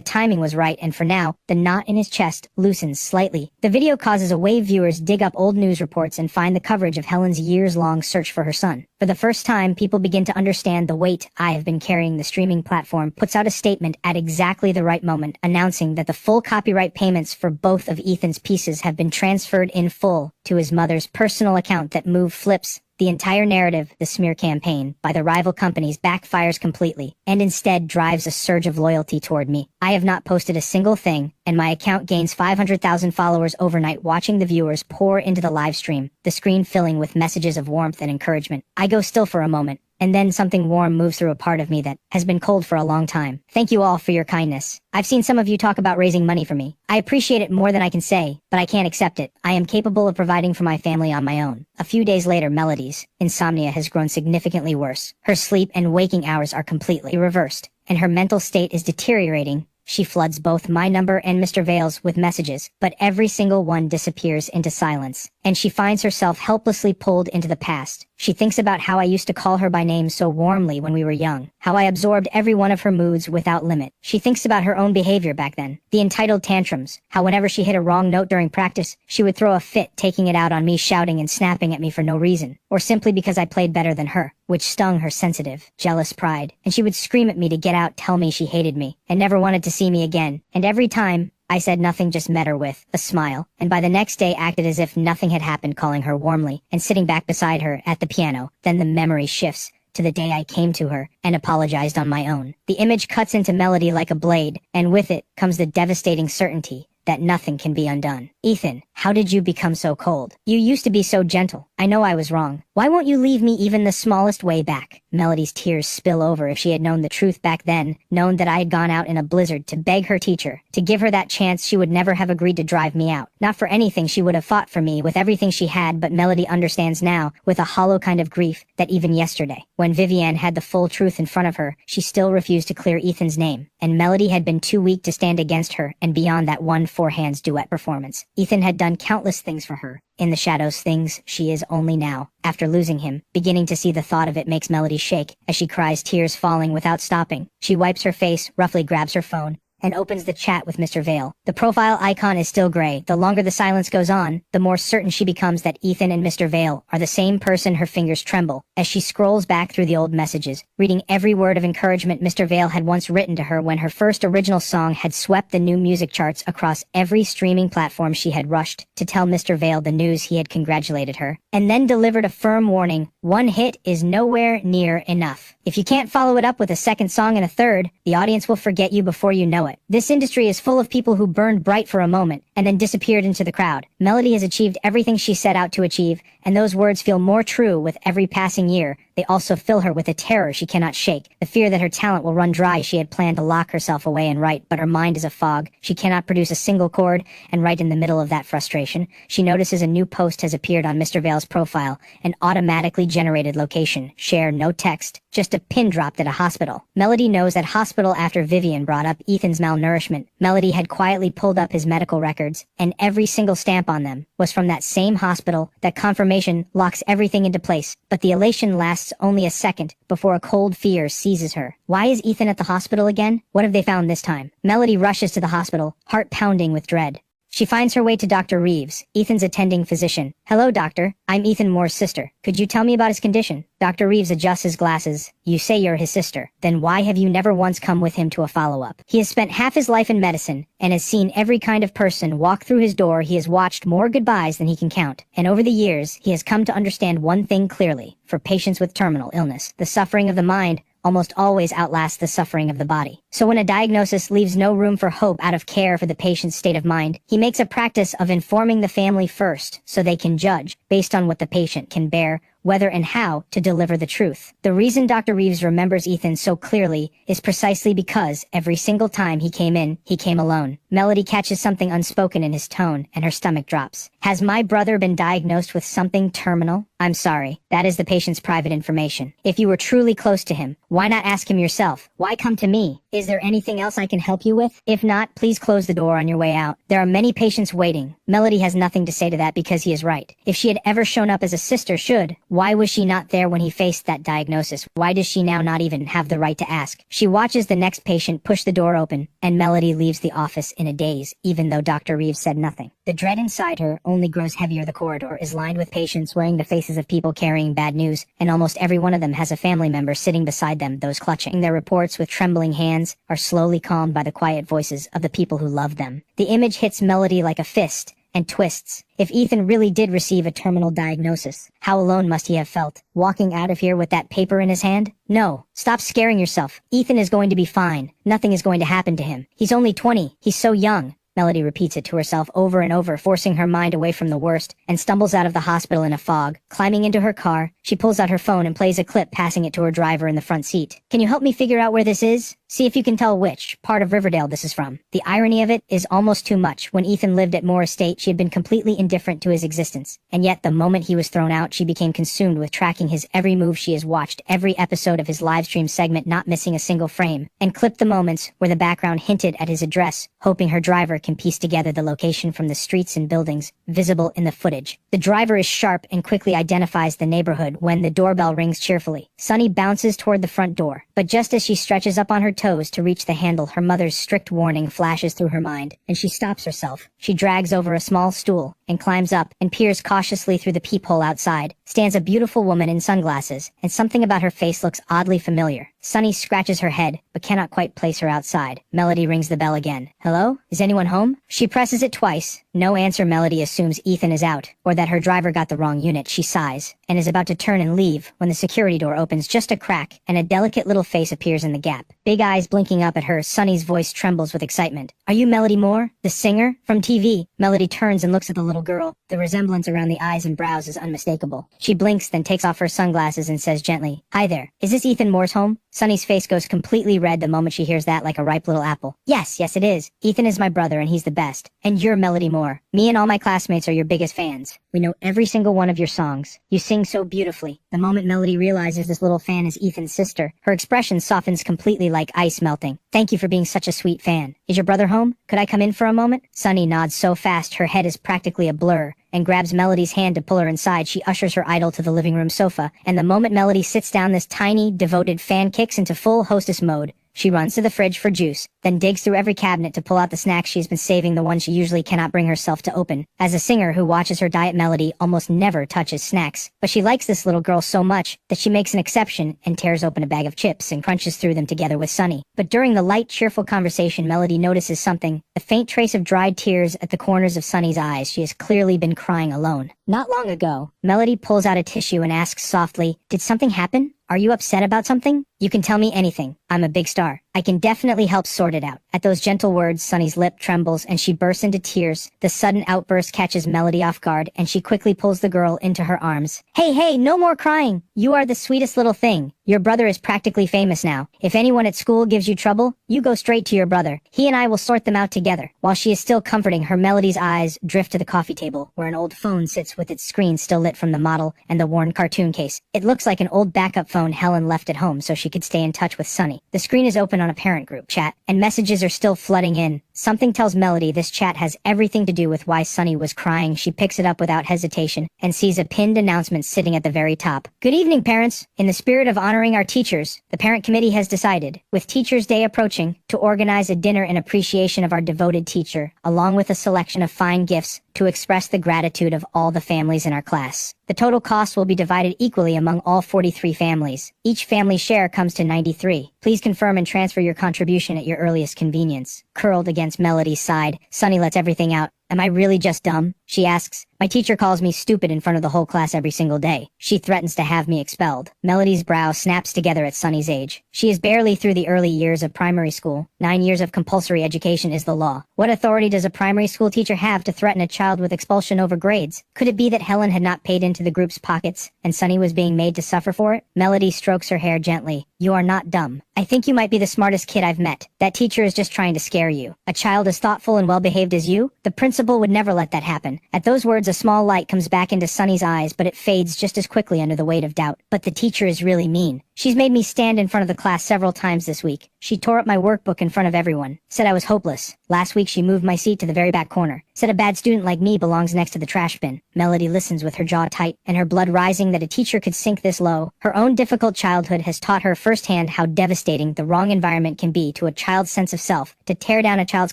timing was right, and for now, the knot in his chest loosens slightly. The video causes a wave. Viewers dig up old news reports and find the coverage of Helen's years-long search for her son. For the first time, people begin to understand the weight I have been carrying. The streaming platform puts out a statement at exactly the right moment, announcing that the full copyright payments for both of Ethan's pieces have been transferred in full to his mother's personal account. That move flips the entire narrative. The smear campaign by the rival companies backfires completely and instead drives a surge of loyalty toward me. I have not posted a single thing, and my account gains 500,000 followers overnight, watching the viewers pour into the live stream, the screen filling with messages of warmth and encouragement. I go still for a moment, and then something warm moves through a part of me that has been cold for a long time. Thank you all for your kindness. I've seen some of you talk about raising money for me. I appreciate it more than I can say, but I can't accept it. I am capable of providing for my family on my own. A few days later, Melody's insomnia has grown significantly worse. Her sleep and waking hours are completely reversed, and her mental state is deteriorating. She floods both my number and Mr. Vale's with messages, but every single one disappears into silence, and she finds herself helplessly pulled into the past. She thinks about how I used to call her by name so warmly when we were young, how I absorbed every one of her moods without limit. She thinks about her own behavior back then, the entitled tantrums, how whenever she hit a wrong note during practice, she would throw a fit, taking it out on me, shouting and snapping at me for no reason, or simply because I played better than her, which stung her sensitive, jealous pride, and she would scream at me to get out, tell me she hated me, and never wanted to see me again, and every time, I said nothing, just met her with a smile, and by the next day acted as if nothing had happened, calling her warmly and sitting back beside her at the piano. Then the memory shifts to the day I came to her and apologized on my own. The image cuts into Melody like a blade, and with it comes the devastating certainty that nothing can be undone. Ethan, how did you become so cold? You used to be so gentle. I know I was wrong. Why won't you leave me even the smallest way back? Melody's tears spill over. If she had known the truth back then, known that I had gone out in a blizzard to beg her teacher to give her that chance, she would never have agreed to drive me out. Not for anything she would have fought for me with everything she had, but Melody understands now, with a hollow kind of grief, that even yesterday, when Vivienne had the full truth in front of her, she still refused to clear Ethan's name, and Melody had been too weak to stand against her, and beyond that one four hands duet performance. Ethan had done countless things for her. In the shadows, things she is only now, after losing him. Beginning to see the thought of it makes Melody shake, as she cries, tears falling without stopping. She wipes her face, roughly grabs her phone, and opens the chat with Mr. Vale. The profile icon is still gray. The longer the silence goes on, the more certain she becomes that Ethan and Mr. Vale are the same person. Her fingers tremble as she scrolls back through the old messages, reading every word of encouragement Mr. Vale had once written to her when her first original song had swept the new music charts across every streaming platform. She had rushed to tell Mr. Vale the news. He had congratulated her, and then delivered a firm warning. One hit is nowhere near enough. If you can't follow it up with a second song and a third, the audience will forget you before you know it. it. This industry is full of people who burned bright for a moment and then disappeared into the crowd. Melody has achieved everything she set out to achieve, and those words feel more true with every passing year. They also fill her with a terror she cannot shake, the fear that her talent will run dry. She had planned to lock herself away and write, but her mind is a fog. She cannot produce a single chord, and right in the middle of that frustration, she notices a new post has appeared on Mr. Vale's profile, an automatically generated location. Share, no text, just a pin dropped at a hospital. Melody knows that hospital after Vivian brought up Ethan's malnourishment. Melody had quietly pulled up his medical records, and every single stamp on them was from that same hospital. That confirmation locks everything into place, but the elation lasts only a second before a cold fear seizes her. Why is Ethan at the hospital again? What have they found this time? Melody rushes to the hospital, heart pounding with dread. She finds her way to Dr. Reeves, Ethan's attending physician. "Hello, doctor. I'm Ethan Moore's sister. Could you tell me about his condition?" Dr. Reeves adjusts his glasses. "You say you're his sister. Then why have you never once come with him to a follow-up?" He has spent half his life in medicine and has seen every kind of person walk through his door. He has watched more goodbyes than he can count. And over the years, he has come to understand one thing clearly. For patients with terminal illness, the suffering of the mind almost always outlasts the suffering of the body. So when a diagnosis leaves no room for hope out of care for the patient's state of mind, he makes a practice of informing the family first so they can judge, based on what the patient can bear, whether and how to deliver the truth. The reason Dr. Reeves remembers Ethan so clearly is precisely because every single time he came in, he came alone. Melody catches something unspoken in his tone, and her stomach drops. "Has my brother been diagnosed with something terminal?" "I'm sorry. That is the patient's private information. If you were truly close to him, why not ask him yourself? Why come to me? Is there anything else I can help you with? If not, please close the door on your way out. There are many patients waiting." Melody has nothing to say to that because he is right. If she had ever shown up as a sister should, why was she not there when he faced that diagnosis? Why does she now not even have the right to ask? She watches the next patient push the door open, and Melody leaves the office in a daze, even though Dr. Reeves said nothing. The dread inside her only grows heavier. The corridor is lined with patients wearing the faces of people carrying bad news, and almost every one of them has a family member sitting beside them. Those clutching their reports with trembling hands are slowly calmed by the quiet voices of the people who love them. The image hits Melody like a fist and twists. If Ethan really did receive a terminal diagnosis, how alone must he have felt, walking out of here with that paper in his hand? No, stop scaring yourself. Ethan is going to be fine. Nothing is going to happen to him. He's only 20. He's so young. Melody repeats it to herself over and over, forcing her mind away from the worst, and stumbles out of the hospital in a fog. Climbing into her car, she pulls out her phone and plays a clip, passing it to her driver in the front seat. "Can you help me figure out where this is? See if you can tell which part of Riverdale this is from." The irony of it is almost too much. When Ethan lived at Moore Estate, she had been completely indifferent to his existence. And yet, the moment he was thrown out, she became consumed with tracking his every move. She has watched every episode of his livestream segment, not missing a single frame, and clipped the moments where the background hinted at his address, hoping her driver can piece together the location from the streets and buildings visible in the footage. The driver is sharp and quickly identifies the neighborhood when the doorbell rings cheerfully. Sunny bounces toward the front door, but just as she stretches up on her toes to reach the handle, her mother's strict warning flashes through her mind, and she stops herself. She drags over a small stool and climbs up and peers cautiously through the peephole. Outside stands a beautiful woman in sunglasses, and something about her face looks oddly familiar. Sunny scratches her head, but cannot quite place her outside. Melody rings the bell again. "Hello? Is anyone home?" She presses it twice. No answer. Melody assumes Ethan is out, or that her driver got the wrong unit. She sighs, and is about to turn and leave when the security door opens just a crack, and a delicate little face appears in the gap. Big eyes blinking up at her, Sunny's voice trembles with excitement. "Are you Melody Moore, the singer? From TV?" Melody turns and looks at the little girl. The resemblance around the eyes and brows is unmistakable. She blinks, then takes off her sunglasses and says gently, "Hi there. Is this Ethan Moore's home?" Sunny's face goes completely red the moment she hears that, like a ripe little apple. Yes, it is. Ethan is my brother, and he's the best. And you're Melody Moore. Me and all my classmates are your biggest fans. We know every single one of your songs. You sing so beautifully." The moment Melody realizes this little fan is Ethan's sister, her expression softens completely like ice melting. "Thank you for being such a sweet fan. Is your brother home? Could I come in for a moment?" Sunny nods so fast her head is practically a blur, and grabs Melody's hand to pull her inside. She ushers her idol to the living room sofa, and the moment Melody sits down, this tiny, devoted fan kicks into full hostess mode. She runs to the fridge for juice, then digs through every cabinet to pull out the snacks she's been saving, the ones she usually cannot bring herself to open. As a singer who watches her diet, Melody almost never touches snacks, but she likes this little girl so much that she makes an exception and tears open a bag of chips and crunches through them together with Sunny. But during the light, cheerful conversation, Melody notices something, a faint trace of dried tears at the corners of Sunny's eyes. She has clearly been crying alone. Not long ago, Melody pulls out a tissue and asks softly, "Did something happen? Are you upset about something? You can tell me anything. I'm a big star." I can definitely help sort it out. At those gentle words, Sunny's lip trembles and she bursts into tears. The sudden outburst catches Melody off guard and she quickly pulls the girl into her arms. Hey, no more crying. You are the sweetest little thing. Your brother is practically famous now. If anyone at school gives you trouble, you go straight to your brother. He and I will sort them out together. While she is still comforting her, Melody's eyes drift to the coffee table, where an old phone sits with its screen still lit from the model and the worn cartoon case. It looks like an old backup phone Helen left at home so she could stay in touch with Sunny. The screen is open on a parent group chat, and messages are still flooding in. Something tells Melody this chat has everything to do with why Sunny was crying. She picks it up without hesitation and sees a pinned announcement sitting at the very top. Good evening, parents. In the spirit of honoring our teachers, the parent committee has decided, with Teachers' Day approaching, to organize a dinner in appreciation of our devoted teacher, along with a selection of fine gifts to express the gratitude of all the families in our class. The total cost will be divided equally among all 43 families. Each family share comes to $93. Please confirm and transfer your contribution at your earliest convenience. Curled against Melody's side, Sunny lets everything out. Am I really just dumb? She asks. My teacher calls me stupid in front of the whole class every single day. She threatens to have me expelled. Melody's brow snaps together at Sunny's age. She is barely through the early years of primary school. 9 years of compulsory education is the law. What authority does a primary school teacher have to threaten a child with expulsion over grades? Could it be that Helen had not paid into the group's pockets, and Sunny was being made to suffer for it? Melody strokes her hair gently. You are not dumb. I think you might be the smartest kid I've met. That teacher is just trying to scare you. A child as thoughtful and well-behaved as you? The principal would never let that happen. At those words, a small light comes back into Sunny's eyes, but it fades just as quickly under the weight of doubt. But the teacher is really mean. She's made me stand in front of the class several times this week. She tore up my workbook in front of everyone. Said I was hopeless. Last week she moved my seat to the very back corner. Said a bad student like me belongs next to the trash bin. Melody listens with her jaw tight and her blood rising that a teacher could sink this low. Her own difficult childhood has taught her firsthand how devastating the wrong environment can be to a child's sense of self. To tear down a child's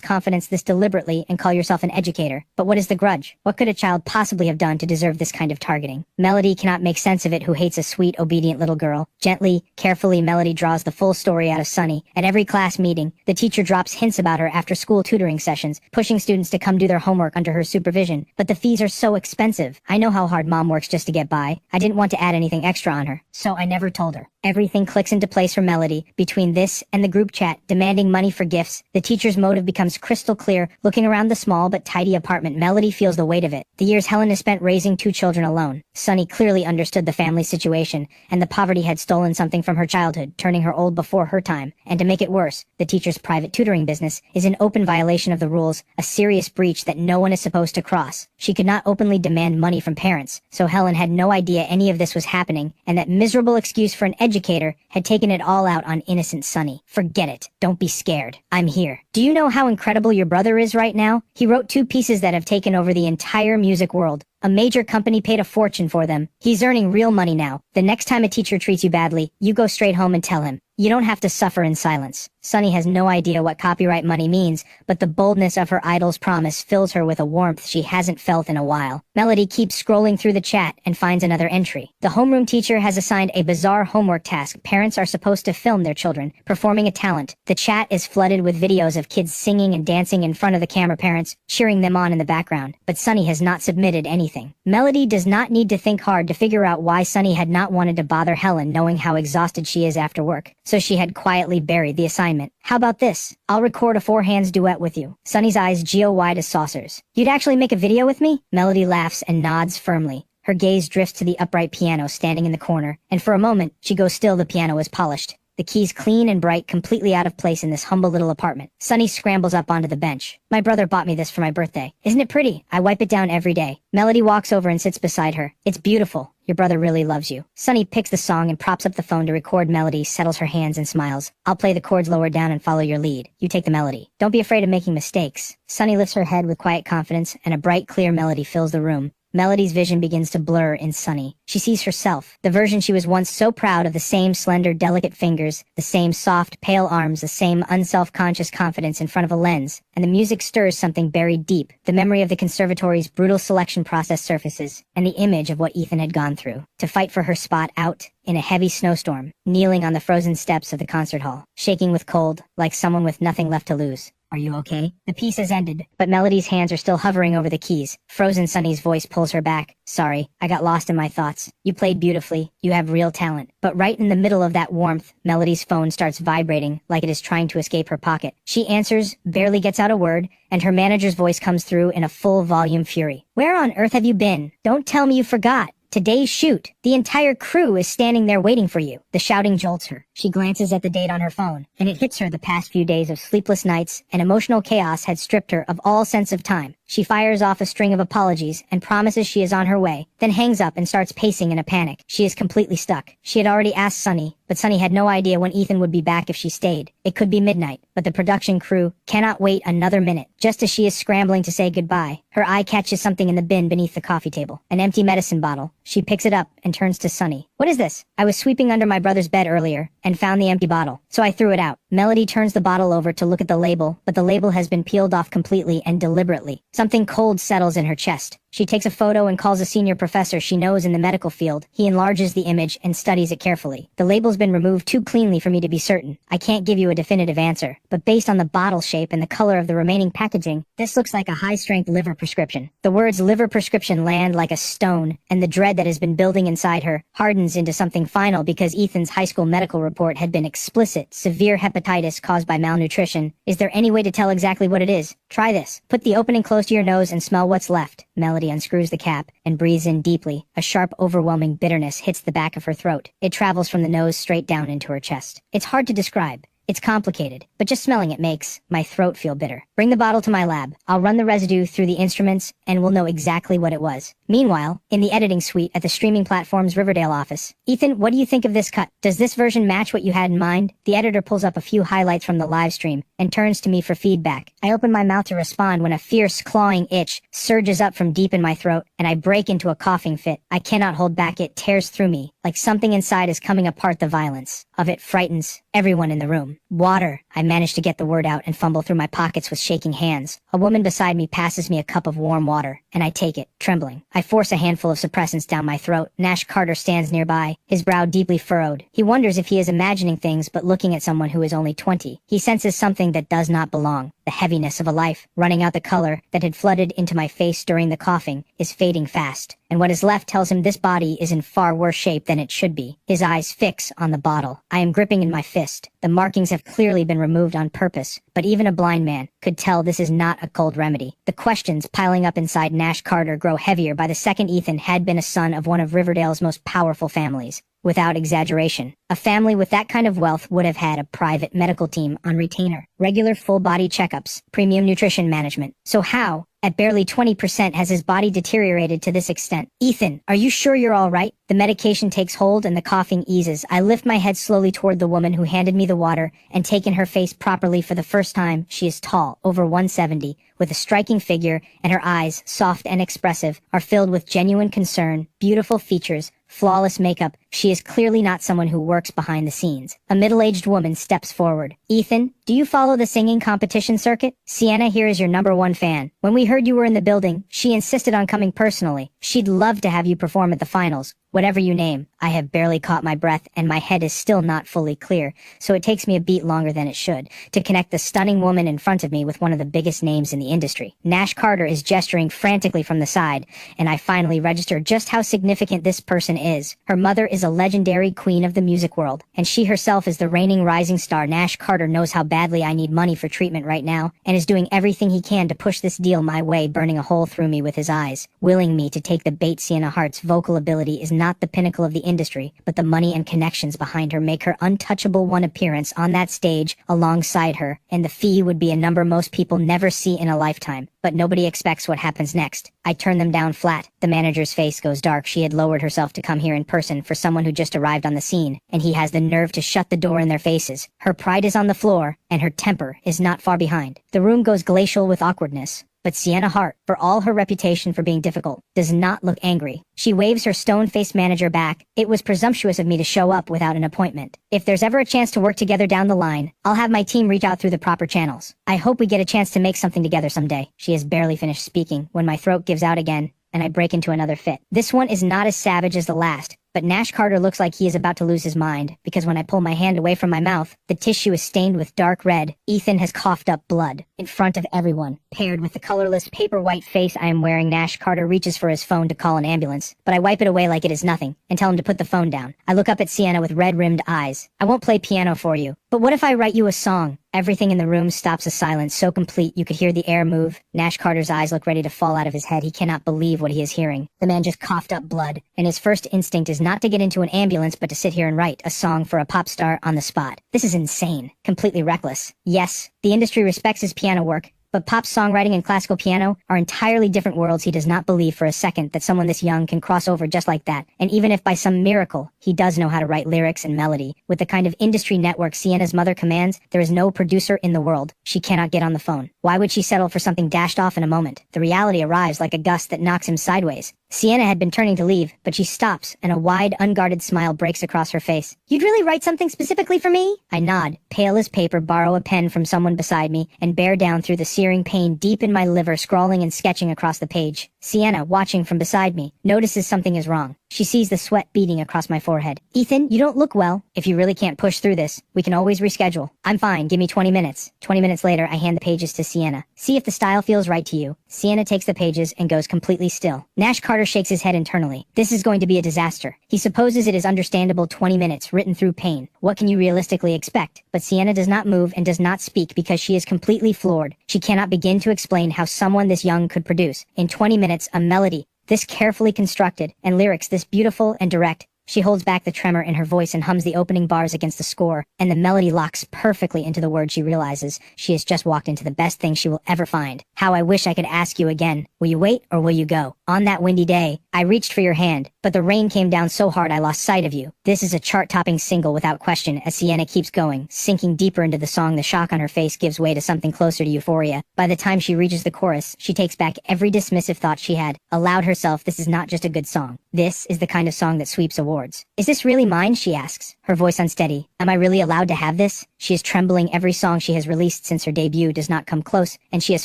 confidence this deliberately and call yourself an educator. But what is the grudge? What could a child possibly have done to deserve this kind of targeting? Melody cannot make sense of it, who hates a sweet, obedient little girl. Gently, carefully, Melody draws the full story out of Sunny. At every class meeting, the teacher drops hints about her after school tutoring sessions, pushing students to come do their homework under her supervision. But the fees are so expensive. I know how hard Mom works just to get by. I didn't want to add anything extra on her, so I never told her. Everything clicks into place for Melody. Between this and the group chat demanding money for gifts, the teacher's motive becomes crystal clear. Looking around the small but tidy apartment, Melody feels the weight of it. The years Helen has spent raising 2 children alone. Sunny clearly understood the family situation, and the poverty had stolen something from her childhood, turning her old before her time. And to make it worse, the teacher's private tutoring business is in open violation of the rules, a serious breach that no one is supposed to cross. She could not openly demand money from parents, so Helen had no idea any of this was happening, and that miserable excuse for an educator had taken it all out on innocent Sunny. Forget it. Don't be scared. I'm here. Do you know how incredible your brother is right now? He wrote 2 pieces that have taken over the entire music world. A major company paid a fortune for them. He's earning real money now. The next time a teacher treats you badly, you go straight home and tell him. You don't have to suffer in silence. Sunny has no idea what copyright money means, but the boldness of her idol's promise fills her with a warmth she hasn't felt in a while. Melody keeps scrolling through the chat and finds another entry. The homeroom teacher has assigned a bizarre homework task. Parents are supposed to film their children performing a talent. The chat is flooded with videos of kids singing and dancing in front of the camera, parents cheering them on in the background. But Sunny has not submitted anything. Melody does not need to think hard to figure out why Sunny had not wanted to bother Helen, knowing how exhausted she is after work. So she had quietly buried the assignment. How about this? I'll record a 4-hands duet with you. Sunny's eyes geo-wide as saucers. You'd actually make a video with me? Melody laughs and nods firmly. Her gaze drifts to the upright piano standing in the corner, and for a moment, she goes still. The piano is polished. The keys clean and bright, completely out of place in this humble little apartment. Sunny scrambles up onto the bench. My brother bought me this for my birthday. Isn't it pretty? I wipe it down every day. Melody walks over and sits beside her. It's beautiful. Your brother really loves you. Sunny picks the song and props up the phone to record. Melody settles her hands and smiles. I'll play the chords lower down and follow your lead. You take the melody. Don't be afraid of making mistakes. Sunny lifts her head with quiet confidence, and a bright, clear melody fills the room. Melody's vision begins to blur in Sunny. She sees herself, the version she was once so proud of, the same slender, delicate fingers, the same soft, pale arms, the same unself-conscious confidence in front of a lens. And the music stirs something buried deep. The memory of the conservatory's brutal selection process surfaces, and the image of what Ethan had gone through to fight for her spot out in a heavy snowstorm, kneeling on the frozen steps of the concert hall, shaking with cold, like someone with nothing left to lose. Are you okay? The piece has ended, but Melody's hands are still hovering over the keys. Frozen Sunny's voice pulls her back. Sorry, I got lost in my thoughts. You played beautifully. You have real talent. But right in the middle of that warmth, Melody's phone starts vibrating like it is trying to escape her pocket. She answers, barely gets out a word, and her manager's voice comes through in a full volume fury. Where on earth have you been? Don't tell me you forgot. Today's shoot. The entire crew is standing there waiting for you. The shouting jolts her. She glances at the date on her phone, and it hits her the past few days of sleepless nights and emotional chaos had stripped her of all sense of time. She fires off a string of apologies and promises she is on her way, then hangs up and starts pacing in a panic. She is completely stuck. She had already asked Sunny, but Sunny had no idea when Ethan would be back if she stayed. It could be midnight, but the production crew cannot wait another minute. Just as she is scrambling to say goodbye, her eye catches something in the bin beneath the coffee table. An empty medicine bottle. She picks it up and turns to Sunny. What is this? I was sweeping under my brother's bed earlier and found the empty bottle, so I threw it out. Melody turns the bottle over to look at the label, but the label has been peeled off completely and deliberately. Something cold settles in her chest. She takes a photo and calls a senior professor she knows in the medical field. He enlarges the image and studies it carefully. The label's been removed too cleanly for me to be certain. I can't give you a definitive answer, but based on the bottle shape and the color of the remaining packaging, this looks like a high-strength liver prescription. The words liver prescription land like a stone, and the dread that has been building inside her hardens into something final because Ethan's high school medical report had been explicit: severe hepatitis caused by malnutrition. Is there any way to tell exactly what it is? Try this. Put the opening close to your nose and smell what's left. Melody unscrews the cap and breathes in deeply. A sharp, overwhelming bitterness hits the back of her throat. It travels from the nose straight down into her chest. It's hard to describe. It's complicated, but just smelling it makes my throat feel bitter. Bring the bottle to my lab. I'll run the residue through the instruments, and we'll know exactly what it was. Meanwhile, in the editing suite at the streaming platform's Riverdale office. Ethan, what do you think of this cut? Does this version match what you had in mind? The editor pulls up a few highlights from the live stream and turns to me for feedback. I open my mouth to respond when a fierce, clawing itch surges up from deep in my throat, and I break into a coughing fit. I cannot hold back. It tears through me, like something inside is coming apart. The violence of it frightens everyone in the room. Water. I manage to get the word out and fumble through my pockets with shaking hands. A woman beside me passes me a cup of warm water, and I take it, trembling. I force a handful of suppressants down my throat. Nash Carter stands nearby, his brow deeply furrowed. He wonders if he is imagining things but looking at someone who is only 20. He senses something that does not belong. The heaviness of a life, running out. The color that had flooded into my face during the coughing is fading fast, and what is left tells him this body is in far worse shape than it should be. His eyes fix on the bottle. I am gripping in my fist. The markings have clearly been removed on purpose, but even a blind man could tell this is not a cold remedy. The questions piling up inside Nash Carter grow heavier by the second. Ethan had been a son of one of Riverdale's most powerful families. Without exaggeration, a family with that kind of wealth would have had a private medical team on retainer, regular full-body checkups, premium nutrition management. So how, at barely 20%, has his body deteriorated to this extent? Ethan, are you sure you're all right? The medication takes hold and the coughing eases. I lift my head slowly toward the woman who handed me the water and take in her face properly for the first time. She is tall, over 170, with a striking figure, and her eyes, soft and expressive, are filled with genuine concern, beautiful features, flawless makeup. She is clearly not someone who works behind the scenes. A middle-aged woman steps forward. Ethan, do you follow the singing competition circuit? Sienna here is your #1 fan. When we heard you were in the building, she insisted on coming personally. She'd love to have you perform at the finals. Whatever you name. I have barely caught my breath and my head is still not fully clear, so it takes me a beat longer than it should to connect the stunning woman in front of me with one of the biggest names in the industry. Nash Carter is gesturing frantically from the side, and I finally register just how significant this person is. Her mother is a legendary queen of the music world, and she herself is the reigning rising star. Nash Carter knows how badly I need money for treatment right now, and is doing everything he can to push this deal my way, burning a hole through me with his eyes, willing me to take the bait. Sienna Hart's vocal ability is not the pinnacle of the industry, but the money and connections behind her make her untouchable. One appearance on that stage alongside her, and the fee would be a number most people never see in a lifetime. But nobody expects what happens next. I turn them down flat. The manager's face goes dark. She had lowered herself to come here in person for someone who just arrived on the scene, and he has the nerve to shut the door in their faces. Her pride is on the floor, and her temper is not far behind. The room goes glacial with awkwardness. But Sienna Hart, for all her reputation for being difficult, does not look angry. She waves her stone-faced manager back. It was presumptuous of me to show up without an appointment. If there's ever a chance to work together down the line, I'll have my team reach out through the proper channels. I hope we get a chance to make something together someday. She has barely finished speaking when my throat gives out again, and I break into another fit. This one is not as savage as the last, but Nash Carter looks like he is about to lose his mind, because when I pull my hand away from my mouth, the tissue is stained with dark red. Ethan has coughed up blood in front of everyone. Paired with the colorless paper-white face I am wearing, Nash Carter reaches for his phone to call an ambulance, but I wipe it away like it is nothing, and tell him to put the phone down. I look up at Sienna with red-rimmed eyes. I won't play piano for you, but what if I write you a song? Everything in the room stops, a silence so complete you could hear the air move. Nash Carter's eyes look ready to fall out of his head. He cannot believe what he is hearing. The man just coughed up blood, and his first instinct is not to get into an ambulance but to sit here and write a song for a pop star on the spot. This is insane. Completely reckless. Yes, the industry respects his piano work, but pop songwriting and classical piano are entirely different worlds. He does not believe for a second that someone this young can cross over just like that, and even if by some miracle he does know how to write lyrics and melody, with the kind of industry network Sienna's mother commands, there is no producer in the world. She cannot get on the phone. Why would she settle for something dashed off in a moment? The reality arrives like a gust that knocks him sideways. Sienna had been turning to leave, but she stops, and a wide, unguarded smile breaks across her face. You'd really write something specifically for me? I nod, pale as paper, borrow a pen from someone beside me, and bear down through the searing pain deep in my liver, scrawling and sketching across the page. Sienna, watching from beside me, notices something is wrong. She sees the sweat beading across my forehead. Ethan, you don't look well. If you really can't push through this, we can always reschedule. I'm fine, give me 20 minutes. 20 minutes later, I hand the pages to Sienna. See if the style feels right to you. Sienna takes the pages and goes completely still. Nash Carter shakes his head internally. This is going to be a disaster. He supposes it is understandable. 20 minutes written through pain. What can you realistically expect? But Sienna does not move and does not speak because she is completely floored. She cannot begin to explain how someone this young could produce, in 20 minutes, a melody this carefully constructed, and lyrics this beautiful and direct. She holds back the tremor in her voice and hums the opening bars against the score, and the melody locks perfectly into the word. She realizes she has just walked into the best thing she will ever find. How I wish I could ask you again. Will you wait or will you go? On that windy day, I reached for your hand, but the rain came down so hard I lost sight of you. This is a chart-topping single without question. As Sienna keeps going, sinking deeper into the song, the shock on her face gives way to something closer to euphoria. By the time she reaches the chorus, she takes back every dismissive thought she had. Allowed herself, this is not just a good song. This is the kind of song that sweeps awards. Is this really mine? She asks, her voice unsteady. Am I really allowed to have this? She is trembling. Every song she has released since her debut does not come close, and she has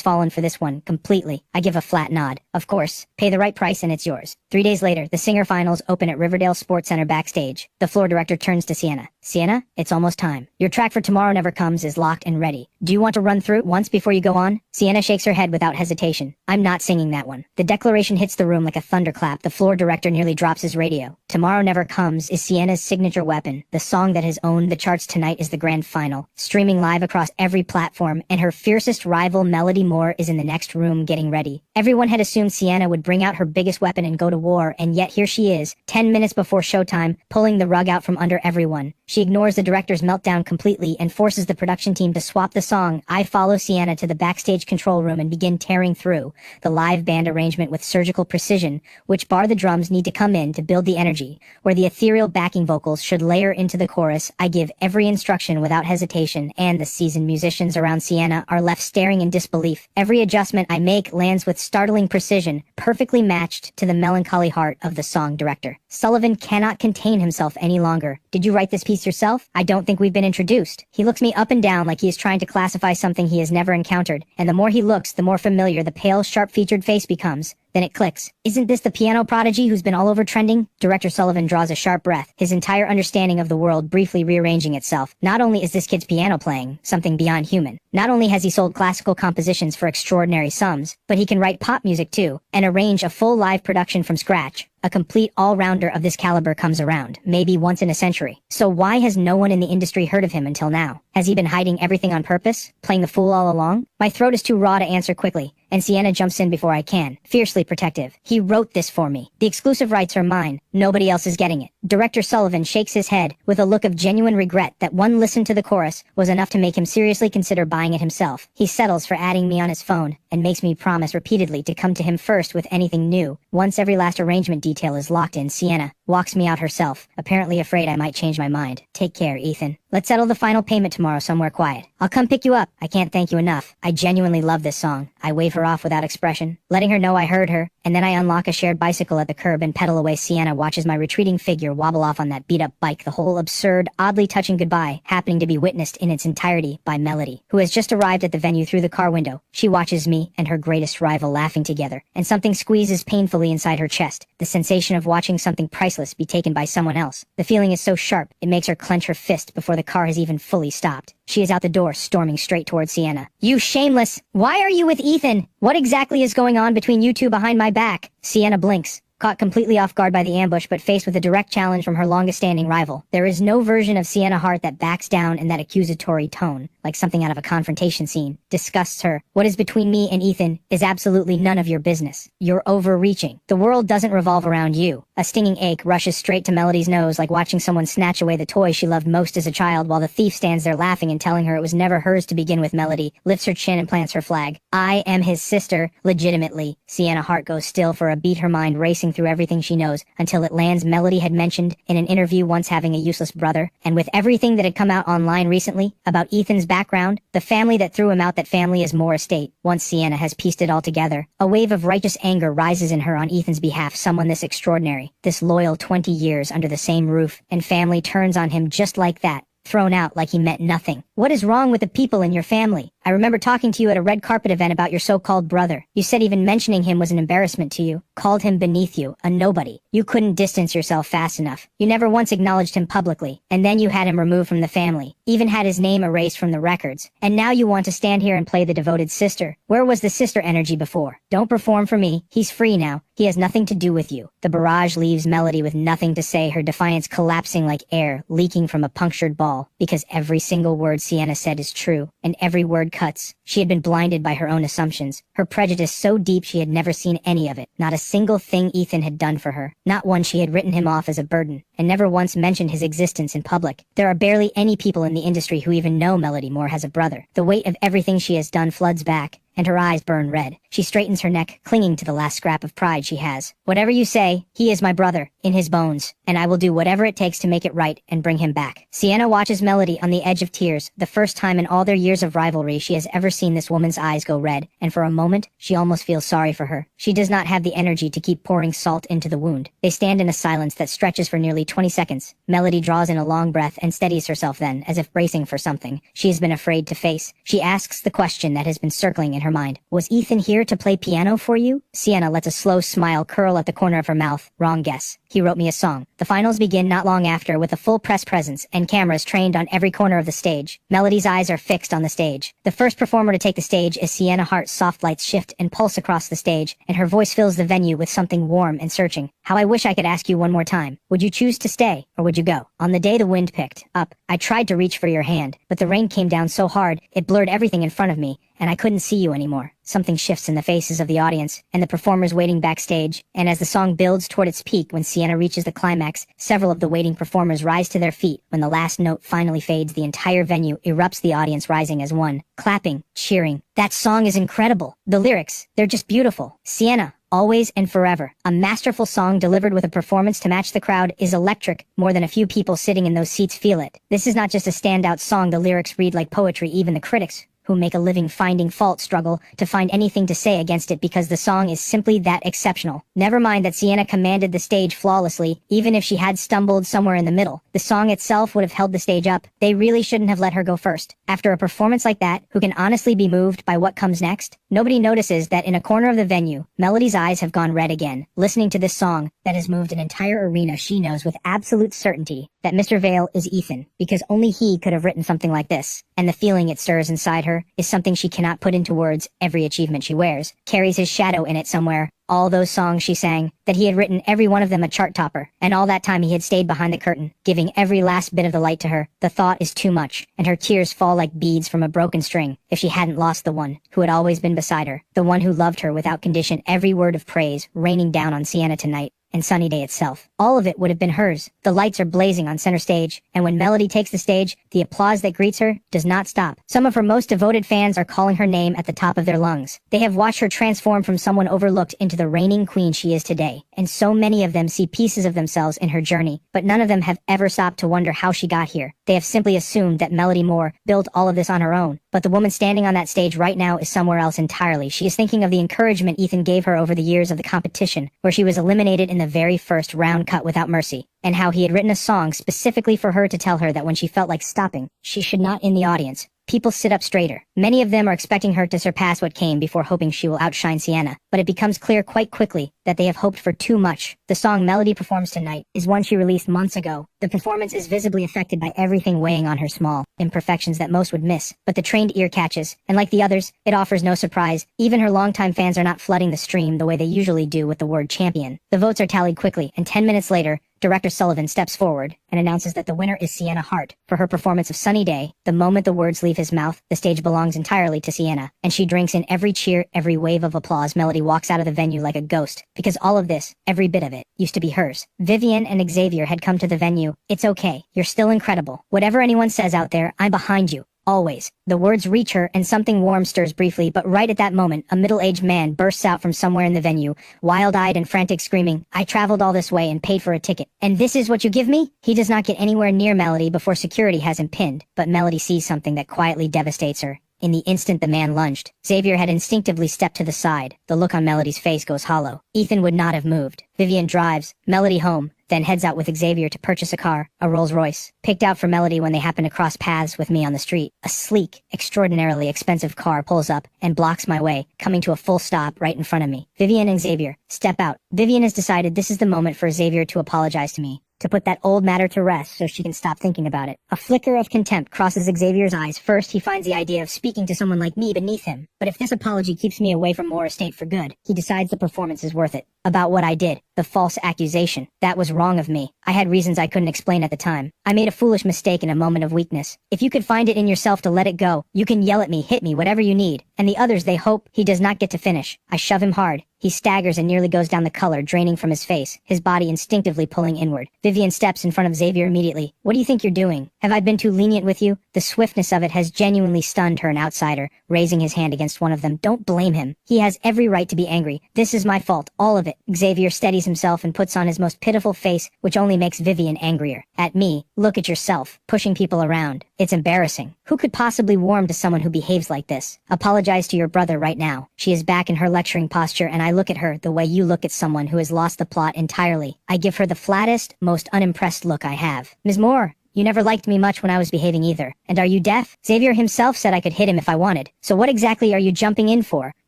fallen for this one completely. I give a flat nod. Of course. Pay the right price and it's yours. 3 days later, the singer finals open at Riverdale Sports Center backstage. The floor director turns to Sienna. Sienna, it's almost time. Your track for Tomorrow Never Comes is locked and ready. Do you want to run through it once before you go on? Sienna shakes her head without hesitation. I'm not singing that one. The declaration hits the room like a thunderclap. The floor director nearly drops his radio. Tomorrow Never Comes is Sienna's signature weapon. The song that has owned the charts tonight is the grand final, streaming live across every platform, and her fiercest rival, Melody Moore, is in the next room getting ready. Everyone had assumed Sienna would bring out her biggest weapon and go to war, and yet here she is, 10 minutes before showtime, pulling the rug out from under everyone. She ignores the director's meltdown completely and forces the production team to swap the song. I follow Sienna to the backstage control room and begin tearing through the live band arrangement with surgical precision, which bar the drums need to come in to build the energy, where the ethereal backing vocals should layer into the chorus. I give every instruction without hesitation, and the seasoned musicians around Sienna are left staring in disbelief. Every adjustment I make lands with startling precision, perfectly matched to the melancholy heart of the song director. Sullivan cannot contain himself any longer. Did you write this piece yourself? I don't think we've been introduced. He looks me up and down like he is trying to classify something he has never encountered, and the more he looks, the more familiar the pale, sharp-featured face becomes. Then it clicks. Isn't this the piano prodigy who's been all over trending? Director Sullivan draws a sharp breath, his entire understanding of the world briefly rearranging itself. Not only is this kid's piano playing something beyond human, not only has he sold classical compositions for extraordinary sums, but he can write pop music too, and arrange a full live production from scratch. A complete all-rounder of this caliber comes around, maybe once in a century. So why has no one in the industry heard of him until now? Has he been hiding everything on purpose? Playing the fool all along? My throat is too raw to answer quickly, and Sienna jumps in before I can, fiercely protective. He wrote this for me. The exclusive rights are mine. Nobody else is getting it. Director Sullivan shakes his head with a look of genuine regret that one listen to the chorus was enough to make him seriously consider buying it himself. He settles for adding me on his phone and makes me promise repeatedly to come to him first with anything new. Once every last arrangement detail is locked in, Sienna walks me out herself, apparently afraid I might change my mind. Take care, Ethan. Let's settle the final payment tomorrow somewhere quiet. I'll come pick you up. I can't thank you enough. I genuinely love this song. I wave her off without expression, letting her know I heard her, and then I unlock a shared bicycle at the curb and pedal away. Sienna watches my retreating figure wobble off on that beat-up bike, the whole absurd, oddly touching goodbye happening to be witnessed in its entirety by Melody, who has just arrived at the venue through the car window. She watches me and her greatest rival laughing together, and something squeezes painfully inside her chest, the sensation of watching something priceless be taken by someone else. The feeling is so sharp, it makes her clench her fist before the car has even fully stopped. She is out the door, storming straight towards Sienna. "You shameless! Why are you with Ethan? What exactly is going on between you two behind my back?" Sienna blinks, caught completely off guard by the ambush but faced with a direct challenge from her longest-standing rival. There is no version of Sienna Hart that backs down in that accusatory tone, like something out of a confrontation scene, disgusts her. "What is between me and Ethan is absolutely none of your business. You're overreaching. The world doesn't revolve around you." A stinging ache rushes straight to Melody's nose, like watching someone snatch away the toy she loved most as a child, while the thief stands there laughing and telling her it was never hers to begin with. Melody lifts her chin and plants her flag. "I am his sister, legitimately." Sienna Hart goes still for a beat, her mind racing through everything she knows, until it lands. Melody had mentioned in an interview once having a useless brother, and with everything that had come out online recently about Ethan's background, the family that threw him out, that family is more estate. Once Sienna has pieced it all together, a wave of righteous anger rises in her on Ethan's behalf. Someone this extraordinary, this loyal, 20 years under the same roof and family, turns on him just like that, thrown out like he meant nothing. What is wrong with the people in your family? I remember talking to you at a red carpet event about your so-called brother. You said even mentioning him was an embarrassment to you, called him beneath you, a nobody. You couldn't distance yourself fast enough. You never once acknowledged him publicly, and then you had him removed from the family, even had his name erased from the records. And now you want to stand here and play the devoted sister. Where was the sister energy before? Don't perform for me. He's free now. He has nothing to do with you. The barrage leaves Melody with nothing to say, her defiance collapsing like air leaking from a punctured ball, because every single word Sienna said is true, and every word cuts. She had been blinded by her own assumptions, her prejudice so deep she had never seen any of it. Not a single thing Ethan had done for her. Not one. She had written him off as a burden, and never once mentioned his existence in public. There are barely any people in the industry who even know Melody Moore has a brother. The weight of everything she has done floods back, and her eyes burn red. She straightens her neck, clinging to the last scrap of pride she has. "Whatever you say, he is my brother, in his bones, and I will do whatever it takes to make it right and bring him back." Sienna watches Melody on the edge of tears, the first time in all their years of rivalry she has ever seen this woman's eyes go red, and for a moment, she almost feels sorry for her. She does not have the energy to keep pouring salt into the wound. They stand in a silence that stretches for nearly 20 seconds. Melody draws in a long breath and steadies herself then, as if bracing for something she has been afraid to face. She asks the question that has been circling in her mind. "Was Ethan here to play piano for you?" Sienna lets a slow smile curl at the corner of her mouth. "Wrong guess. He wrote me a song." The finals begin not long after, with a full press presence and cameras trained on every corner of the stage. Melody's eyes are fixed on the stage. The first performer to take the stage is Sienna Hart's. Soft lights shift and pulse across the stage, and her voice fills the venue with something warm and searching. "How I wish I could ask you one more time. Would you choose to stay, or would you go? On the day the wind picked up, I tried to reach for your hand, but the rain came down so hard, it blurred everything in front of me, and I couldn't see you anymore." Something shifts in the faces of the audience and the performers waiting backstage, and as the song builds toward its peak, when Sienna reaches the climax, several of the waiting performers rise to their feet. When the last note finally fades, the entire venue erupts, the audience rising as one, clapping, cheering. "That song is incredible. The lyrics, they're just beautiful. Sienna, always and forever." A masterful song delivered with a performance to match the crowd is electric. More than a few people sitting in those seats feel it. This is not just a standout song. The lyrics read like poetry. Even the critics, who make a living finding fault, struggle to find anything to say against it, because the song is simply that exceptional. Never mind that Sienna commanded the stage flawlessly. Even if she had stumbled somewhere in the middle, the song itself would have held the stage up. They really shouldn't have let her go first. After a performance like that, who can honestly be moved by what comes next? Nobody notices that in a corner of the venue, Melody's eyes have gone red again, listening to this song that has moved an entire arena. She knows with absolute certainty that Mr. Vale is Ethan, because only he could have written something like this, and the feeling it stirs inside her is something she cannot put into words. Every achievement she wears carries his shadow in it somewhere. All those songs she sang, that he had written, every one of them a chart topper, and all that time he had stayed behind the curtain, giving every last bit of the light to her. The thought is too much, and her tears fall like beads from a broken string. If she hadn't lost the one who had always been beside her, the one who loved her without condition, every word of praise raining down on Sienna tonight, and Sunny Day itself, all of it would have been hers. The lights are blazing on center stage, and when Melody takes the stage, the applause that greets her does not stop. Some of her most devoted fans are calling her name at the top of their lungs. They have watched her transform from someone overlooked into the reigning queen she is today, and so many of them see pieces of themselves in her journey, but none of them have ever stopped to wonder how she got here. They have simply assumed that Melody Moore built all of this on her own. But the woman standing on that stage right now is somewhere else entirely. She is thinking of the encouragement Ethan gave her over the years of the competition, where she was eliminated in the very first round cut without mercy, and how he had written a song specifically for her to tell her that when she felt like stopping, she should not in the audience. People sit up straighter. Many of them are expecting her to surpass what came before hoping she will outshine Sienna, but it becomes clear quite quickly that they have hoped for too much. The song Melody performs tonight is one she released months ago. The performance is visibly affected by everything weighing on her small imperfections that most would miss, but the trained ear catches, and like the others, it offers no surprise. Even her longtime fans are not flooding the stream the way they usually do with the word champion. The votes are tallied quickly, and 10 minutes later, Director Sullivan steps forward and announces that the winner is Sienna Hart for her performance of Sunny Day. The moment the words leave his mouth, the stage belongs entirely to Sienna, and she drinks in every cheer, every wave of applause. Melody walks out of the venue like a ghost, because all of this, every bit of it, used to be hers. Vivian and Xavier had come to the venue. It's okay. You're still incredible. Whatever anyone says out there, I'm behind you. Always. The words reach her and something warm stirs briefly, but right at that moment, a middle-aged man bursts out from somewhere in the venue, wild-eyed and frantic, screaming, I traveled all this way and paid for a ticket. And this is what you give me? He does not get anywhere near Melody before security has him pinned, but Melody sees something that quietly devastates her. In the instant the man lunged, Xavier had instinctively stepped to the side. The look on Melody's face goes hollow. Ethan would not have moved. Vivian drives Melody home, then heads out with Xavier to purchase a car, a Rolls-Royce, picked out for Melody when they happen to cross paths with me on the street. A sleek, extraordinarily expensive car pulls up and blocks my way, coming to a full stop right in front of me. Vivian and Xavier step out. Vivian has decided this is the moment for Xavier to apologize to me, to put that old matter to rest so she can stop thinking about it. A flicker of contempt crosses Xavier's eyes. First, he finds the idea of speaking to someone like me beneath him. But if this apology keeps me away from Moore Estate for good, he decides the performance is worth it. About what I did, the false accusation. That was wrong of me. I had reasons I couldn't explain at the time. I made a foolish mistake in a moment of weakness. If you could find it in yourself to let it go, you can yell at me, hit me, whatever you need. And the others, they hope he does not get to finish. I shove him hard. He staggers and nearly goes down the color, draining from his face, his body instinctively pulling inward. Vivian steps in front of Xavier immediately. What do you think you're doing? Have I been too lenient with you? The swiftness of it has genuinely stunned her, an outsider, raising his hand against one of them. Don't blame him. He has every right to be angry. This is my fault, all of it. Xavier steadies himself and puts on his most pitiful face, which only makes Vivian angrier. At me, look at yourself, pushing people around. It's embarrassing. Who could possibly warm to someone who behaves like this? Apologize to your brother right now. She is back in her lecturing posture, and I look at her the way you look at someone who has lost the plot entirely. I give her the flattest, most unimpressed look I have. Ms. Moore, you never liked me much when I was behaving either. And are you deaf? Xavier himself said I could hit him if I wanted. So what exactly are you jumping in for?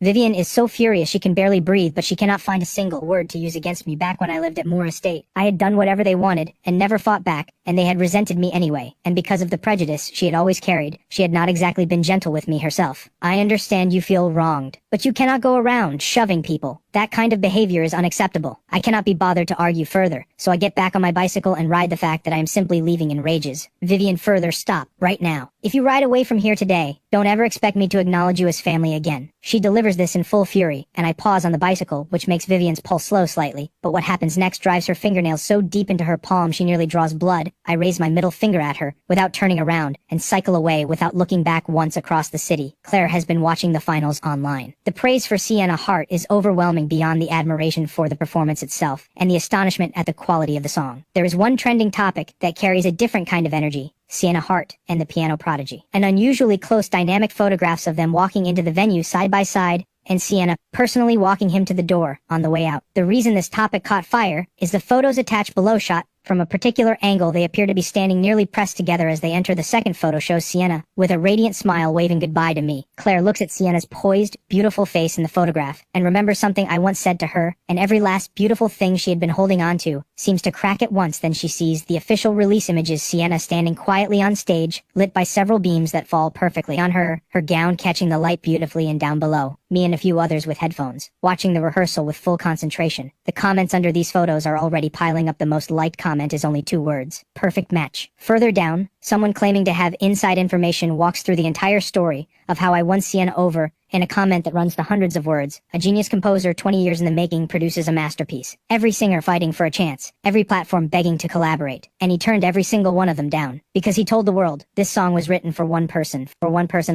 Vivian is so furious she can barely breathe, but she cannot find a single word to use against me. Back when I lived at Moore Estate, I had done whatever they wanted and never fought back, and they had resented me anyway. And because of the prejudice she had always carried, she had not exactly been gentle with me herself. I understand you feel wronged, but you cannot go around shoving people. That kind of behavior is unacceptable. I cannot be bothered to argue further, so I get back on my bicycle and ride the fact that I am simply leaving in rages. Vivian, further, stop, right now. If you ride away from here today, don't ever expect me to acknowledge you as family again. She delivers this in full fury, and I pause on the bicycle, which makes Vivian's pulse slow slightly. But what happens next drives her fingernails so deep into her palm she nearly draws blood. I raise my middle finger at her, without turning around, and cycle away without looking back once across the city. Claire has been watching the finals online. The praise for Sienna Hart is overwhelming beyond the admiration for the performance itself, and the astonishment at the quality of the song. There is one trending topic that carries a different kind of energy. Sienna Hart and the piano prodigy. An unusually close dynamic photographs of them walking into the venue side by side, and Sienna personally walking him to the door on the way out. The reason this topic caught fire is the photos attached below shot from a particular angle. They appear to be standing nearly pressed together as they enter. The second photo shows Sienna with a radiant smile waving goodbye to me. Claire looks at Sienna's poised, beautiful face in the photograph and remembers something I once said to her, and every last beautiful thing she had been holding on to seems to crack at once. Then she sees the official release images, Sienna standing quietly on stage, lit by several beams that fall perfectly on her, her gown catching the light beautifully, and down below, me and a few others with headphones, watching the rehearsal with full concentration. The comments under these photos are already piling up. The most liked comment is only 2 words: perfect match. Further down, someone claiming to have inside information walks through the entire story of how I won Sienna over in a comment that runs to hundreds of words. A genius composer 20 years in the making produces a masterpiece. Every singer fighting for a chance, every platform begging to collaborate, and he turned every single one of them down, because he told the world, this song was written for one person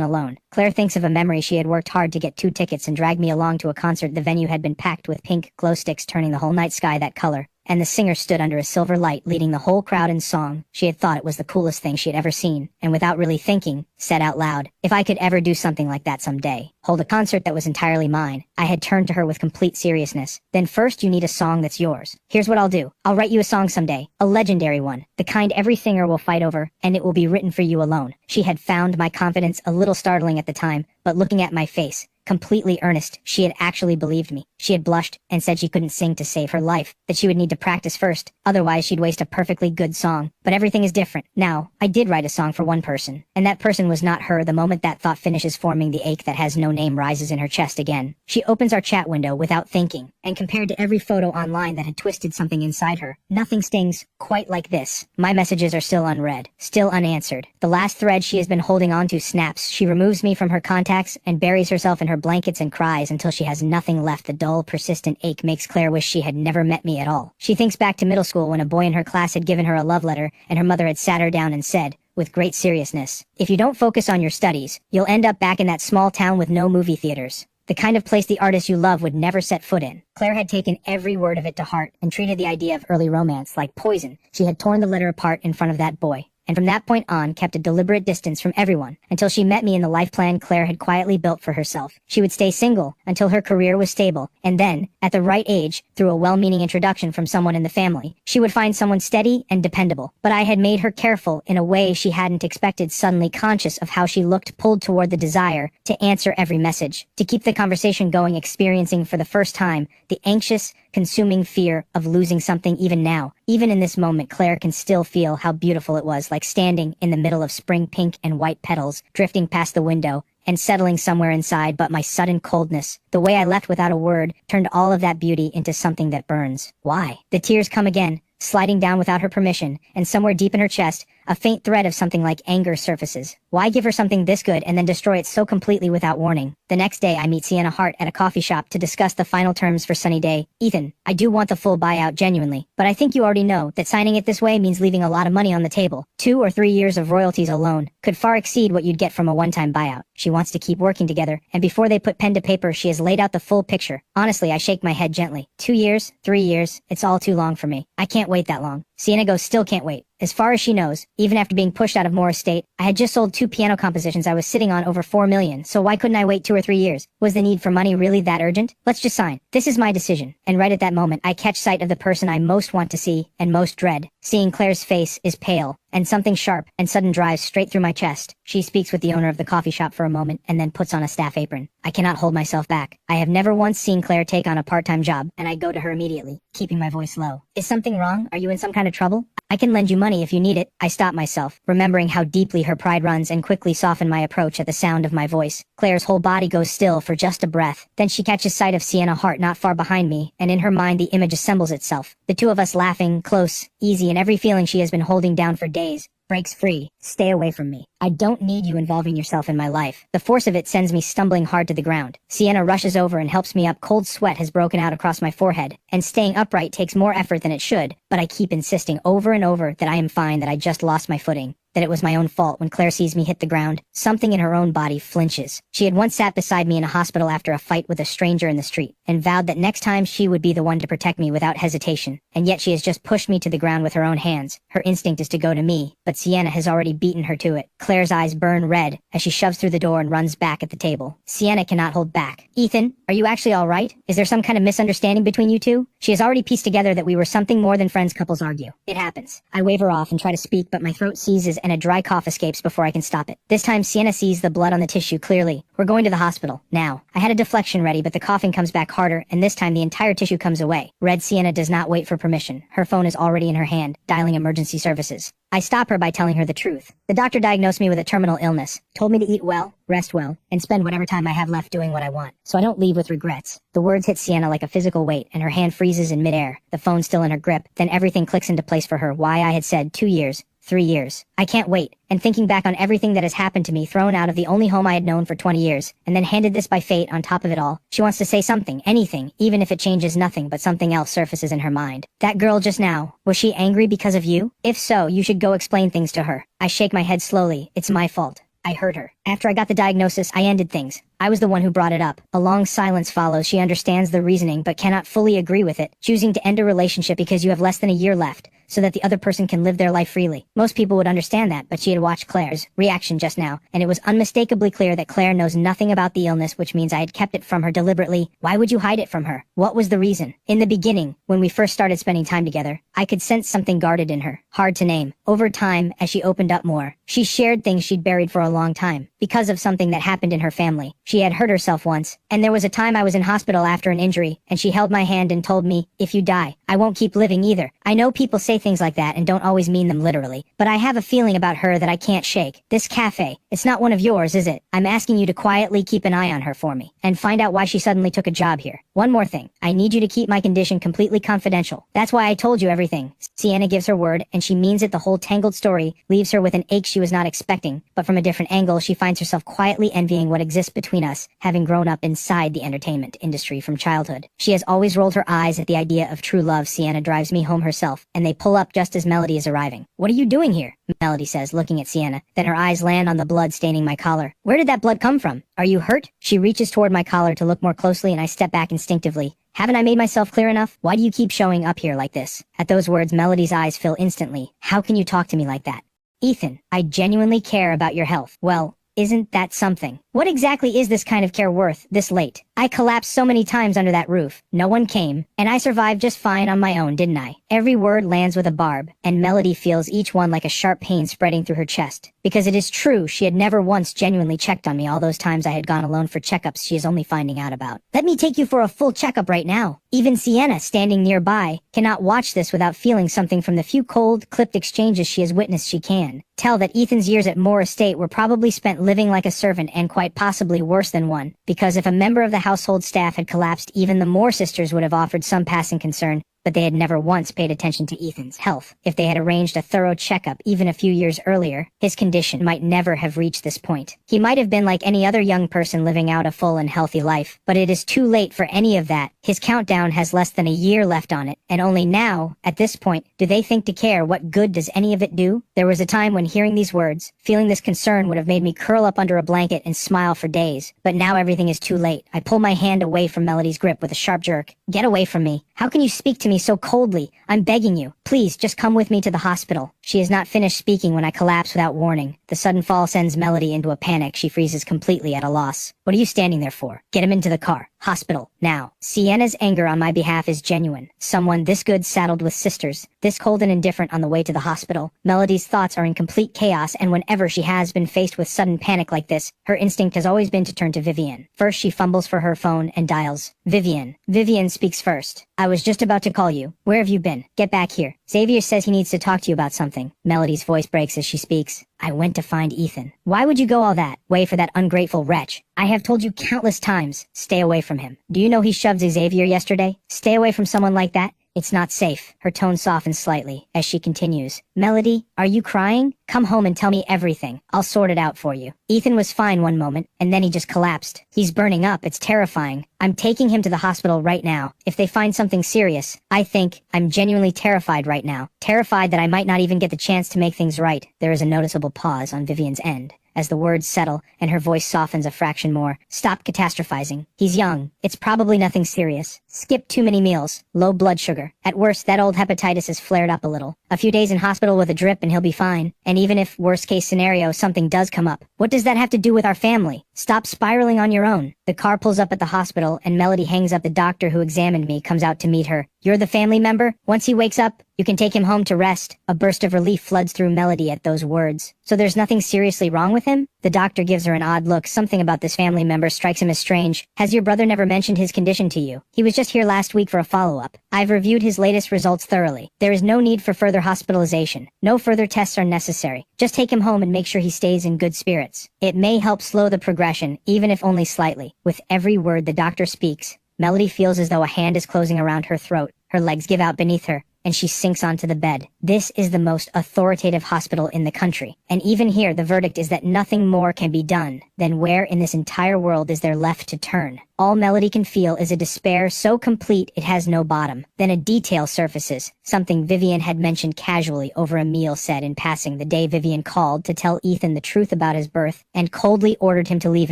alone. Claire thinks of a memory. She had worked hard to get 2 tickets and dragged me along to a concert. The venue had been packed with pink glow sticks, turning the whole night sky that color. and the singer stood under a silver light leading the whole crowd in song. She had thought it was the coolest thing she had ever seen, and without really thinking, said out loud, "If I could ever do something like that someday, hold a concert that was entirely mine." I had turned to her with complete seriousness. "Then first you need a song that's yours. Here's what I'll do. I'll write you a song someday, a legendary one, the kind every singer will fight over, and it will be written for you alone." She had found my confidence a little startling at the time, but looking at my face, completely earnest, she had actually believed me. She had blushed and said she couldn't sing to save her life, that she would need to practice first, otherwise she'd waste a perfectly good song. But everything is different. Now, I did write a song for one person, and that person was not her. The moment that thought finishes forming, the ache that has no name rises in her chest again. She opens our chat window without thinking, and compared to every photo online that had twisted something inside her, nothing stings quite like this. My messages are still unread, still unanswered. The last thread she has been holding on to snaps. She removes me from her contacts and buries herself in her blankets and cries until she has nothing left. The dull, persistent ache makes Claire wish she had never met me at all. She thinks back to middle school when a boy in her class had given her a love letter and her mother had sat her down and said, with great seriousness, "If you don't focus on your studies, you'll end up back in that small town with no movie theaters. The kind of place the artist you love would never set foot in." Claire had taken every word of it to heart and treated the idea of early romance like poison. She had torn the letter apart in front of that boy, and from that point on kept a deliberate distance from everyone until she met me in the life plan Claire had quietly built for herself. She would stay single until her career was stable, and then, at the right age, through a well-meaning introduction from someone in the family, she would find someone steady and dependable. But I had made her careful in a way she hadn't expected, suddenly conscious of how she looked, pulled toward the desire to answer every message, to keep the conversation going, experiencing for the first time the anxious, consuming fear of losing something. Even now, even in this moment, Claire can still feel how beautiful it was, like standing in the middle of spring, pink and white petals, drifting past the window and settling somewhere inside. But my sudden coldness, the way I left without a word, turned all of that beauty into something that burns. Why? The tears come again, sliding down without her permission, and somewhere deep in her chest, a faint thread of something like anger surfaces. Why give her something this good and then destroy it so completely without warning? The next day I meet Sienna Hart at a coffee shop to discuss the final terms for Sunny Day. "Ethan, I do want the full buyout genuinely, but I think you already know that signing it this way means leaving a lot of money on the table. 2 or 3 years of royalties alone could far exceed what you'd get from a one-time buyout." She wants to keep working together, and before they put pen to paper she has laid out the full picture. Honestly, I shake my head gently. 2 years, 3 years, it's all too long for me. I can't wait that long. Sienna goes, "Still can't wait." As far as she knows, even after being pushed out of Moore Estate, I had just sold 2 piano compositions I was sitting on over $4 million, so why couldn't I wait 2 or 3 years? Was the need for money really that urgent? Let's just sign. This is my decision. And right at that moment, I catch sight of the person I most want to see and most dread. Seeing Claire's face is pale, and something sharp and sudden drives straight through my chest. She speaks with the owner of the coffee shop for a moment and then puts on a staff apron. I cannot hold myself back. I have never once seen Claire take on a part-time job, and I go to her immediately, keeping my voice low. "Is something wrong? Are you in some kind of trouble? I can lend you money if you need it." I stop myself, remembering how deeply her pride runs, and quickly soften my approach at the sound of my voice. Claire's whole body goes still for just a breath. Then she catches sight of Sienna Hart not far behind me, and in her mind the image assembles itself. The two of us laughing, close, easy, and every feeling she has been holding down for days breaks free. "Stay away from me. I don't need you involving yourself in my life." The force of it sends me stumbling hard to the ground. Sienna rushes over and helps me up. Cold sweat has broken out across my forehead, and staying upright takes more effort than it should, but I keep insisting over and over that I am fine, that I just lost my footing, that it was my own fault. When Claire sees me hit the ground, something in her own body flinches. She had once sat beside me in a hospital after a fight with a stranger in the street, and vowed that next time she would be the one to protect me without hesitation. And yet she has just pushed me to the ground with her own hands. Her instinct is to go to me, but Sienna has already beaten her to it. Claire's eyes burn red as she shoves through the door and runs back at the table. Sienna cannot hold back. "Ethan, are you actually all right? Is there some kind of misunderstanding between you two?" She has already pieced together that we were something more than friends couples argue. It happens. I wave her off and try to speak, but my throat seizes and a dry cough escapes before I can stop it. This time Sienna sees the blood on the tissue clearly. "We're going to the hospital now." I had a deflection ready, but the coughing comes back harder, and this time the entire tissue comes away. Red Sienna does not wait for permission. Her phone is already in her hand, dialing emergency services. I stop her by telling her the truth. "The doctor diagnosed me with a terminal illness, told me to eat well, rest well, and spend whatever time I have left doing what I want, so I don't leave with regrets." The words hit Sienna like a physical weight, and her hand freezes in midair, the phone still in her grip. Then everything clicks into place for her. Why I had said 2 years, 3 years. I can't wait. And thinking back on everything that has happened to me, thrown out of the only home I had known for 20 years, and then handed this by fate on top of it all, she wants to say something, anything, even if it changes nothing, but something else surfaces in her mind. "That girl just now, was she angry because of you? If so, you should go explain things to her." I shake my head slowly. "It's my fault. I heard her. After I got the diagnosis, I ended things. I was the one who brought it up. A long silence follows. She understands the reasoning but cannot fully agree with it, choosing to end a relationship because you have less than a year left, so that the other person can live their life freely. Most people would understand that, but she had watched Claire's reaction just now, and it was unmistakably clear that Claire knows nothing about the illness, which means I had kept it from her deliberately. Why would you hide it from her? What was the reason? In the beginning, when we first started spending time together, I could sense something guarded in her. Hard to name. Over time, as she opened up more, she shared things she'd buried for a long time, because of something that happened in her family. She had hurt herself once, and there was a time I was in hospital after an injury, and she held my hand and told me, if you die, I won't keep living either. I know people say things like that and don't always mean them literally, but I have a feeling about her that I can't shake. This cafe, it's not one of yours, is it? I'm asking you to quietly keep an eye on her for me, and find out why she suddenly took a job here. One more thing, I need you to keep my condition completely confidential. That's why I told you everything. Sienna gives her word, and she means it. The whole tangled story leaves her with an ache she was not expecting, but from a different angle she finds herself quietly envying what exists between us, having grown up inside the entertainment industry from childhood. She has always rolled her eyes at the idea of true love. Sienna drives me home herself, and they pull up just as Melody is arriving. What are you doing here? Melody says, looking at Sienna. Then her eyes land on the blood staining my collar. Where did that blood come from? Are you hurt? She reaches toward my collar to look more closely, and I step back instinctively. Haven't I made myself clear enough? Why do you keep showing up here like this? At those words, Melody's eyes fill instantly. How can you talk to me like that? Ethan, I genuinely care about your health. Well, isn't that something? What exactly is this kind of care worth, this late? I collapsed so many times under that roof. No one came, and I survived just fine on my own, didn't I? Every word lands with a barb, and Melody feels each one like a sharp pain spreading through her chest. Because it is true, she had never once genuinely checked on me all those times I had gone alone for checkups she is only finding out about. Let me take you for a full checkup right now. Even Sienna, standing nearby, cannot watch this without feeling something. From the few cold, clipped exchanges she has witnessed. She can tell that Ethan's years at Moore Estate were probably spent living like a servant, and quite possibly worse than one, because if a member of the household staff had collapsed, even the Moore sisters would have offered some passing concern, but they had never once paid attention to Ethan's health. If they had arranged a thorough checkup even a few years earlier, his condition might never have reached this point. He might have been like any other young person living out a full and healthy life, but it is too late for any of that. His countdown has less than a year left on it, and only now, at this point, do they think to care. What good does any of it do? There was a time when hearing these words, feeling this concern would have made me curl up under a blanket and smile for days, but now everything is too late. I pull my hand away from Melody's grip with a sharp jerk. Get away from me. How can you speak to me so coldly? I'm begging you. Please, just come with me to the hospital. She has not finished speaking when I collapse without warning. The sudden fall sends Melody into a panic. She freezes completely at a loss. What are you standing there for? Get him into the car. Hospital. Now. Sienna's anger on my behalf is genuine. Someone this good saddled with sisters, this cold and indifferent on the way to the hospital. Melody's thoughts are in complete chaos, and whenever she has been faced with sudden panic like this, her instinct has always been to turn to Vivian. First, she fumbles for her phone and dials Vivian. Vivian speaks first. I was just about to call you. Where have you been? Get back here. Xavier says he needs to talk to you about something. Melody's voice breaks as she speaks. I went to find Ethan. Why would you go all that way for that ungrateful wretch? I have told you countless times, stay away from him. Do you know he shoved Xavier yesterday? Stay away from someone like that. It's not safe. Her tone softens slightly as she continues. Melody, are you crying? Come home and tell me everything. I'll sort it out for you. Ethan was fine one moment, and then he just collapsed. He's burning up. It's terrifying. I'm taking him to the hospital right now. If they find something serious, I'm genuinely terrified right now. Terrified that I might not even get the chance to make things right. There is a noticeable pause on Vivian's end, as the words settle and her voice softens a fraction more. Stop catastrophizing. He's young. It's probably nothing serious. Skip too many meals. Low blood sugar. At worst, that old hepatitis has flared up a little. A few days in hospital with a drip and he'll be fine. And even if, worst case scenario, something does come up, what does that have to do with our family? Stop spiraling on your own. The car pulls up at the hospital and Melody hangs up. The doctor who examined me comes out to meet her. You're the family member? Once he wakes up, you can take him home to rest. A burst of relief floods through Melody at those words. So there's nothing seriously wrong with him? The doctor gives her an odd look. Something about this family member strikes him as strange. Has your brother never mentioned his condition to you? He was just here last week for a follow-up. I've reviewed his latest results thoroughly. There is no need for further hospitalization. No further tests are necessary. Just take him home and make sure he stays in good spirits. It may help slow the progression, even if only slightly. With every word the doctor speaks, Melody feels as though a hand is closing around her throat. Her legs give out beneath her. and she sinks onto the bed. This is the most authoritative hospital in the country. And even here, the verdict is that nothing more can be done. Then where in this entire world is there left to turn? All Melody can feel is a despair so complete it has no bottom. Then a detail surfaces, something Vivian had mentioned casually over a meal said in passing the day Vivian called to tell Ethan the truth about his birth and coldly ordered him to leave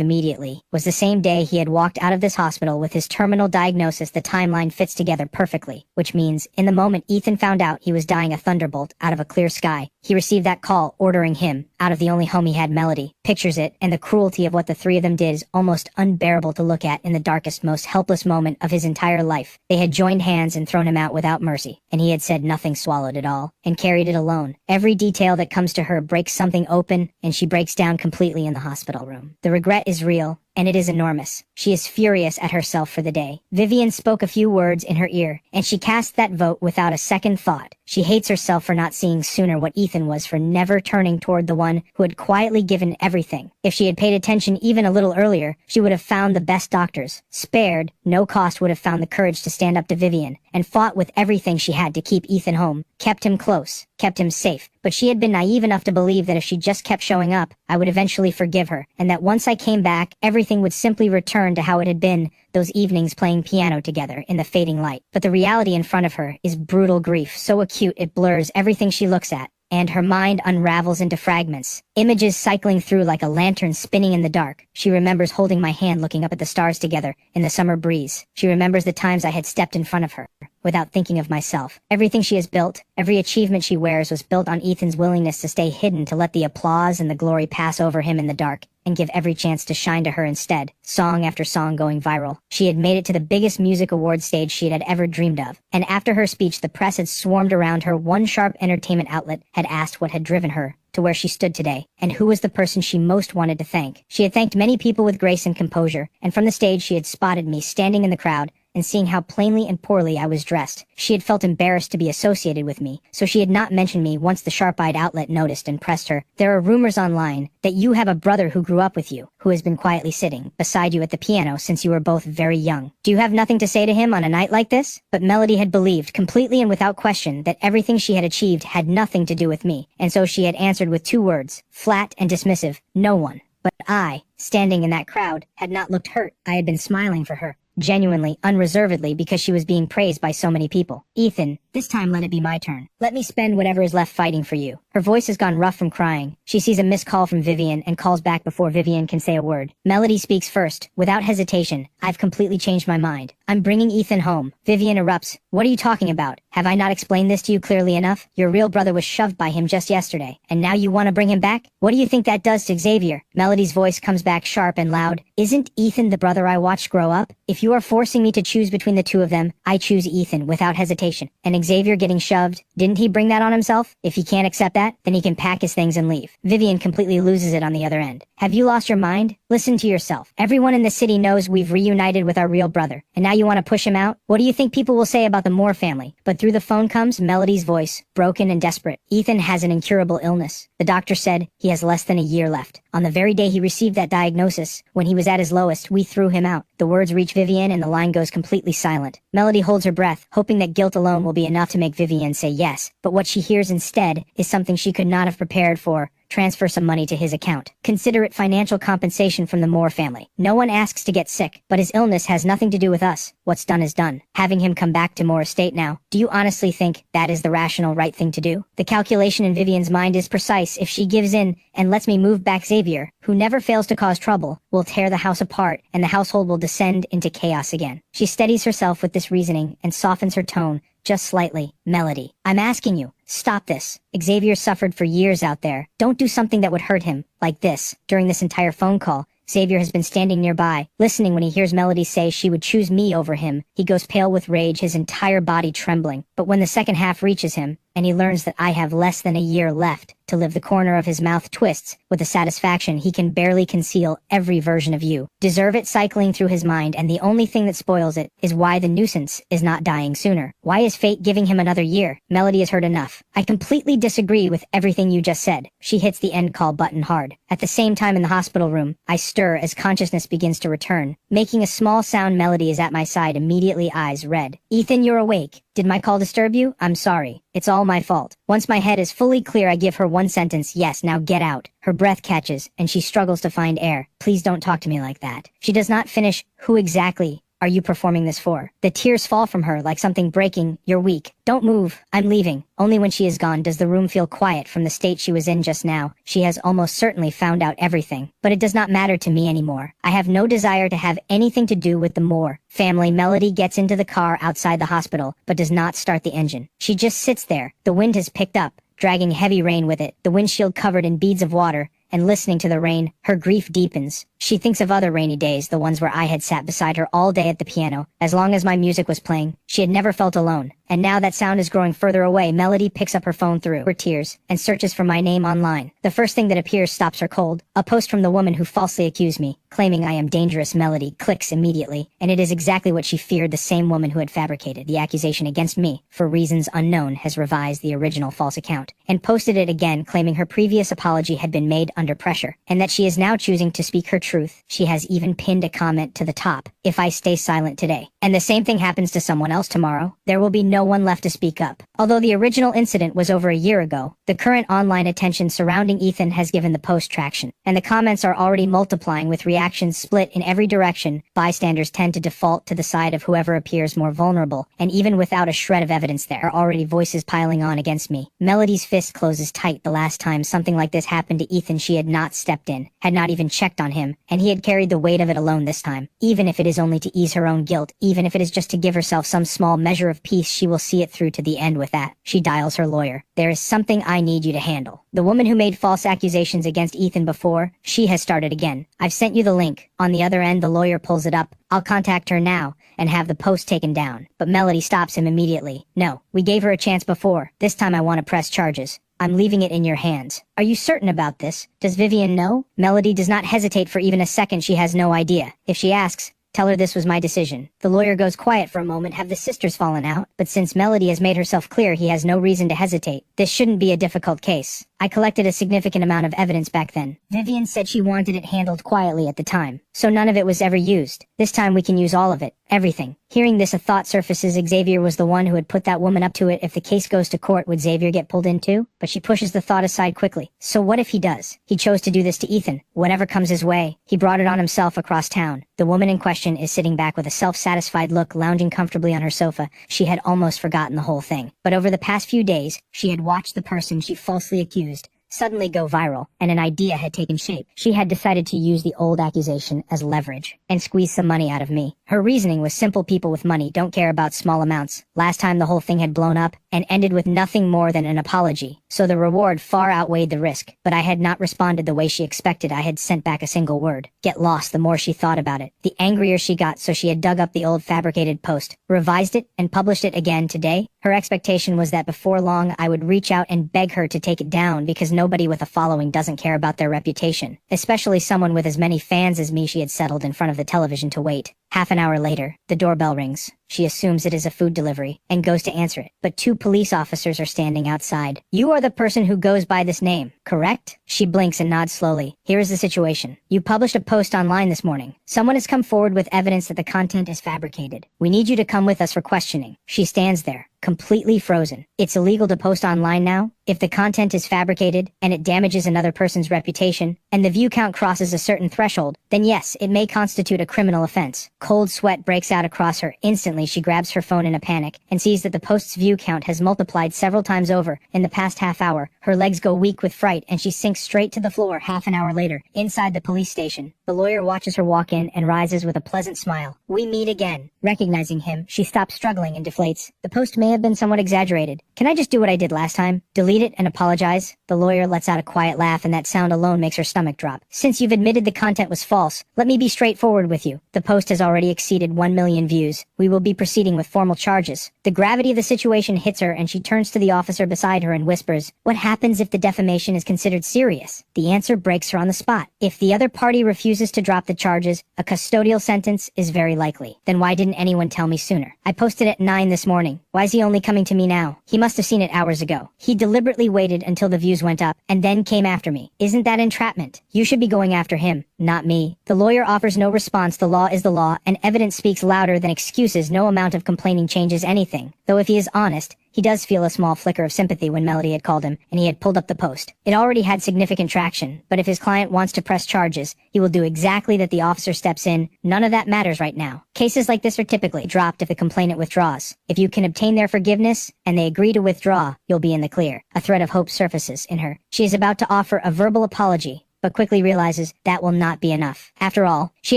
immediately. Was the same day he had walked out of this hospital with his terminal diagnosis. The timeline fits together perfectly, which means in the moment Ethan found out he was dying a thunderbolt out of a clear sky, he received that call ordering him out of the only home he had. Melody pictures it, and the cruelty of what the three of them did is almost unbearable to look at in the darkest, most helpless moment of his entire life. They had joined hands and thrown him out without mercy, and he had said nothing, swallowed it all, and carried it alone. Every detail that comes to her breaks something open, and she breaks down completely in the hospital room. The regret is real, and it is enormous. She is furious at herself for the day. Vivian spoke a few words in her ear, and she cast that vote without a second thought. She hates herself for not seeing sooner what Ethan was, for never turning toward the one who had quietly given everything. If she had paid attention even a little earlier, she would have found the best doctors. Spared, no cost would have found the courage to stand up to Vivian, and fought with everything she had to keep Ethan home, kept him close, kept him safe. But she had been naive enough to believe that if she just kept showing up, I would eventually forgive her, and that once I came back, everything would simply return to how it had been, those evenings playing piano together in the fading light. But the reality in front of her is brutal grief, so acute it blurs everything she looks at, and her mind unravels into fragments. Images cycling through like a lantern spinning in the dark. She remembers holding my hand looking up at the stars together in the summer breeze. She remembers the times I had stepped in front of her, without thinking of myself. Everything she has built, every achievement she wears was built on Ethan's willingness to stay hidden, to let the applause and the glory pass over him in the dark, and give every chance to shine to her instead. Song after song going viral. She had made it to the biggest music award stage she had ever dreamed of. And after her speech, the press had swarmed around her. One sharp entertainment outlet had asked what had driven her to where she stood today, and who was the person she most wanted to thank. She had thanked many people with grace and composure, and from the stage she had spotted me standing in the crowd, and seeing how plainly and poorly I was dressed, she had felt embarrassed to be associated with me, so she had not mentioned me once the sharp-eyed outlet noticed and pressed her. There are rumors online that you have a brother who grew up with you, who has been quietly sitting beside you at the piano since you were both very young. Do you have nothing to say to him on a night like this? But Melody had believed, completely and without question, that everything she had achieved had nothing to do with me, and so she had answered with two words, flat and dismissive, no one. But I, standing in that crowd, had not looked hurt. I had been smiling for her. Genuinely, unreservedly, because she was being praised by so many people. Ethan, this time let it be my turn. Let me spend whatever is left fighting for you. Her voice has gone rough from crying. She sees a missed call from Vivian and calls back before Vivian can say a word. Melody speaks first, without hesitation. I've completely changed my mind. I'm bringing Ethan home. Vivian erupts. What are you talking about? Have I not explained this to you clearly enough? Your real brother was shoved by him just yesterday, and now you want to bring him back? What do you think that does to Xavier? Melody's voice comes back sharp and loud. Isn't Ethan the brother I watched grow up? If you are forcing me to choose between the two of them, I choose Ethan without hesitation. And Xavier getting shoved, didn't he bring that on himself? If he can't accept that, then he can pack his things and leave. Vivian completely loses it on the other end. Have you lost your mind? Listen to yourself. Everyone in the city knows we've reunited with our real brother, and now you want to push him out? What do you think people will say about the Moore family? But through the phone comes Melody's voice, broken and desperate. Ethan has an incurable illness. The doctor said he has less than a year left. On the very day he received that diagnosis, when he was at his lowest, we threw him out. The words reach Vivian and the line goes completely silent. Melody holds her breath, hoping that guilt alone will be enough to make Vivian say yes. But what she hears instead is something she could not have prepared for. Transfer some money to his account. Consider it financial compensation from the Moore family. No one asks to get sick, but his illness has nothing to do with us. What's done is done. Having him come back to Moore Estate now, do you honestly think that is the rational right thing to do? The calculation in Vivian's mind is precise. If she gives in and lets me move back Xavier, who never fails to cause trouble, will tear the house apart and the household will descend into chaos again. She steadies herself with this reasoning and softens her tone just slightly. Melody, I'm asking you, stop this. Xavier suffered for years out there. Don't do something that would hurt him, like this. During this entire phone call, Xavier has been standing nearby, listening when he hears Melody say she would choose me over him. He goes pale with rage, his entire body trembling. But when the second half reaches him, and he learns that I have less than a year left to live, the corner of his mouth twists with a satisfaction he can barely conceal. Every version of you deserve it cycling through his mind, and the only thing that spoils it is why the nuisance is not dying sooner. Why is fate giving him another year? Melody has heard enough. I completely disagree with everything you just said. She hits the end call button hard. At the same time in the hospital room, I stir as consciousness begins to return. Making a small sound, Melody is at my side, immediately eyes red. Ethan, you're awake. Did my call disturb you? I'm sorry. It's all my fault. Once my head is fully clear, I give her one sentence. Yes, now get out. Her breath catches, and she struggles to find air. Please don't talk to me like that. She does not finish. Who exactly are you performing this for? The tears fall from her like something breaking. You're weak. Don't move. I'm leaving. Only when she is gone does the room feel quiet from the state she was in just now. She has almost certainly found out everything. But it does not matter to me anymore. I have no desire to have anything to do with the Moore family. Melody gets into the car outside the hospital, but does not start the engine. She just sits there. The wind has picked up, dragging heavy rain with it, the windshield covered in beads of water, and listening to the rain, her grief deepens. She thinks of other rainy days, the ones where I had sat beside her all day at the piano. As long as my music was playing, she had never felt alone. And now that sound is growing further away. Melody picks up her phone through her tears and searches for my name online. The first thing that appears stops her cold. A post from the woman who falsely accused me, claiming I am dangerous. Melody clicks immediately, and it is exactly what she feared. The same woman who had fabricated the accusation against me, for reasons unknown, has revised the original false account and posted it again, claiming her previous apology had been made under pressure, and that she is now choosing to speak her truth. She has even pinned a comment to the top, if I stay silent today, and the same thing happens to someone else tomorrow, there will be no one left to speak up. Although the original incident was over a year ago, the current online attention surrounding Ethan has given the post traction, and the comments are already multiplying with reactions split in every direction. Bystanders tend to default to the side of whoever appears more vulnerable, and even without a shred of evidence, there are already voices piling on against me. Melody's fist closes tight. The last time something like this happened to Ethan, she had not stepped in, had not even checked on him, and he had carried the weight of it alone this time. Even if it is only to ease her own guilt, even if it is just to give herself some small measure of peace, she will see it through to the end with that. She dials her lawyer. There is something I need you to handle. The woman who made false accusations against Ethan before, she has started again. I've sent you the link. On the other end, the lawyer pulls it up. I'll contact her now and have the post taken down. But Melody stops him immediately. No, we gave her a chance before. This time I want to press charges. I'm leaving it in your hands. Are you certain about this? Does Vivian know? Melody does not hesitate for even a second. She has no idea. If she asks, tell her this was my decision. The lawyer goes quiet for a moment. Have the sisters fallen out? But since Melody has made herself clear, he has no reason to hesitate. This shouldn't be a difficult case. I collected a significant amount of evidence back then. Vivian said she wanted it handled quietly at the time, so none of it was ever used. This time we can use all of it. Everything. Hearing this, a thought surfaces. Xavier was the one who had put that woman up to it. If the case goes to court, would Xavier get pulled in too? But she pushes the thought aside quickly. So what if he does? He chose to do this to Ethan. Whatever comes his way, he brought it on himself across town. The woman in question is sitting back with a self-satisfied look, lounging comfortably on her sofa. She had almost forgotten the whole thing. But over the past few days, she had watched the person she falsely accused suddenly go viral, and an idea had taken shape. She had decided to use the old accusation as leverage and squeeze some money out of me. Her reasoning was simple: people with money don't care about small amounts. Last time the whole thing had blown up and ended with nothing more than an apology, so the reward far outweighed the risk. But I had not responded the way she expected. I had sent back a single word. Get lost. The more she thought about it, the angrier she got, so she had dug up the old fabricated post, revised it, and published it again today. Her expectation was that before long I would reach out and beg her to take it down, because nobody with a following doesn't care about their reputation, especially someone with as many fans as me. She had settled in front of the television to wait. Half an hour later, the doorbell rings. She assumes it is a food delivery and goes to answer it, but 2 police officers are standing outside. You are the person who goes by this name, correct? She blinks and nods slowly. Here is the situation. You published a post online this morning. Someone has come forward with evidence that the content is fabricated. We need you to come with us for questioning. She stands there, completely frozen. It's illegal to post online now? If the content is fabricated, and it damages another person's reputation, and the view count crosses a certain threshold, then yes, it may constitute a criminal offense. Cold sweat breaks out across her. Instantly, she grabs her phone in a panic, and sees that the post's view count has multiplied several times over in the past half hour. Her legs go weak with fright, and she sinks straight to the floor. Half an hour later, inside the police station, the lawyer watches her walk in and rises with a pleasant smile. We meet again. Recognizing him, she stops struggling and deflates. The post may have been somewhat exaggerated. Can I just do what I did last time? Delete it and apologize? The lawyer lets out a quiet laugh, and that sound alone makes her stomach drop. Since you've admitted the content was false, let me be straightforward with you. The post has already exceeded 1 million views. We will be proceeding with formal charges. The gravity of the situation hits her, and she turns to the officer beside her and whispers, what happens if the defamation is considered serious? The answer breaks her on the spot. If the other party refuses to drop the charges, a custodial sentence is very likely. Then why didn't anyone tell me sooner? I posted at 9 this morning. Why Why's he only coming to me now? He must have seen it hours ago. He deliberately waited until the views went up, and then came after me. Isn't that entrapment? You should be going after him, not me. The lawyer offers no response. The law is the law, and evidence speaks louder than excuses. No amount of complaining changes anything. Though if he is honest, he does feel a small flicker of sympathy when Melody had called him, and he had pulled up the post. It already had significant traction, but if his client wants to press charges, he will do exactly that. The officer steps in. None of that matters right now. Cases like this are typically dropped if the complainant withdraws. If you can obtain their forgiveness, and they agree to withdraw, you'll be in the clear. A thread of hope surfaces in her. She is about to offer a verbal apology, but quickly realizes that will not be enough. After all, she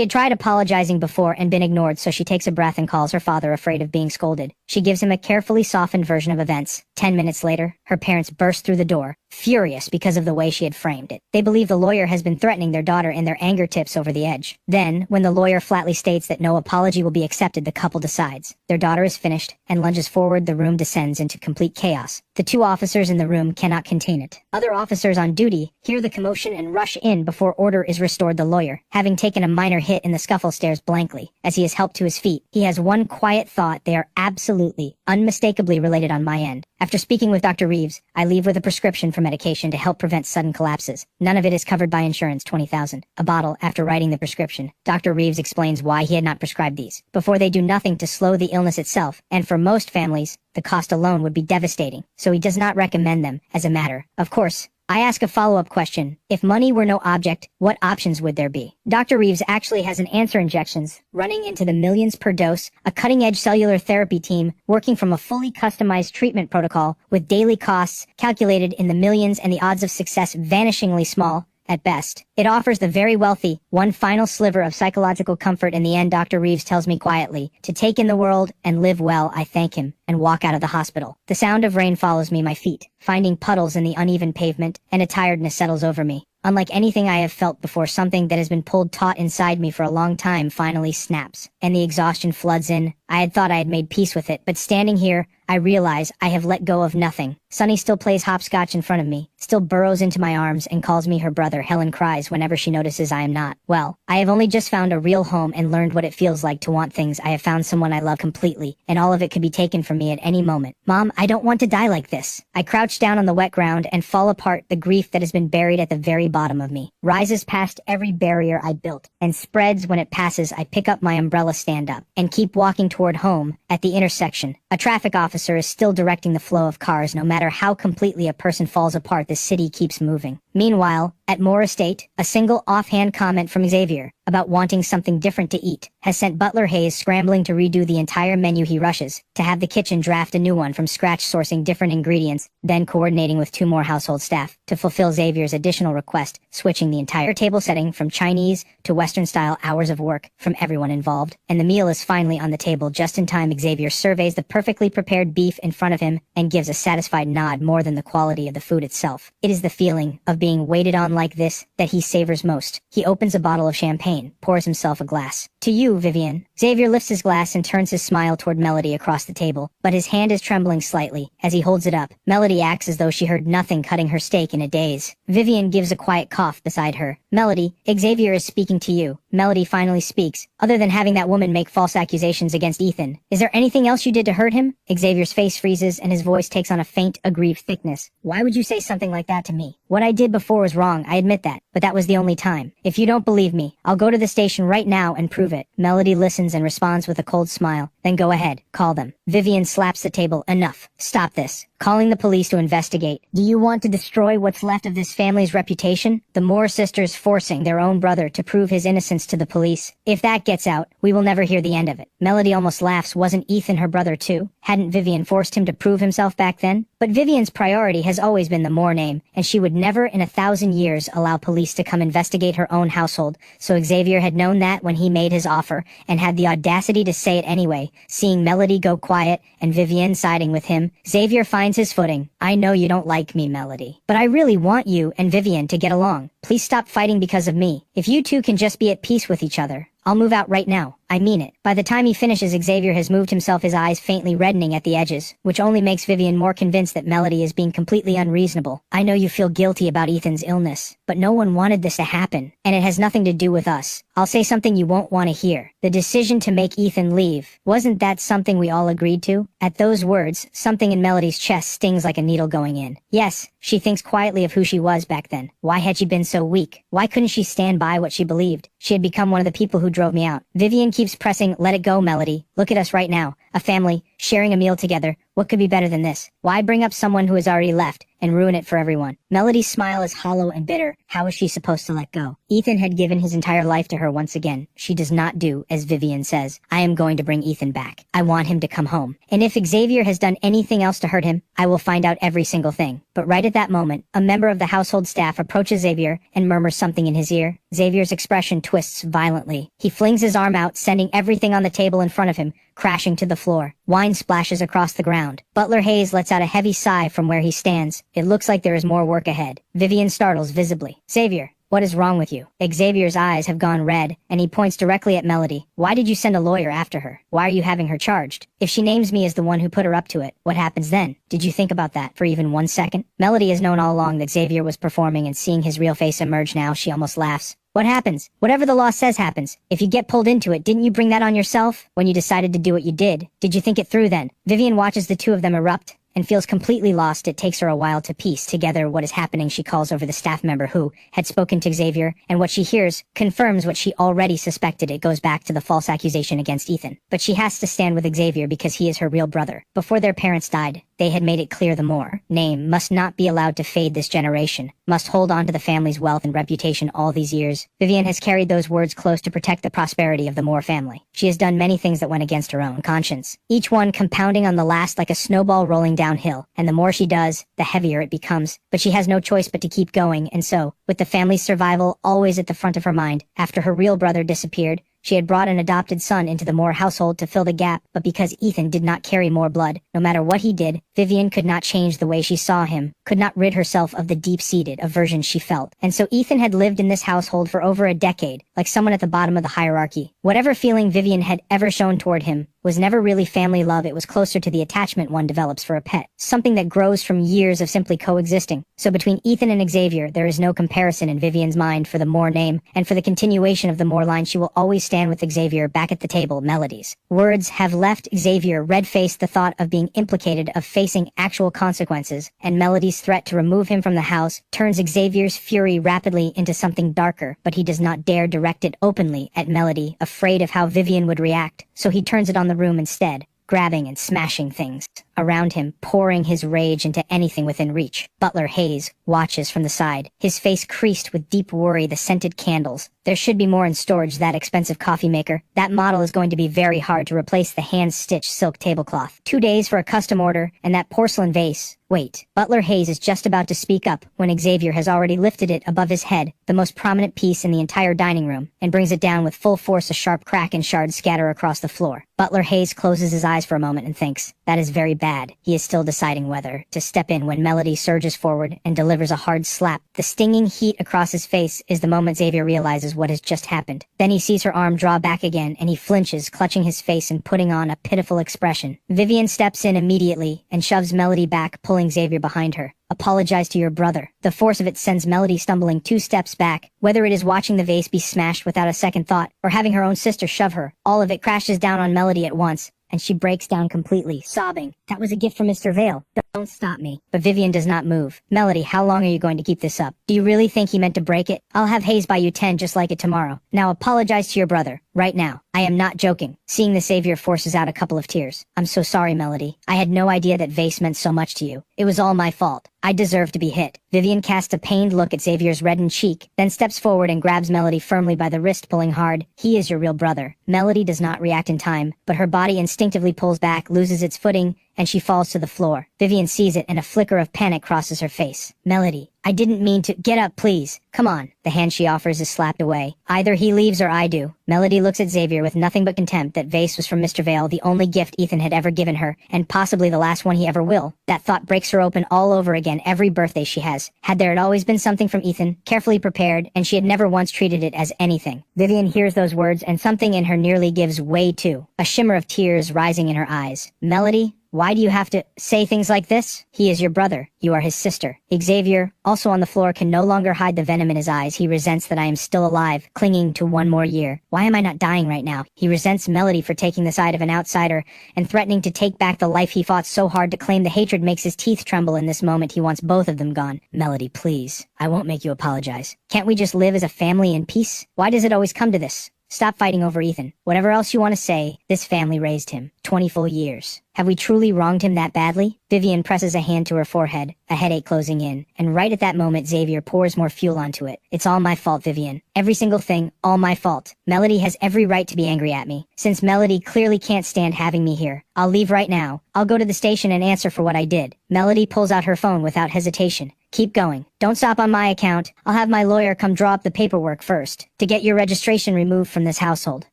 had tried apologizing before and been ignored, so she takes a breath and calls her father, afraid of being scolded. She gives him a carefully softened version of events. 10 minutes later, her parents burst through the door, furious because of the way she had framed it. They believe the lawyer has been threatening their daughter, and their anger tips over the edge. Then, when the lawyer flatly states that no apology will be accepted, the couple decides. Their daughter is finished, and lunges forward. The room descends into complete chaos. The two officers in the room cannot contain it. Other officers on duty hear the commotion and rush in before order is restored. The lawyer, having taken a minor hit in the scuffle, stares blankly as he is helped to his feet. He has one quiet thought: they are absolutely, unmistakably related on my end. After speaking with Dr. Reeves, I leave with a prescription for medication to help prevent sudden collapses. None of it is covered by insurance. $20,000. A bottle. After writing the prescription, Dr. Reeves explains why he had not prescribed these before. They do nothing to slow the illness itself, and for most families, the cost alone would be devastating, so he does not recommend them as a matter of course. I ask a follow-up question. If money were no object, what options would there be? Dr. Reeves actually has an answer: injections, running into the millions per dose, a cutting-edge cellular therapy team working from a fully customized treatment protocol with daily costs calculated in the millions and the odds of success vanishingly small at best. It offers the very wealthy one final sliver of psychological comfort. In the end, Dr. Reeves tells me quietly to take in the world and live well. I thank him and walk out of the hospital. The sound of rain follows me, my feet finding puddles in the uneven pavement, and a tiredness settles over me. Unlike anything I have felt before, something that has been pulled taut inside me for a long time finally snaps, and the exhaustion floods in. I had thought I had made peace with it, but standing here, I realize I have let go of nothing. Sunny still plays hopscotch in front of me, still burrows into my arms and calls me her brother. Helen cries whenever she notices I am not. Well, I have only just found a real home and learned what it feels like to want things. I have found someone I love completely, and all of it could be taken from me at any moment. Mom, I don't want to die like this. I crouch down on the wet ground and fall apart. The grief that has been buried at the very bottom of me rises past every barrier I built and spreads. When it passes, I pick up my umbrella, stand up, and keep walking toward home. At the intersection, a traffic officer is still directing the flow of cars. No matter how completely a person falls apart, the city keeps moving. Meanwhile, at Moore Estate, a single offhand comment from Xavier about wanting something different to eat has sent Butler Hayes scrambling to redo the entire menu. He rushes to have the kitchen draft a new one from scratch, sourcing different ingredients, then coordinating with 2 more household staff to fulfill Xavier's additional request, switching the entire table setting from Chinese to Western style. Hours of work from everyone involved, and the meal is finally on the table just in time. Xavier surveys the perfectly prepared beef in front of him and gives a satisfied nod. More than the quality of the food itself, it is the feeling of being waited on like this that he savors most. He opens a bottle of champagne, pours himself a glass. To you, Vivian. Xavier lifts his glass and turns his smile toward Melody across the table, but his hand is trembling slightly as he holds it up. Melody acts as though she heard nothing, cutting her steak in a daze. Vivian gives a quiet cough beside her. Melody, Xavier is speaking to you. Melody finally speaks. Other than having that woman make false accusations against Ethan, is there anything else you did to hurt him? Xavier's face freezes and his voice takes on a faint, aggrieved thickness. Why would you say something like that to me? What I did before was wrong, I admit that, but that was the only time. If you don't believe me, I'll go to the station right now and prove it. Melody listens and responds with a cold smile. Then go ahead, call them. Vivian slaps the table. Enough. Stop this. Calling the police to investigate. Do you want to destroy what's left of this family's reputation? The Moore sisters forcing their own brother to prove his innocence to the police. If that gets out, we will never hear the end of it. Melody almost laughs. Wasn't Ethan her brother too? Hadn't Vivian forced him to prove himself back then? But Vivian's priority has always been the Moore name, and she would never in 1,000 years allow police to come investigate her own household. So Xavier had known that when he made his offer, and had the audacity to say it anyway. Seeing Melody go quiet and Vivian siding with him, Xavier finds his footing. I know you don't like me, Melody, but I really want you and Vivian to get along. Please stop fighting because of me. If you two can just be at peace with each other, I'll move out right now. I mean it. By the time he finishes, Xavier has moved himself, his eyes faintly reddening at the edges, which only makes Vivian more convinced that Melody is being completely unreasonable. I know you feel guilty about Ethan's illness, but no one wanted this to happen, and it has nothing to do with us. I'll say something you won't want to hear. The decision to make Ethan leave, wasn't that something we all agreed to? At those words, something in Melody's chest stings like a needle going in. Yes, she thinks quietly of who she was back then. Why had she been so weak? Why couldn't she stand by what she believed? She had become one of the people who drove me out. Vivian keeps pressing, let it go, Melody. Look at us right now. A family, sharing a meal together. What could be better than this? Why bring up someone who has already left and ruin it for everyone? Melody's smile is hollow and bitter. How is she supposed to let go? Ethan had given his entire life to her once again. She does not do as Vivian says. I am going to bring Ethan back. I want him to come home. And if Xavier has done anything else to hurt him, I will find out every single thing. But right at that moment, a member of the household staff approaches Xavier and murmurs something in his ear. Xavier's expression twists violently. He flings his arm out, sending everything on the table in front of him crashing to the floor. Wine splashes across the ground. Butler Hayes lets out a heavy sigh from where he stands. It looks like there is more work ahead. Vivian startles visibly. Xavier, what is wrong with you? Xavier's eyes have gone red, and he points directly at Melody. Why did you send a lawyer after her? Why are you having her charged? If she names me as the one who put her up to it, what happens then? Did you think about that for even 1 second? Melody has known all along that Xavier was performing, and seeing his real face emerge now, she almost laughs. What happens? Whatever the law says happens. If you get pulled into it, didn't you bring that on yourself? When you decided to do what you did, did you think it through then? Vivian watches the two of them erupt and feels completely lost. It takes her a while to piece together what is happening. She calls over the staff member who had spoken to Xavier, and what she hears confirms what she already suspected. It goes back to the false accusation against Ethan. But she has to stand with Xavier because he is her real brother. Before their parents died, they had made it clear the Moore name must not be allowed to fade this generation, must hold on to the family's wealth and reputation all these years. Vivian has carried those words close to protect the prosperity of the Moore family. She has done many things that went against her own conscience, each one compounding on the last like a snowball rolling downhill, and the more she does, the heavier it becomes. But she has no choice but to keep going, and so, with the family's survival always at the front of her mind, after her real brother disappeared, she had brought an adopted son into the Moore household to fill the gap, but because Ethan did not carry Moore blood, no matter what he did, Vivian could not change the way she saw him, could not rid herself of the deep-seated aversion she felt. And so Ethan had lived in this household for over a decade, like someone at the bottom of the hierarchy. Whatever feeling Vivian had ever shown toward him was never really family love. It was closer to the attachment one develops for a pet, something that grows from years of simply coexisting. So between Ethan and Xavier, there is no comparison in Vivian's mind for the Moore name, and for the continuation of the Moore line, she will always stand with Xavier back at the table. Melody's words have left Xavier red-faced. The thought of being implicated, of facing actual consequences, and Melody's threat to remove him from the house turns Xavier's fury rapidly into something darker, but he does not dare direct it openly at Melody, afraid of how Vivian would react, so he turns it on the room instead, grabbing and smashing things around him, pouring his rage into anything within reach. Butler Hayes watches from the side, his face creased with deep worry. The scented candles. There should be more in storage. That expensive coffee maker. That model is going to be very hard to replace the hand-stitched silk tablecloth. 2 days for a custom order, and that porcelain vase. Wait. Butler Hayes is just about to speak up when Xavier has already lifted it above his head, the most prominent piece in the entire dining room, and brings it down with full force. A sharp crack and shards scatter across the floor. Butler Hayes closes his eyes for a moment and thinks, that is very bad. He is still deciding whether to step in when Melody surges forward and delivers a hard slap. The stinging heat across his face is the moment Xavier realizes what has just happened. Then he sees her arm draw back again, and he flinches, clutching his face and putting on a pitiful expression. Vivian steps in immediately and shoves Melody back, pulling Xavier behind her. Apologize to your brother. The force of it sends Melody stumbling 2 steps back. Whether it is watching the vase be smashed without a second thought, or having her own sister shove her, all of it crashes down on Melody at once, and she breaks down completely, sobbing. That was a gift from Mr. Vale. Don't stop me. But Vivian does not move. Melody, how long are you going to keep this up? Do you really think he meant to break it? I'll have Hayes buy you 10 just like it tomorrow. Now apologize to your brother. Right now. I am not joking. Seeing the Savior forces out a couple of tears. I'm so sorry, Melody. I had no idea that vase meant so much to you. It was all my fault. I deserve to be hit. Vivian casts a pained look at Xavier's reddened cheek, then steps forward and grabs Melody firmly by the wrist, pulling hard. He is your real brother. Melody does not react in time, but her body instinctively pulls back, loses its footing, and she falls to the floor. Vivian sees it and a flicker of panic crosses her face. Melody, I didn't mean to. Get up, please. Come on. The hand she offers is slapped away. Either he leaves or I do. Melody looks at Xavier with nothing but contempt. That vase was from Mr. Vale, the only gift Ethan had ever given her, and possibly the last one he ever will. That thought breaks her open all over again every birthday she has. Had there always been something from Ethan, carefully prepared, and she had never once treated it as anything. Vivian hears those words and something in her nearly gives way too. A shimmer of tears rising in her eyes. Melody? Why do you have to say things like this? He is your brother. You are his sister. Xavier, also on the floor, can no longer hide the venom in his eyes. He resents that I am still alive, clinging to one more year. Why am I not dying right now? He resents Melody for taking the side of an outsider and threatening to take back the life he fought so hard to claim. The hatred makes his teeth tremble in this moment. He wants both of them gone. Melody, please. I won't make you apologize. Can't we just live as a family in peace? Why does it always come to this? Stop fighting over Ethan. Whatever else you want to say, this family raised him. 20 full years. Have we truly wronged him that badly? Vivian presses a hand to her forehead, a headache closing in, and right at that moment Xavier pours more fuel onto it. It's all my fault, Vivian. Every single thing, all my fault. Melody has every right to be angry at me. Since Melody clearly can't stand having me here, I'll leave right now. I'll go to the station and answer for what I did. Melody pulls out her phone without hesitation. Keep going. Don't stop on my account. I'll have my lawyer come draw up the paperwork first, to get your registration removed from this household.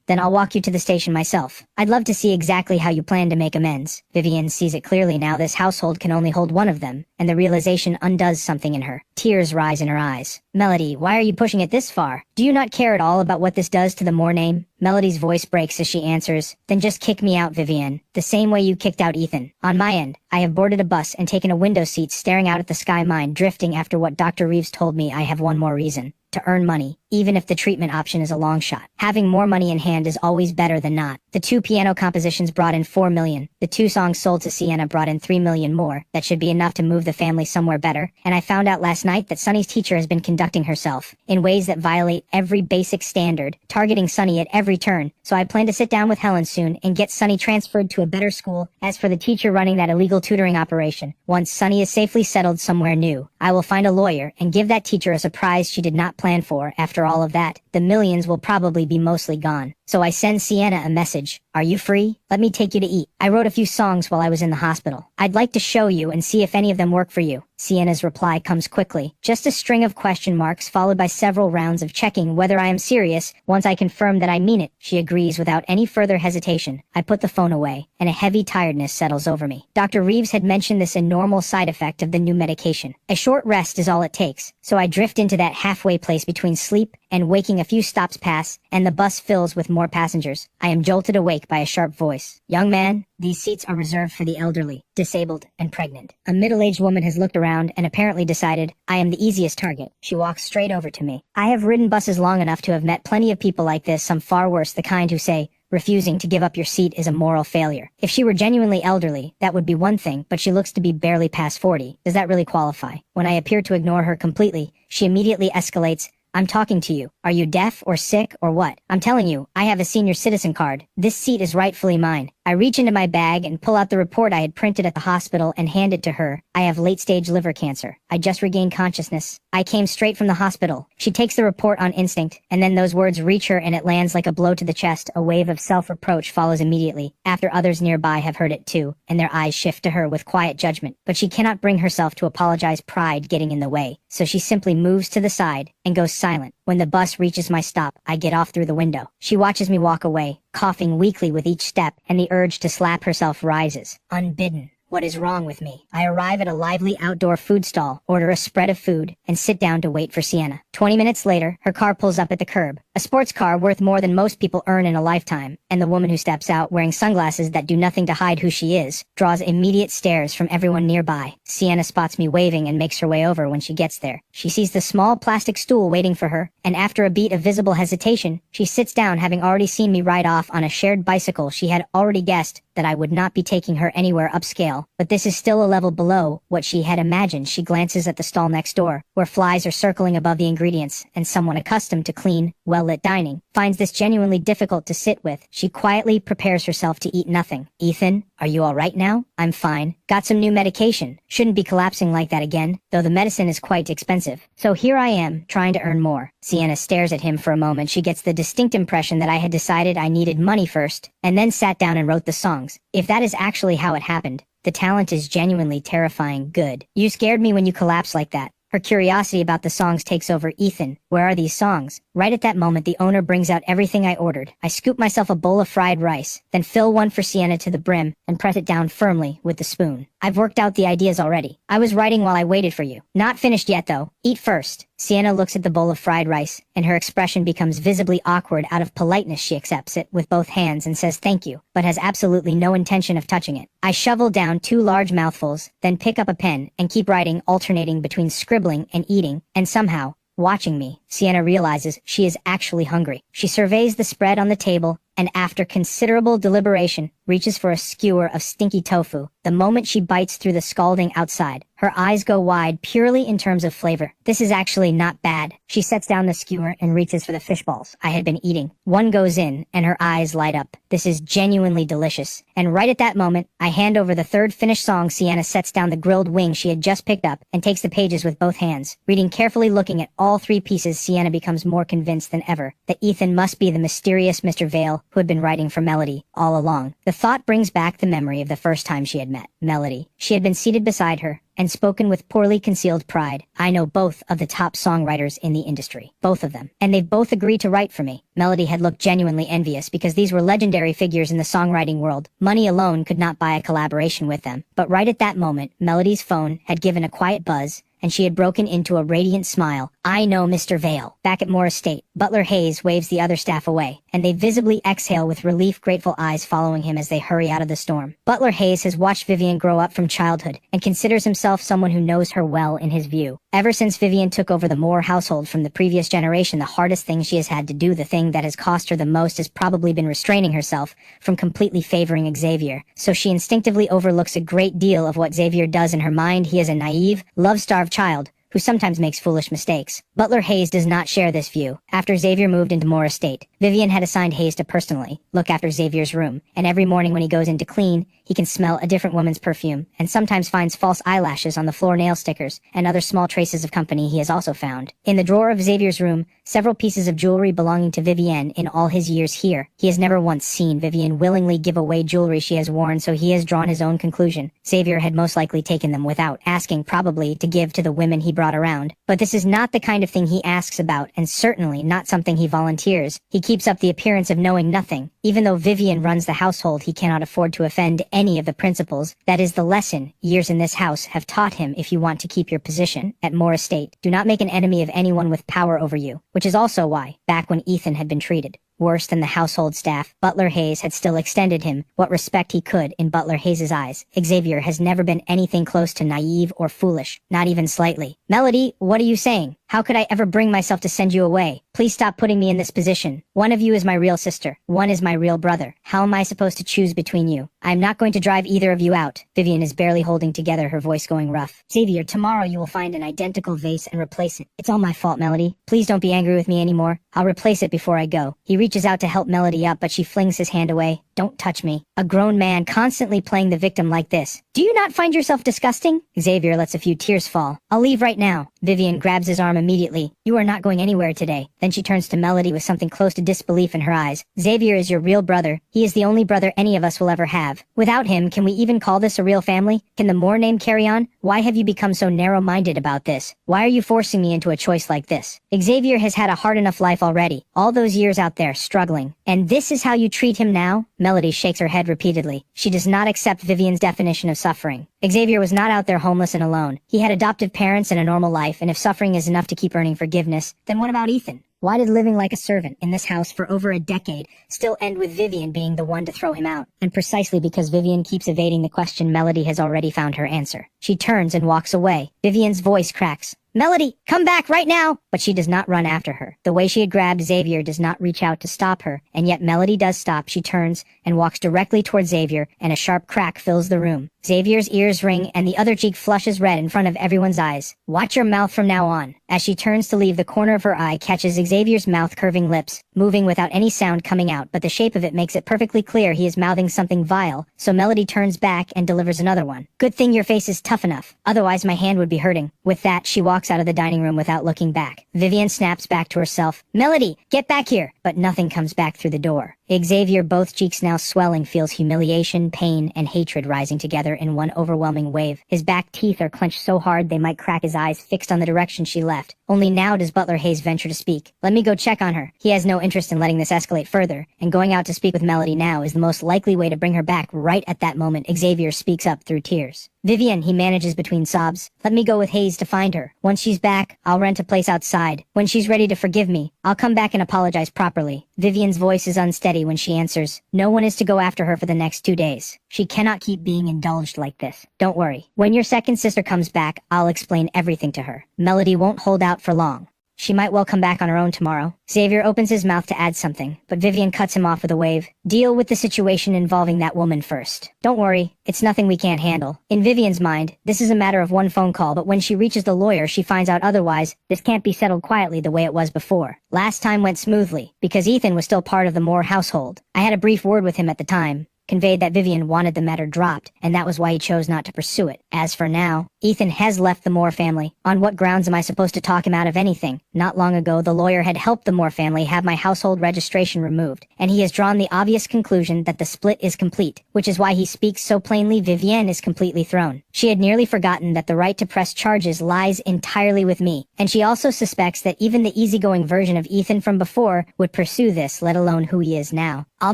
Then I'll walk you to the station myself. I'd love to see exactly how you plan to make amends. Vivian sees it clearly now. This household can only hold one of them, and the realization undoes something in her. Tears rise in her eyes. Melody, why are you pushing it this far? Do you not care at all about what this does to the Moore name? Melody's voice breaks as she answers, then just kick me out, Vivian. The same way you kicked out Ethan. On my end, I have boarded a bus and taken a window seat staring out at the sky, mind drifting after what Dr. Reeves told me. I have one more reason. To earn money, even if the treatment option is a long shot. Having more money in hand is always better than not. The 2 piano compositions brought in $4 million. The 2 songs sold to Sienna brought in $3 million more. That should be enough to move the family somewhere better. And I found out last night that Sunny's teacher has been conducting herself in ways that violate every basic standard, targeting Sunny at every turn. So I plan to sit down with Helen soon and get Sunny transferred to a better school. As for the teacher running that illegal tutoring operation, once Sunny is safely settled somewhere new, I will find a lawyer and give that teacher a surprise she did not plan for. After all of that, the millions will probably be mostly gone. So I send Sienna a message. Are you free? Let me take you to eat. I wrote a few songs while I was in the hospital. I'd like to show you and see if any of them work for you. Sienna's reply comes quickly. Just a string of question marks followed by several rounds of checking whether I am serious. Once I confirm that I mean it, she agrees without any further hesitation. I put the phone away, and a heavy tiredness settles over me. Dr. Reeves had mentioned this enormous side effect of the new medication. A short rest is all it takes, so I drift into that halfway place between sleep and waking. A few stops pass, and the bus fills with more passengers. I am jolted awake by a sharp voice. Young man, these seats are reserved for the elderly, disabled, and pregnant. A middle-aged woman has looked around and apparently decided I am the easiest target. She walks straight over to me. I have ridden buses long enough to have met plenty of people like this, some far worse, the kind who say, refusing to give up your seat is a moral failure. If she were genuinely elderly, that would be one thing, but she looks to be barely past 40. Does that really qualify? When I appear to ignore her completely, she immediately escalates. I'm talking to you. Are you deaf or sick or what? I'm telling you, I have a senior citizen card. This seat is rightfully mine. I reach into my bag and pull out the report I had printed at the hospital and hand it to her. I have late-stage liver cancer. I just regained consciousness. I came straight from the hospital. She takes the report on instinct, and then those words reach her and it lands like a blow to the chest. A wave of self-reproach follows immediately, after others nearby have heard it too, and their eyes shift to her with quiet judgment. But she cannot bring herself to apologize, pride getting in the way, so she simply moves to the side and goes silent. When the bus reaches my stop, I get off through the window. She watches me walk away, coughing weakly with each step, and the urge to slap herself rises. Unbidden. What is wrong with me? I arrive at a lively outdoor food stall, order a spread of food, and sit down to wait for Sienna. 20 minutes later, her car pulls up at the curb. A sports car worth more than most people earn in a lifetime, and the woman who steps out, wearing sunglasses that do nothing to hide who she is, draws immediate stares from everyone nearby. Sienna spots me waving and makes her way over. When she gets there, she sees the small plastic stool waiting for her, and after a beat of visible hesitation, she sits down, having already seen me ride off on a shared bicycle. She had already guessed that I would not be taking her anywhere upscale, but this is still a level below what she had imagined. She glances at the stall next door, where flies are circling above the ingredients, and someone accustomed to clean, well-lit dining finds this genuinely difficult to sit with. She quietly prepares herself to eat nothing. Ethan, are you all right now? I'm fine. Got some new medication. Shouldn't be collapsing like that again, though the medicine is quite expensive. So here I am, trying to earn more. Sienna stares at him for a moment. She gets the distinct impression that I had decided I needed money first, and then sat down and wrote the songs. If that is actually how it happened, The talent is genuinely terrifying good. You scared me when you collapsed like that. Her curiosity about the songs takes over. Ethan, where are these songs? Right at that moment, the owner brings out everything I ordered. I scoop myself a bowl of fried rice, then fill one for Sienna to the brim, and press it down firmly with the spoon. I've worked out the ideas already. I was writing while I waited for you. Not finished yet, though. Eat first. Sienna looks at the bowl of fried rice, and her expression becomes visibly awkward. Out of politeness, she accepts it with both hands and says thank you, but has absolutely no intention of touching it. I shovel down 2 large mouthfuls, then pick up a pen and keep writing, alternating between scribbling and eating, and somehow, watching me, Sienna realizes she is actually hungry. She surveys the spread on the table, and after considerable deliberation, reaches for a skewer of stinky tofu. The moment she bites through the scalding outside, her eyes go wide purely in terms of flavor. This is actually not bad. She sets down the skewer and reaches for the fish balls I had been eating. One goes in, and her eyes light up. This is genuinely delicious. And right at that moment, I hand over the 3rd finished song. Sienna sets down the grilled wing she had just picked up and takes the pages with both hands. Reading carefully, looking at all 3 pieces, Sienna becomes more convinced than ever that Ethan must be the mysterious Mr. Vale who had been writing for Melody all along. The thought brings back the memory of the first time she had met Melody. She had been seated beside her and spoken with poorly concealed pride. I know both of the top songwriters in the industry. Both of them. And they've both agreed to write for me. Melody had looked genuinely envious because these were legendary figures in the songwriting world. Money alone could not buy a collaboration with them. But right at that moment, Melody's phone had given a quiet buzz, and she had broken into a radiant smile. I know Mr. Vale. Back at Moore Estate, Butler Hayes waves the other staff away, and they visibly exhale with relief, grateful eyes following him as they hurry out of the storm. Butler Hayes has watched Vivian grow up from childhood and considers himself someone who knows her well in his view. Ever since Vivian took over the Moore household from the previous generation, the hardest thing she has had to do, the thing that has cost her the most, has probably been restraining herself from completely favoring Xavier. So she instinctively overlooks a great deal of what Xavier does. In her mind, he is a naive, love-starved child who sometimes makes foolish mistakes. Butler Hayes does not share this view. After Xavier moved into Moore Estate, Vivian had assigned Hayes to personally look after Xavier's room, and every morning when he goes in to clean, he can smell a different woman's perfume, and sometimes finds false eyelashes on the floor, nail stickers, and other small traces of company he has also found. In the drawer of Xavier's room, several pieces of jewelry belonging to Vivian. In all his years here, he has never once seen Vivian willingly give away jewelry she has worn, so he has drawn his own conclusion. Xavier had most likely taken them without asking, probably to give to the women he brought around. But this is not the kind of thing he asks about, and certainly not something he volunteers. He keeps up the appearance of knowing nothing. Even though Vivian runs the household, he cannot afford to offend any of the principals. That is the lesson years in this house have taught him. If you want to keep your position at Moore Estate, do not make an enemy of anyone with power over you. Which is also why, back when Ethan had been treated worse than the household staff, Butler Hayes had still extended him what respect he could. In Butler Hayes' eyes, Xavier has never been anything close to naive or foolish, not even slightly. Melody, what are you saying? How could I ever bring myself to send you away? Please stop putting me in this position. One of you is my real sister. One is my real brother. How am I supposed to choose between you? I am not going to drive either of you out. Vivian is barely holding together, her voice going rough. Xavier, tomorrow you will find an identical vase and replace it. It's all my fault, Melody. Please don't be angry with me anymore. I'll replace it before I go. He reaches out to help Melody up, but she flings his hand away. Don't touch me. A grown man constantly playing the victim like this. Do you not find yourself disgusting? Xavier lets a few tears fall. I'll leave right now. Vivian grabs his arm immediately. You are not going anywhere today. Then she turns to Melody with something close to disbelief in her eyes. Xavier is your real brother. He is the only brother any of us will ever have. Without him, can we even call this a real family? Can the Moore name carry on? Why have you become so narrow-minded about this? Why are you forcing me into a choice like this? Xavier has had a hard enough life already. All those years out there, struggling. And this is how you treat him now? Melody shakes her head repeatedly. She does not accept Vivian's definition of suffering. Xavier was not out there homeless and alone. He had adoptive parents and a normal life, and if suffering is enough to keep earning forgiveness, then what about Ethan? Why did living like a servant in this house for over a decade still end with Vivian being the one to throw him out? And precisely because Vivian keeps evading the question, Melody has already found her answer. She turns and walks away. Vivian's voice cracks. Melody, come back right now! But she does not run after her. The way she had grabbed Xavier does not reach out to stop her, and yet Melody does stop. She turns and walks directly towards Xavier, and a sharp crack fills the room. Xavier's ears ring, and the other cheek flushes red in front of everyone's eyes. Watch your mouth from now on. As she turns to leave, the corner of her eye catches Xavier's mouth curving lips, moving without any sound coming out, but the shape of it makes it perfectly clear he is mouthing something vile, so Melody turns back and delivers another one. Good thing your face is tough enough, otherwise my hand would be hurting. With that, she walks out of the dining room without looking back. Vivian snaps back to herself. Melody, get back here! But nothing comes back through the door. Xavier, both cheeks now swelling, feels humiliation, pain, and hatred rising together in one overwhelming wave. His back teeth are clenched so hard they might crack, his eyes fixed on the direction she left. Only now does Butler Hayes venture to speak. Let me go check on her. He has no interest in letting this escalate further, and going out to speak with Melody now is the most likely way to bring her back. Right at that moment, Xavier speaks up through tears. Vivian, he manages between sobs. Let me go with Hayes to find her. Once she's back, I'll rent a place outside. When she's ready to forgive me, I'll come back and apologize properly. Vivian's voice is unsteady when she answers. No one is to go after her for the next 2 days. She cannot keep being indulged like this. Don't worry. When your second sister comes back, I'll explain everything to her. Melody won't hold out for long. She might well come back on her own tomorrow. Xavier opens his mouth to add something, but Vivian cuts him off with a wave. Deal with the situation involving that woman first. Don't worry, it's nothing we can't handle. In Vivian's mind, this is a matter of one phone call, but when she reaches the lawyer, she finds out otherwise. This can't be settled quietly the way it was before. Last time went smoothly, because Ethan was still part of the Moore household. I had a brief word with him at the time, conveyed that Vivian wanted the matter dropped, and that was why he chose not to pursue it. As for now, Ethan has left the Moore family. On what grounds am I supposed to talk him out of anything? Not long ago, the lawyer had helped the Moore family have my household registration removed, and he has drawn the obvious conclusion that the split is complete, which is why he speaks so plainly. Vivian is completely thrown. She had nearly forgotten that the right to press charges lies entirely with me, and she also suspects that even the easygoing version of Ethan from before would pursue this, let alone who he is now. I'll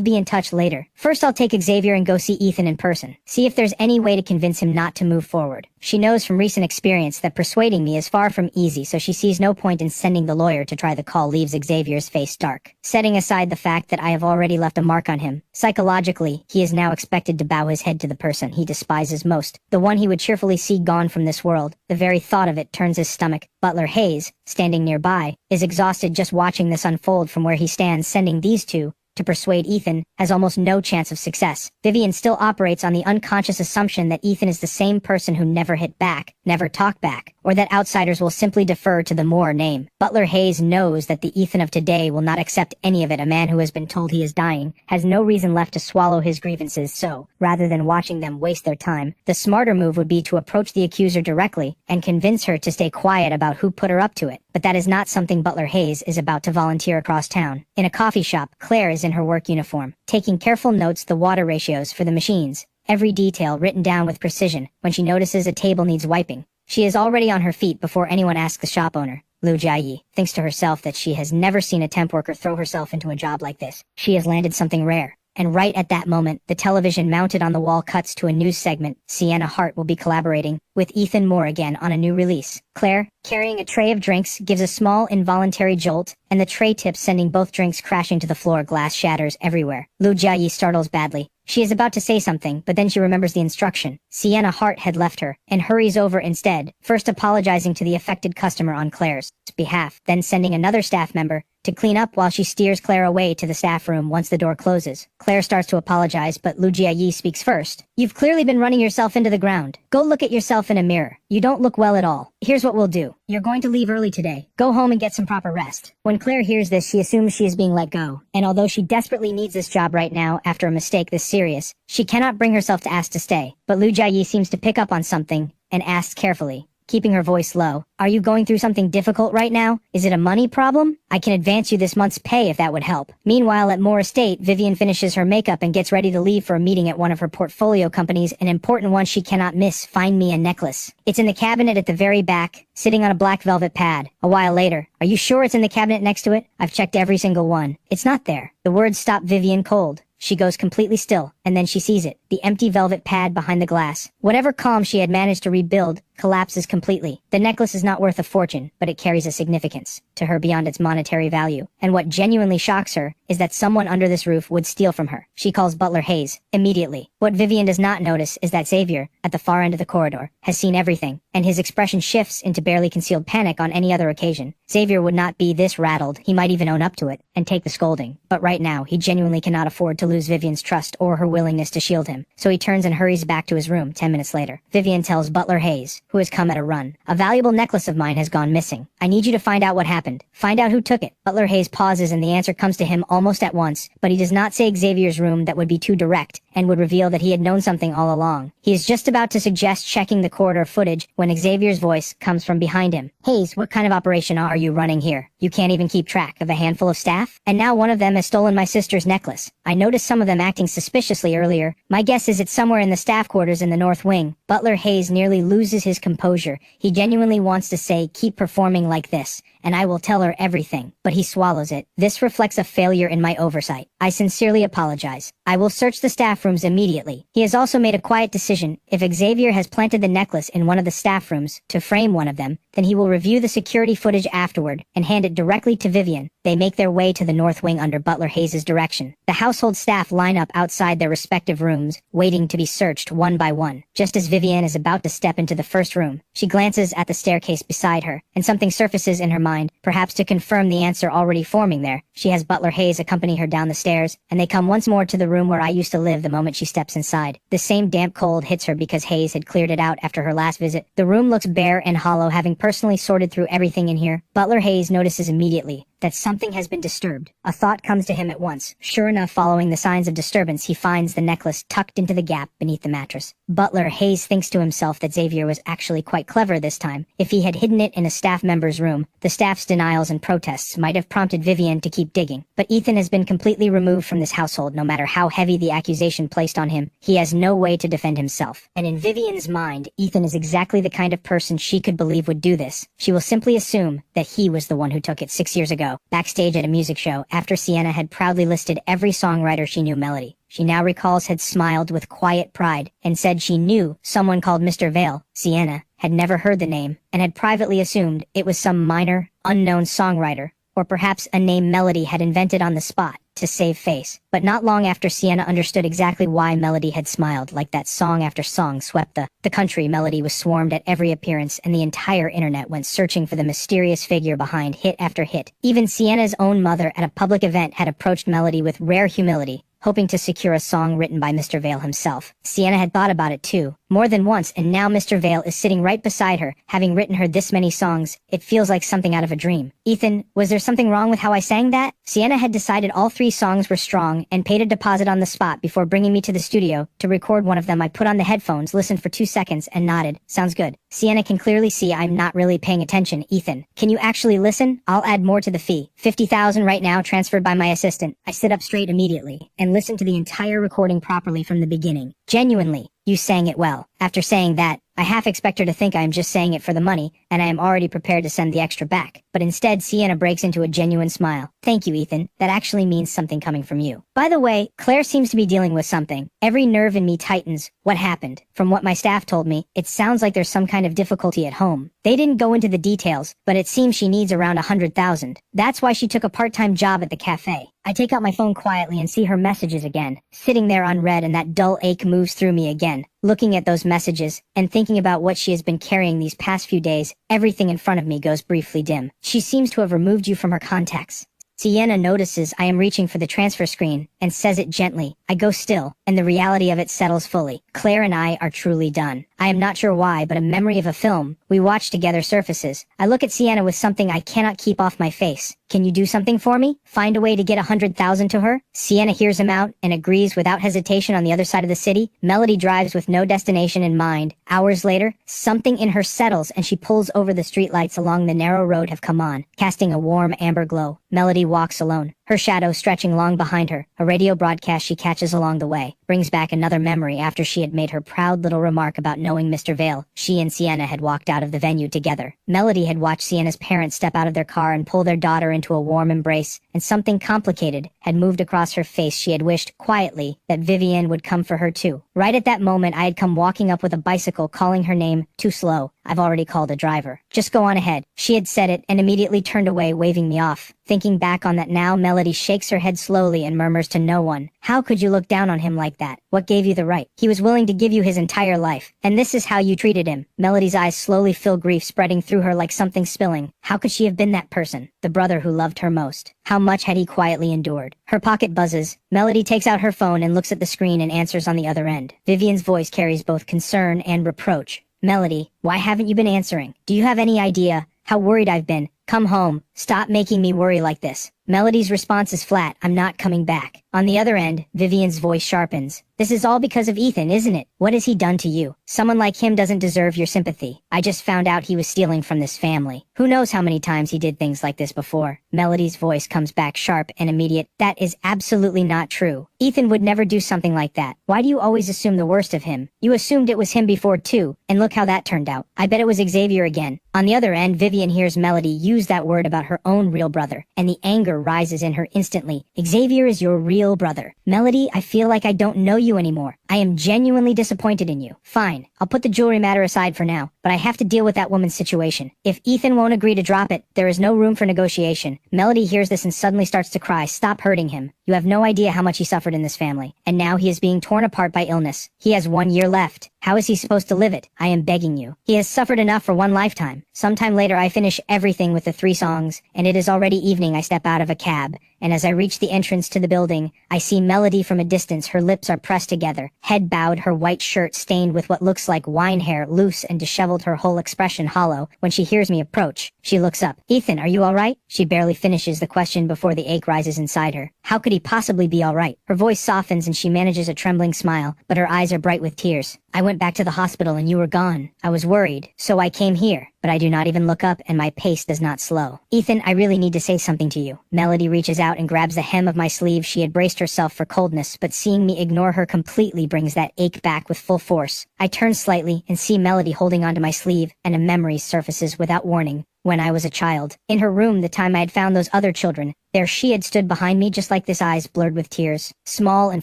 be in touch later. First, I'll take Xavier and go see Ethan in person. See if there's any way to convince him not to move forward. She knows from recent experience that persuading me is far from easy, so she sees no point in sending the lawyer to try the call. Leaves Xavier's face dark. Setting aside the fact that I have already left a mark on him, psychologically, he is now expected to bow his head to the person he despises most, the one he would cheerfully see gone from this world. The very thought of it turns his stomach. Butler Hayes, standing nearby, is exhausted just watching this unfold from where he stands. Sending these two to persuade Ethan has almost no chance of success. Vivian still operates on the unconscious assumption that Ethan is the same person who never hit back, never talked back, or that outsiders will simply defer to the Moore name. Butler Hayes knows that the Ethan of today will not accept any of it. A man who has been told he is dying has no reason left to swallow his grievances, so, rather than watching them waste their time, the smarter move would be to approach the accuser directly and convince her to stay quiet about who put her up to it. But that is not something Butler Hayes is about to volunteer across town. In a coffee shop, Claire is in her work uniform, taking careful notes the water ratios for the machines, every detail written down with precision. When she notices a table needs wiping, she is already on her feet before anyone asks the shop owner. Lu Jiayi thinks to herself that she has never seen a temp worker throw herself into a job like this. She has landed something rare. And right at that moment, the television mounted on the wall cuts to a news segment. Sienna Hart will be collaborating with Ethan Moore again on a new release. Claire, carrying a tray of drinks, gives a small involuntary jolt, and the tray tips, sending both drinks crashing to the floor. Glass shatters everywhere. Lu Jiayi startles badly. She is about to say something, but then she remembers the instruction. Sienna Hart had left her, and hurries over instead, first apologizing to the affected customer on Claire's behalf, then sending another staff member to clean up while she steers Claire away to the staff room once the door closes. Claire starts to apologize, but Lu Jiayi speaks first. You've clearly been running yourself into the ground. Go look at yourself in a mirror. You don't look well at all. Here's what we'll do. You're going to leave early today. Go home and get some proper rest. When Claire hears this, she assumes she is being let go. And although she desperately needs this job right now after a mistake this serious, she cannot bring herself to ask to stay. But Lu Jiayi seems to pick up on something and asks carefully, keeping her voice low. Are you going through something difficult right now? Is it a money problem? I can advance you this month's pay if that would help. Meanwhile, at Moore Estate, Vivian finishes her makeup and gets ready to leave for a meeting at one of her portfolio companies, an important one she cannot miss. Find me a necklace. It's in the cabinet at the very back, sitting on a black velvet pad. A while later, are you sure it's in the cabinet next to it? I've checked every single one. It's not there. The words stop Vivian cold. She goes completely still, and then she sees it, the empty velvet pad behind the glass. Whatever calm she had managed to rebuild collapses completely. The necklace is not worth a fortune, but it carries a significance to her beyond its monetary value. And what genuinely shocks her is that someone under this roof would steal from her. She calls Butler Hayes immediately. What Vivian does not notice is that Xavier, at the far end of the corridor, has seen everything, and his expression shifts into barely concealed panic. On any other occasion, Xavier would not be this rattled. He might even own up to it and take the scolding. But right now, he genuinely cannot afford to lose Vivian's trust or her willingness to shield him. So he turns and hurries back to his room. 10 minutes later, Vivian tells Butler Hayes, who has come at a run, a valuable necklace of mine has gone missing. I need you to find out what happened. Find out who took it. Butler Hayes pauses, and the answer comes to him almost at once, but he does not say Xavier's room. That would be too direct and would reveal that he had known something all along. He is just about to suggest checking the corridor footage when when Xavier's voice comes from behind him. Hayes, what kind of operation are you running here? You can't even keep track of a handful of staff? And now one of them has stolen my sister's necklace. I noticed some of them acting suspiciously earlier. My guess is it's somewhere in the staff quarters in the North Wing. Butler Hayes nearly loses his composure. He genuinely wants to say, keep performing like this, and I will tell her everything. But he swallows it. This reflects a failure in my oversight. I sincerely apologize. I will search the staff rooms immediately. He has also made a quiet decision. If Xavier has planted the necklace in one of the staff rooms to frame one of them, then he will review the security footage afterward and hand it directly to Vivian. They make their way to the North Wing under Butler Hayes' direction. The household staff line up outside their respective rooms, waiting to be searched one by one. Just as Vivian is about to step into the first room, she glances at the staircase beside her, and something surfaces in her mind, perhaps to confirm the answer already forming there. She has Butler Hayes accompany her down the stairs, and they come once more to the room where I used to live the moment she steps inside. The same damp cold hits her because Hayes had cleared it out after her last visit. The room looks bare and hollow, having personally sorted through everything in here. Butler Hayes notices immediately that something has been disturbed. A thought comes to him at once. Sure enough, following the signs of disturbance, he finds the necklace tucked into the gap beneath the mattress. Butler Hayes thinks to himself that Xavier was actually quite clever this time. If he had hidden it in a staff member's room, the staff's denials and protests might have prompted Vivian to keep digging. But Ethan has been completely removed from this household. No matter how heavy the accusation placed on him, he has no way to defend himself. And in Vivian's mind, Ethan is exactly the kind of person she could believe would do this. She will simply assume that he was the one who took it 6 years ago. Backstage at a music show, after Sienna had proudly listed every songwriter she knew Melody, she now recalls had smiled with quiet pride and said she knew someone called Mr. Vale. Sienna had never heard the name and had privately assumed it was some minor, unknown songwriter, or perhaps a name Melody had invented on the spot to save face. But not long after Sienna understood exactly why Melody had smiled, like that song after song swept the country, Melody was swarmed at every appearance, and the entire internet went searching for the mysterious figure behind hit after hit. Even Sienna's own mother at a public event had approached Melody with rare humility, hoping to secure a song written by Mr. Vale himself. Sienna had thought about it too, more than once, and now Mr. Vale is sitting right beside her, having written her this many songs. It feels like something out of a dream. Ethan, was there something wrong with how I sang that? Sienna had decided all 3 songs were strong and paid a deposit on the spot before bringing me to the studio to record one of them. I put on the headphones, listened for 2 seconds, and nodded. Sounds good. Sienna can clearly see I'm not really paying attention. Ethan, can you actually listen? I'll add more to the fee. $50,000 right now, transferred by my assistant. I sit up straight immediately and listen to the entire recording properly from the beginning. Genuinely, you sang it well. After saying that, I half expect her to think I am just saying it for the money, and I am already prepared to send the extra back. But instead, Sienna breaks into a genuine smile. Thank you, Ethan. That actually means something coming from you. By the way, Claire seems to be dealing with something. Every nerve in me tightens. What happened? From what my staff told me, it sounds like there's some kind of difficulty at home. They didn't go into the details, but it seems she needs around $100,000. That's why she took a part-time job at the cafe. I take out my phone quietly and see her messages again, sitting there unread, and that dull ache moves through me again. Looking at those messages and thinking about what she has been carrying these past few days, everything in front of me goes briefly dim. She seems to have removed you from her contacts. Sienna notices I am reaching for the transfer screen and says it gently. I go still, and the reality of it settles fully. Claire and I are truly done. I am not sure why, but a memory of a film we watched together surfaces. I look at Sienna with something I cannot keep off my face. Can you do something for me? Find a way to get $100,000 to her? Sienna hears him out and agrees without hesitation. On the other side of the city, Melody drives with no destination in mind. Hours later, something in her settles and she pulls over. The streetlights along the narrow road have come on, casting a warm amber glow. Melody walks alone, her shadow stretching long behind her. A radio broadcast she catches along the way brings back another memory. After she had made her proud little remark about knowing Mr. Vale, she and Sienna had walked out of the venue together. Melody had watched Sienna's parents step out of their car and pull their daughter into a warm embrace, and something complicated had moved across her face. She had wished, quietly, that Vivian would come for her too. Right at that moment, I had come walking up with a bicycle, calling her name. Too slow. I've already called a driver. Just go on ahead. She had said it and immediately turned away, waving me off. Thinking back on that now, Melody shakes her head slowly and murmurs to no one, "How could you look down on him like that? What gave you the right? He was willing to give you his entire life, and this is how you treated him." Melody's eyes slowly fill, grief spreading through her like something spilling. How could she have been that person? The brother who loved her most. How much had he quietly endured? Her pocket buzzes. Melody takes out her phone and looks at the screen and answers on the other end. Vivian's voice carries both concern and reproach. "Melody, why haven't you been answering? Do you have any idea how worried I've been? Come home. Stop making me worry like this. Melody's response is flat, I'm not coming back. On the other end, Vivian's voice sharpens. This is all because of Ethan, isn't it? What has he done to you? Someone like him doesn't deserve your sympathy. I just found out he was stealing from this family. Who knows how many times he did things like this before? Melody's voice comes back sharp and immediate. That is absolutely not true. Ethan would never do something like that. Why do you always assume the worst of him? You assumed it was him before too, and look how that turned out. I bet it was Xavier again. On the other end, Vivian hears Melody use that word about her own real brother, and the anger rises in her instantly. Xavier is your real brother. Melody, I feel like I don't know you anymore. I am genuinely disappointed in you. Fine, I'll put the jewelry matter aside for now, but I have to deal with that woman's situation. If Ethan won't agree to drop it, there is no room for negotiation. Melody hears this and suddenly starts to cry. Stop hurting him. You have no idea how much he suffered in this family, and now he is being torn apart by illness. He has 1 year left. How is he supposed to live it? I am begging you. He has suffered enough for one lifetime. Sometime later I finish everything with the 3 songs, and it is already evening. I step out of a cab, and as I reach the entrance to the building, I see Melody from a distance. Her lips are pressed together, head bowed, her white shirt stained with what looks like wine hair, loose and disheveled, her whole expression hollow. When she hears me approach, she looks up. Ethan, are you alright? She barely finishes the question before the ache rises inside her. How could he possibly be alright? Her voice softens and she manages a trembling smile, but her eyes are bright with tears. I went back to the hospital and you were gone. I was worried, so I came here. But I do not even look up and my pace does not slow. Ethan, I really need to say something to you. Melody reaches out and grabs the hem of my sleeve. She had braced herself for coldness, but seeing me ignore her completely brings that ache back with full force. I turn slightly and see Melody holding onto my sleeve, and a memory surfaces without warning. When I was a child, in her room the time I had found those other children, there she had stood behind me just like this, eyes blurred with tears, small and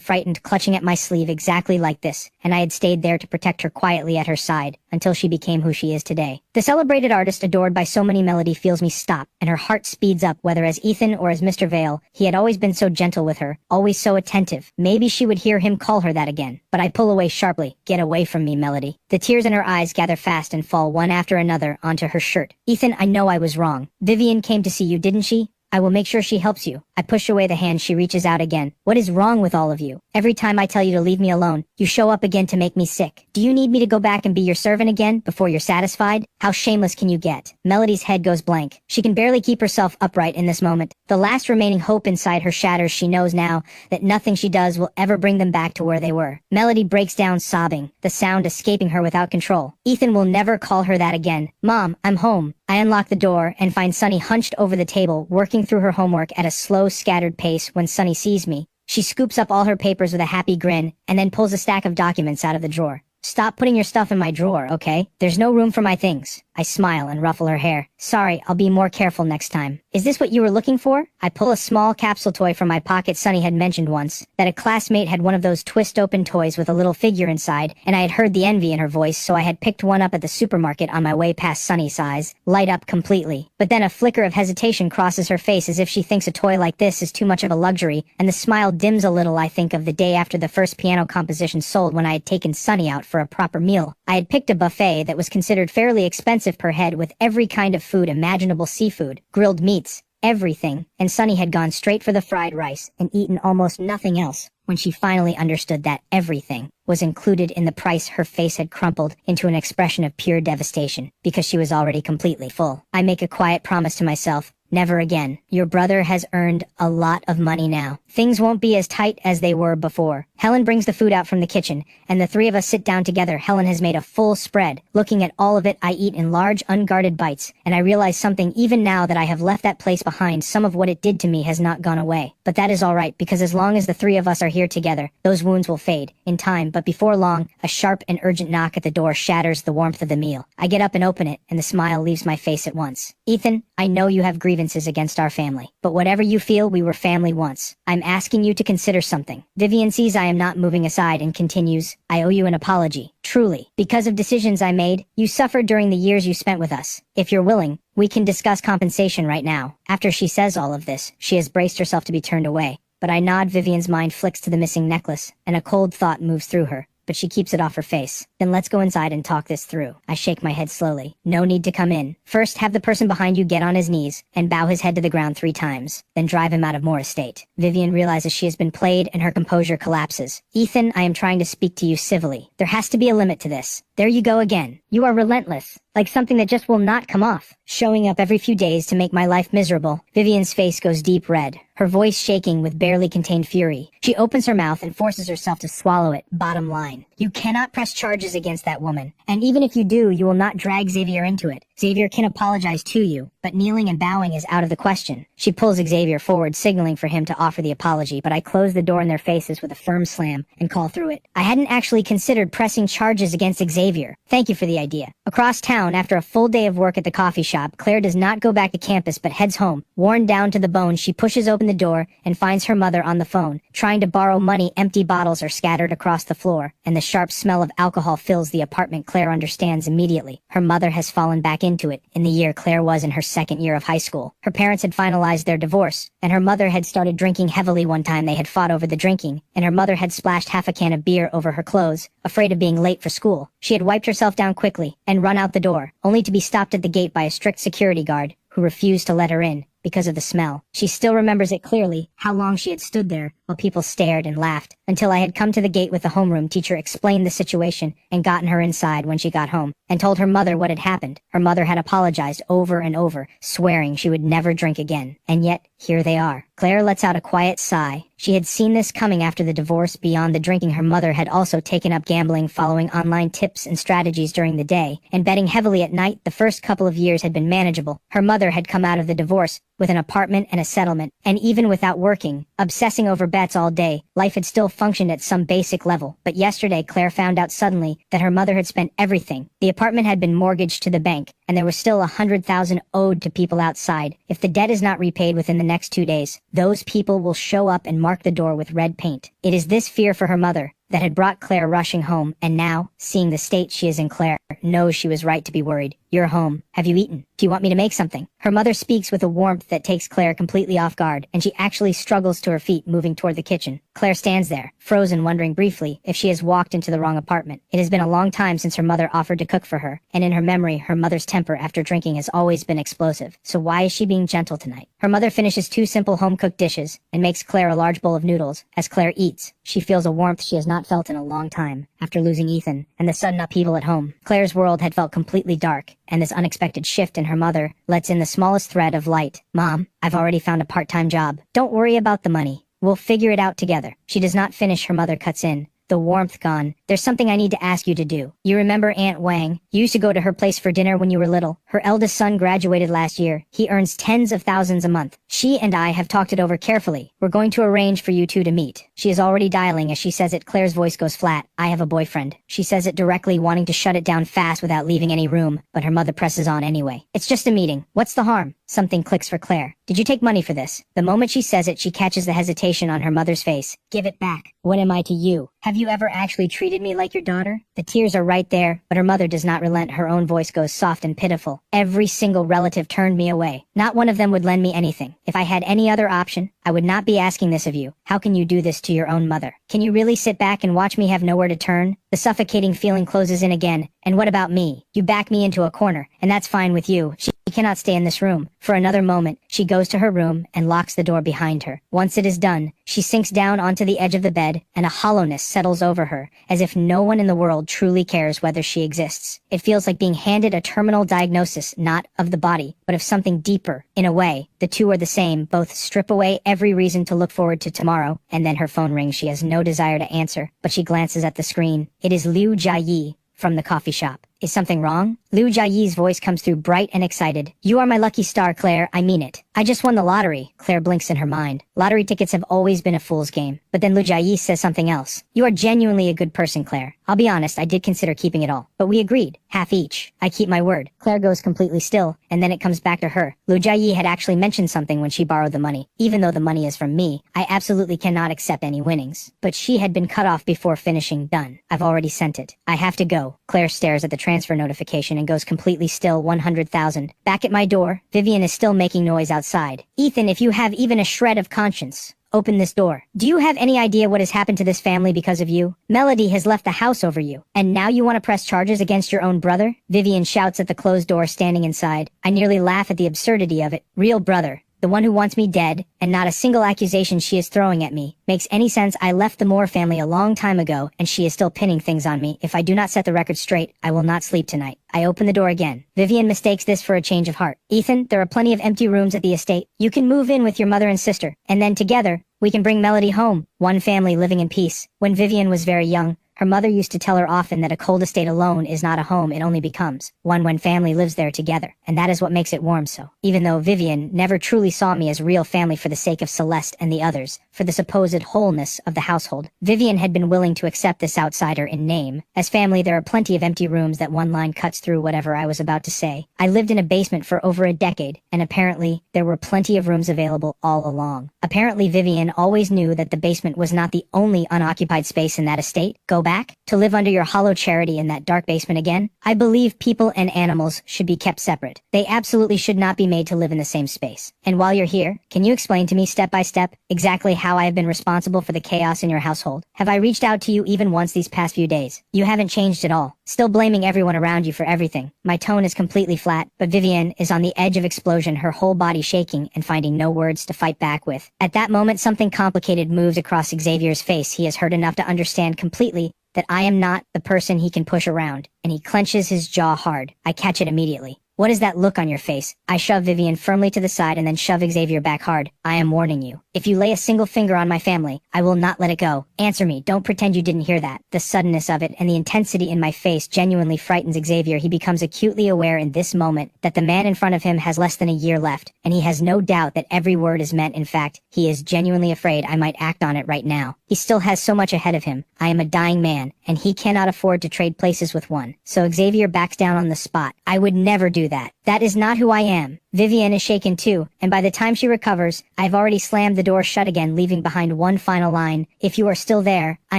frightened, clutching at my sleeve exactly like this, and I had stayed there to protect her quietly at her side, until she became who she is today. The celebrated artist adored by so many, Melody feels me stop, and her heart speeds up. Whether as Ethan or as Mr. Vale, he had always been so gentle with her, always so attentive. Maybe she would hear him call her that again. But I pull away sharply. Get away from me, Melody. The tears in her eyes gather fast and fall one after another onto her shirt. Ethan, I know I was wrong. Vivian came to see you, didn't she? I will make sure she helps you. I push away the hand. She reaches out again. What is wrong with all of you? Every time I tell you to leave me alone, you show up again to make me sick. Do you need me to go back and be your servant again before you're satisfied? How shameless can you get? Melody's head goes blank. She can barely keep herself upright in this moment. The last remaining hope inside her shatters. She knows now that nothing she does will ever bring them back to where they were. Melody breaks down sobbing, the sound escaping her without control. Ethan will never call her that again. Mom, I'm home. I unlock the door and find Sunny hunched over the table, working through her homework at a slow, scattered pace. When Sunny sees me, she scoops up all her papers with a happy grin, and then pulls a stack of documents out of the drawer. Stop putting your stuff in my drawer, okay? There's no room for my things. I smile and ruffle her hair. Sorry, I'll be more careful next time. Is this what you were looking for? I pull a small capsule toy from my pocket. Sunny had mentioned once that a classmate had one of those twist-open toys with a little figure inside, and I had heard the envy in her voice, so I had picked one up at the supermarket on my way past Sunny's eyes, light up completely. But then a flicker of hesitation crosses her face as if she thinks a toy like this is too much of a luxury, and the smile dims a little. I think of the day after the first piano composition sold, when I had taken Sunny out for a proper meal. I had picked a buffet that was considered fairly expensive per head, with every kind of food imaginable, seafood, grilled meats, everything, and Sunny had gone straight for the fried rice and eaten almost nothing else. When she finally understood that everything was included in the price, her face had crumpled into an expression of pure devastation, because she was already completely full. I make a quiet promise to myself. Never again. Your brother has earned a lot of money now. Things won't be as tight as they were before. Helen brings the food out from the kitchen, and the 3 of us sit down together. Helen has made a full spread. Looking at all of it, I eat in large, unguarded bites, and I realize something. Even now that I have left that place behind, some of what it did to me has not gone away. But that is alright, because as long as the 3 of us are here together, those wounds will fade, in time. But before long, a sharp and urgent knock at the door shatters the warmth of the meal. I get up and open it, and the smile leaves my face at once. Ethan, I know you have grievances against our family, but whatever you feel, we were family once. I'm asking you to consider something. Vivian sees I am not moving aside and continues, I owe you an apology, truly. Because of decisions I made, you suffered during the years you spent with us. If you're willing, we can discuss compensation right now. After she says all of this, she has braced herself to be turned away. But I nod. Vivian's mind flicks to the missing necklace, and a cold thought moves through her. But she keeps it off her face. Then let's go inside and talk this through. I shake my head slowly. No need to come in. First, have the person behind you get on his knees and bow his head to the ground 3 times. Then drive him out of Moore Estate. Vivian realizes she has been played and her composure collapses. Ethan, I am trying to speak to you civilly. There has to be a limit to this. There you go again. You are relentless. Like something that just will not come off. Showing up every few days to make my life miserable. Vivian's face goes deep red, her voice shaking with barely contained fury. She opens her mouth and forces herself to swallow it. Bottom line. You cannot press charges against that woman. And even if you do, you will not drag Xavier into it. Xavier can apologize to you, but kneeling and bowing is out of the question. She pulls Xavier forward, signaling for him to offer the apology, but I close the door in their faces with a firm slam and call through it. I hadn't actually considered pressing charges against Xavier. Thank you for the idea. Across town, after a full day of work at the coffee shop, Claire does not go back to campus but heads home. Worn down to the bone, she pushes open the door and finds her mother on the phone, trying to borrow money. Empty bottles are scattered across the floor, and the sharp smell of alcohol fills the apartment. Claire understands immediately. Her mother has fallen back into it in the year Claire was in her second year of high school. Her parents had finalized their divorce, and her mother had started drinking heavily. One time they had fought over the drinking, and her mother had splashed half a can of beer over her clothes, afraid of being late for school. She had wiped herself down quickly and run out the door, only to be stopped at the gate by a strict security guard who refused to let her in because of the smell. She still remembers it clearly, how long she had stood there while people stared and laughed, until I had come to the gate with the homeroom teacher, explained the situation, and gotten her inside when she got home, and told her mother what had happened. Her mother had apologized over and over, swearing she would never drink again. And yet, here they are. Claire lets out a quiet sigh. She had seen this coming after the divorce. Beyond the drinking, her mother had also taken up gambling, following online tips and strategies during the day, and betting heavily at night. The first couple of years had been manageable. Her mother had come out of the divorce with an apartment and a settlement, and even without working, obsessing over bets all day, life had still functioned at some basic level. But yesterday, Claire found out suddenly that her mother had spent everything. The apartment had been mortgaged to the bank, and there was still $100,000 owed to people outside. If the debt is not repaid within the next 2 days, those people will show up and mark the door with red paint. It is this fear for her mother that had brought Claire rushing home, and now, seeing the state she is in, Claire knows she was right to be worried. You're home. Have you eaten? Do you want me to make something? Her mother speaks with a warmth that takes Claire completely off guard, and she actually struggles to her feet, moving toward the kitchen. Claire stands there, frozen, wondering briefly if she has walked into the wrong apartment. It has been a long time since her mother offered to cook for her, and in her memory, her mother's temper after drinking has always been explosive. So why is she being gentle tonight? Her mother finishes 2 simple home-cooked dishes and makes Claire a large bowl of noodles. As Claire eats, she feels a warmth she has not felt in a long time after losing Ethan and the sudden upheaval at home. Claire's world had felt completely dark, and this unexpected shift in her mother lets in the smallest thread of light. Mom, I've already found a part-time job. Don't worry about the money. We'll figure it out together. She does not finish. Her mother cuts in, the warmth gone. There's something I need to ask you to do. You remember Aunt Wang? You used to go to her place for dinner when you were little. Her eldest son graduated last year. He earns tens of thousands a month. She and I have talked it over carefully. We're going to arrange for you two to meet. She is already dialing. As she says it, Claire's voice goes flat. I have a boyfriend. She says it directly, wanting to shut it down fast without leaving any room, but her mother presses on anyway. It's just a meeting. What's the harm? Something clicks for Claire. Did you take money for this? The moment she says it, she catches the hesitation on her mother's face. Give it back. What am I to you? Have you ever actually treated me like your daughter? The tears are right there, but her mother does not relent. Her own voice goes soft and pitiful. Every single relative turned me away. Not one of them would lend me anything. If I had any other option, I would not be asking this of you. How can you do this to your own mother? Can you really sit back and watch me have nowhere to turn? The suffocating feeling closes in again. And what about me? You back me into a corner, and that's fine with you. She cannot stay in this room. For another moment, she goes to her room and locks the door behind her. Once it is done, she sinks down onto the edge of the bed, and a hollowness settles over her, as if no one in the world truly cares whether she exists. It feels like being handed a terminal diagnosis, not of the body, but of something deeper. In a way, the two are the same. Both strip away every reason to look forward to tomorrow. And then her phone rings. She has no desire to answer, but she glances at the screen. It is Liu Jiayi from the coffee shop. Is something wrong? Liu Jiayi's voice comes through bright and excited. You are my lucky star, Claire. I mean it. I just won the lottery. Claire blinks in her mind. Lottery tickets have always been a fool's game. But then Liu Jiayi says something else. You are genuinely a good person, Claire. I'll be honest, I did consider keeping it all. But we agreed. Half each. I keep my word. Claire goes completely still, and then it comes back to her. Liu Jiayi had actually mentioned something when she borrowed the money. Even though the money is from me, I absolutely cannot accept any winnings. But she had been cut off before finishing. Done. I've already sent it. I have to go. Claire stares at the transfer notification and goes completely still. 100,000. Back at my door, Vivian is still making noise outside. Ethan, if you have even a shred of conscience, open this door. Do you have any idea what has happened to this family because of you? Melody has left the house over you, and now you want to press charges against your own brother? Vivian shouts at the closed door, standing inside. I nearly laugh at the absurdity of it. Real brother. the one who wants me dead, and not a single accusation she is throwing at me makes any sense. I left the Moore family a long time ago, and she is still pinning things on me. If I do not set the record straight, I will not sleep tonight. I open the door again. Vivian mistakes this for a change of heart. Ethan, there are plenty of empty rooms at the estate. You can move in with your mother and sister, and then together, we can bring Melody home. One family living in peace. When Vivian was very young, her mother used to tell her often that a cold estate alone is not a home, it only becomes one when family lives there together, and that is what makes it warm. So, even though Vivian never truly saw me as real family for the sake of Celeste and the others, for the supposed wholeness of the household, Vivian had been willing to accept this outsider in name. As family, there are plenty of empty rooms. That one line cuts through whatever I was about to say. I lived in a basement for over a decade, and apparently, there were plenty of rooms available all along. Apparently, Vivian always knew that the basement was not the only unoccupied space in that estate. Go back to live under your hollow charity in that dark basement again? I believe people and animals should be kept separate. They absolutely should not be made to live in the same space. And while you're here, can you explain to me step by step exactly how I have been responsible for the chaos in your household? Have I reached out to you even once these past few days? You haven't changed at all, still blaming everyone around you for everything. My tone is completely flat, but Vivian is on the edge of explosion, her whole body shaking and finding no words to fight back with. At that moment, something complicated moves across Xavier's face. He has heard enough to understand completely that I am not the person he can push around, and he clenches his jaw hard. I catch it immediately. What is that look on your face? I shove Vivian firmly to the side and then shove Xavier back hard. I am warning you. If you lay a single finger on my family, I will not let it go. Answer me. Don't pretend you didn't hear that. The suddenness of it and the intensity in my face genuinely frightens Xavier. He becomes acutely aware in this moment that the man in front of him has less than a year left, and he has no doubt that every word is meant. In fact, he is genuinely afraid I might act on it right now. He still has so much ahead of him. I am a dying man, and he cannot afford to trade places with one. So Xavier backs down on the spot. I would never do that. That is not who I am. Vivian is shaken too, and by the time she recovers, I've already slammed the door shut again, leaving behind one final line. If you are still there, I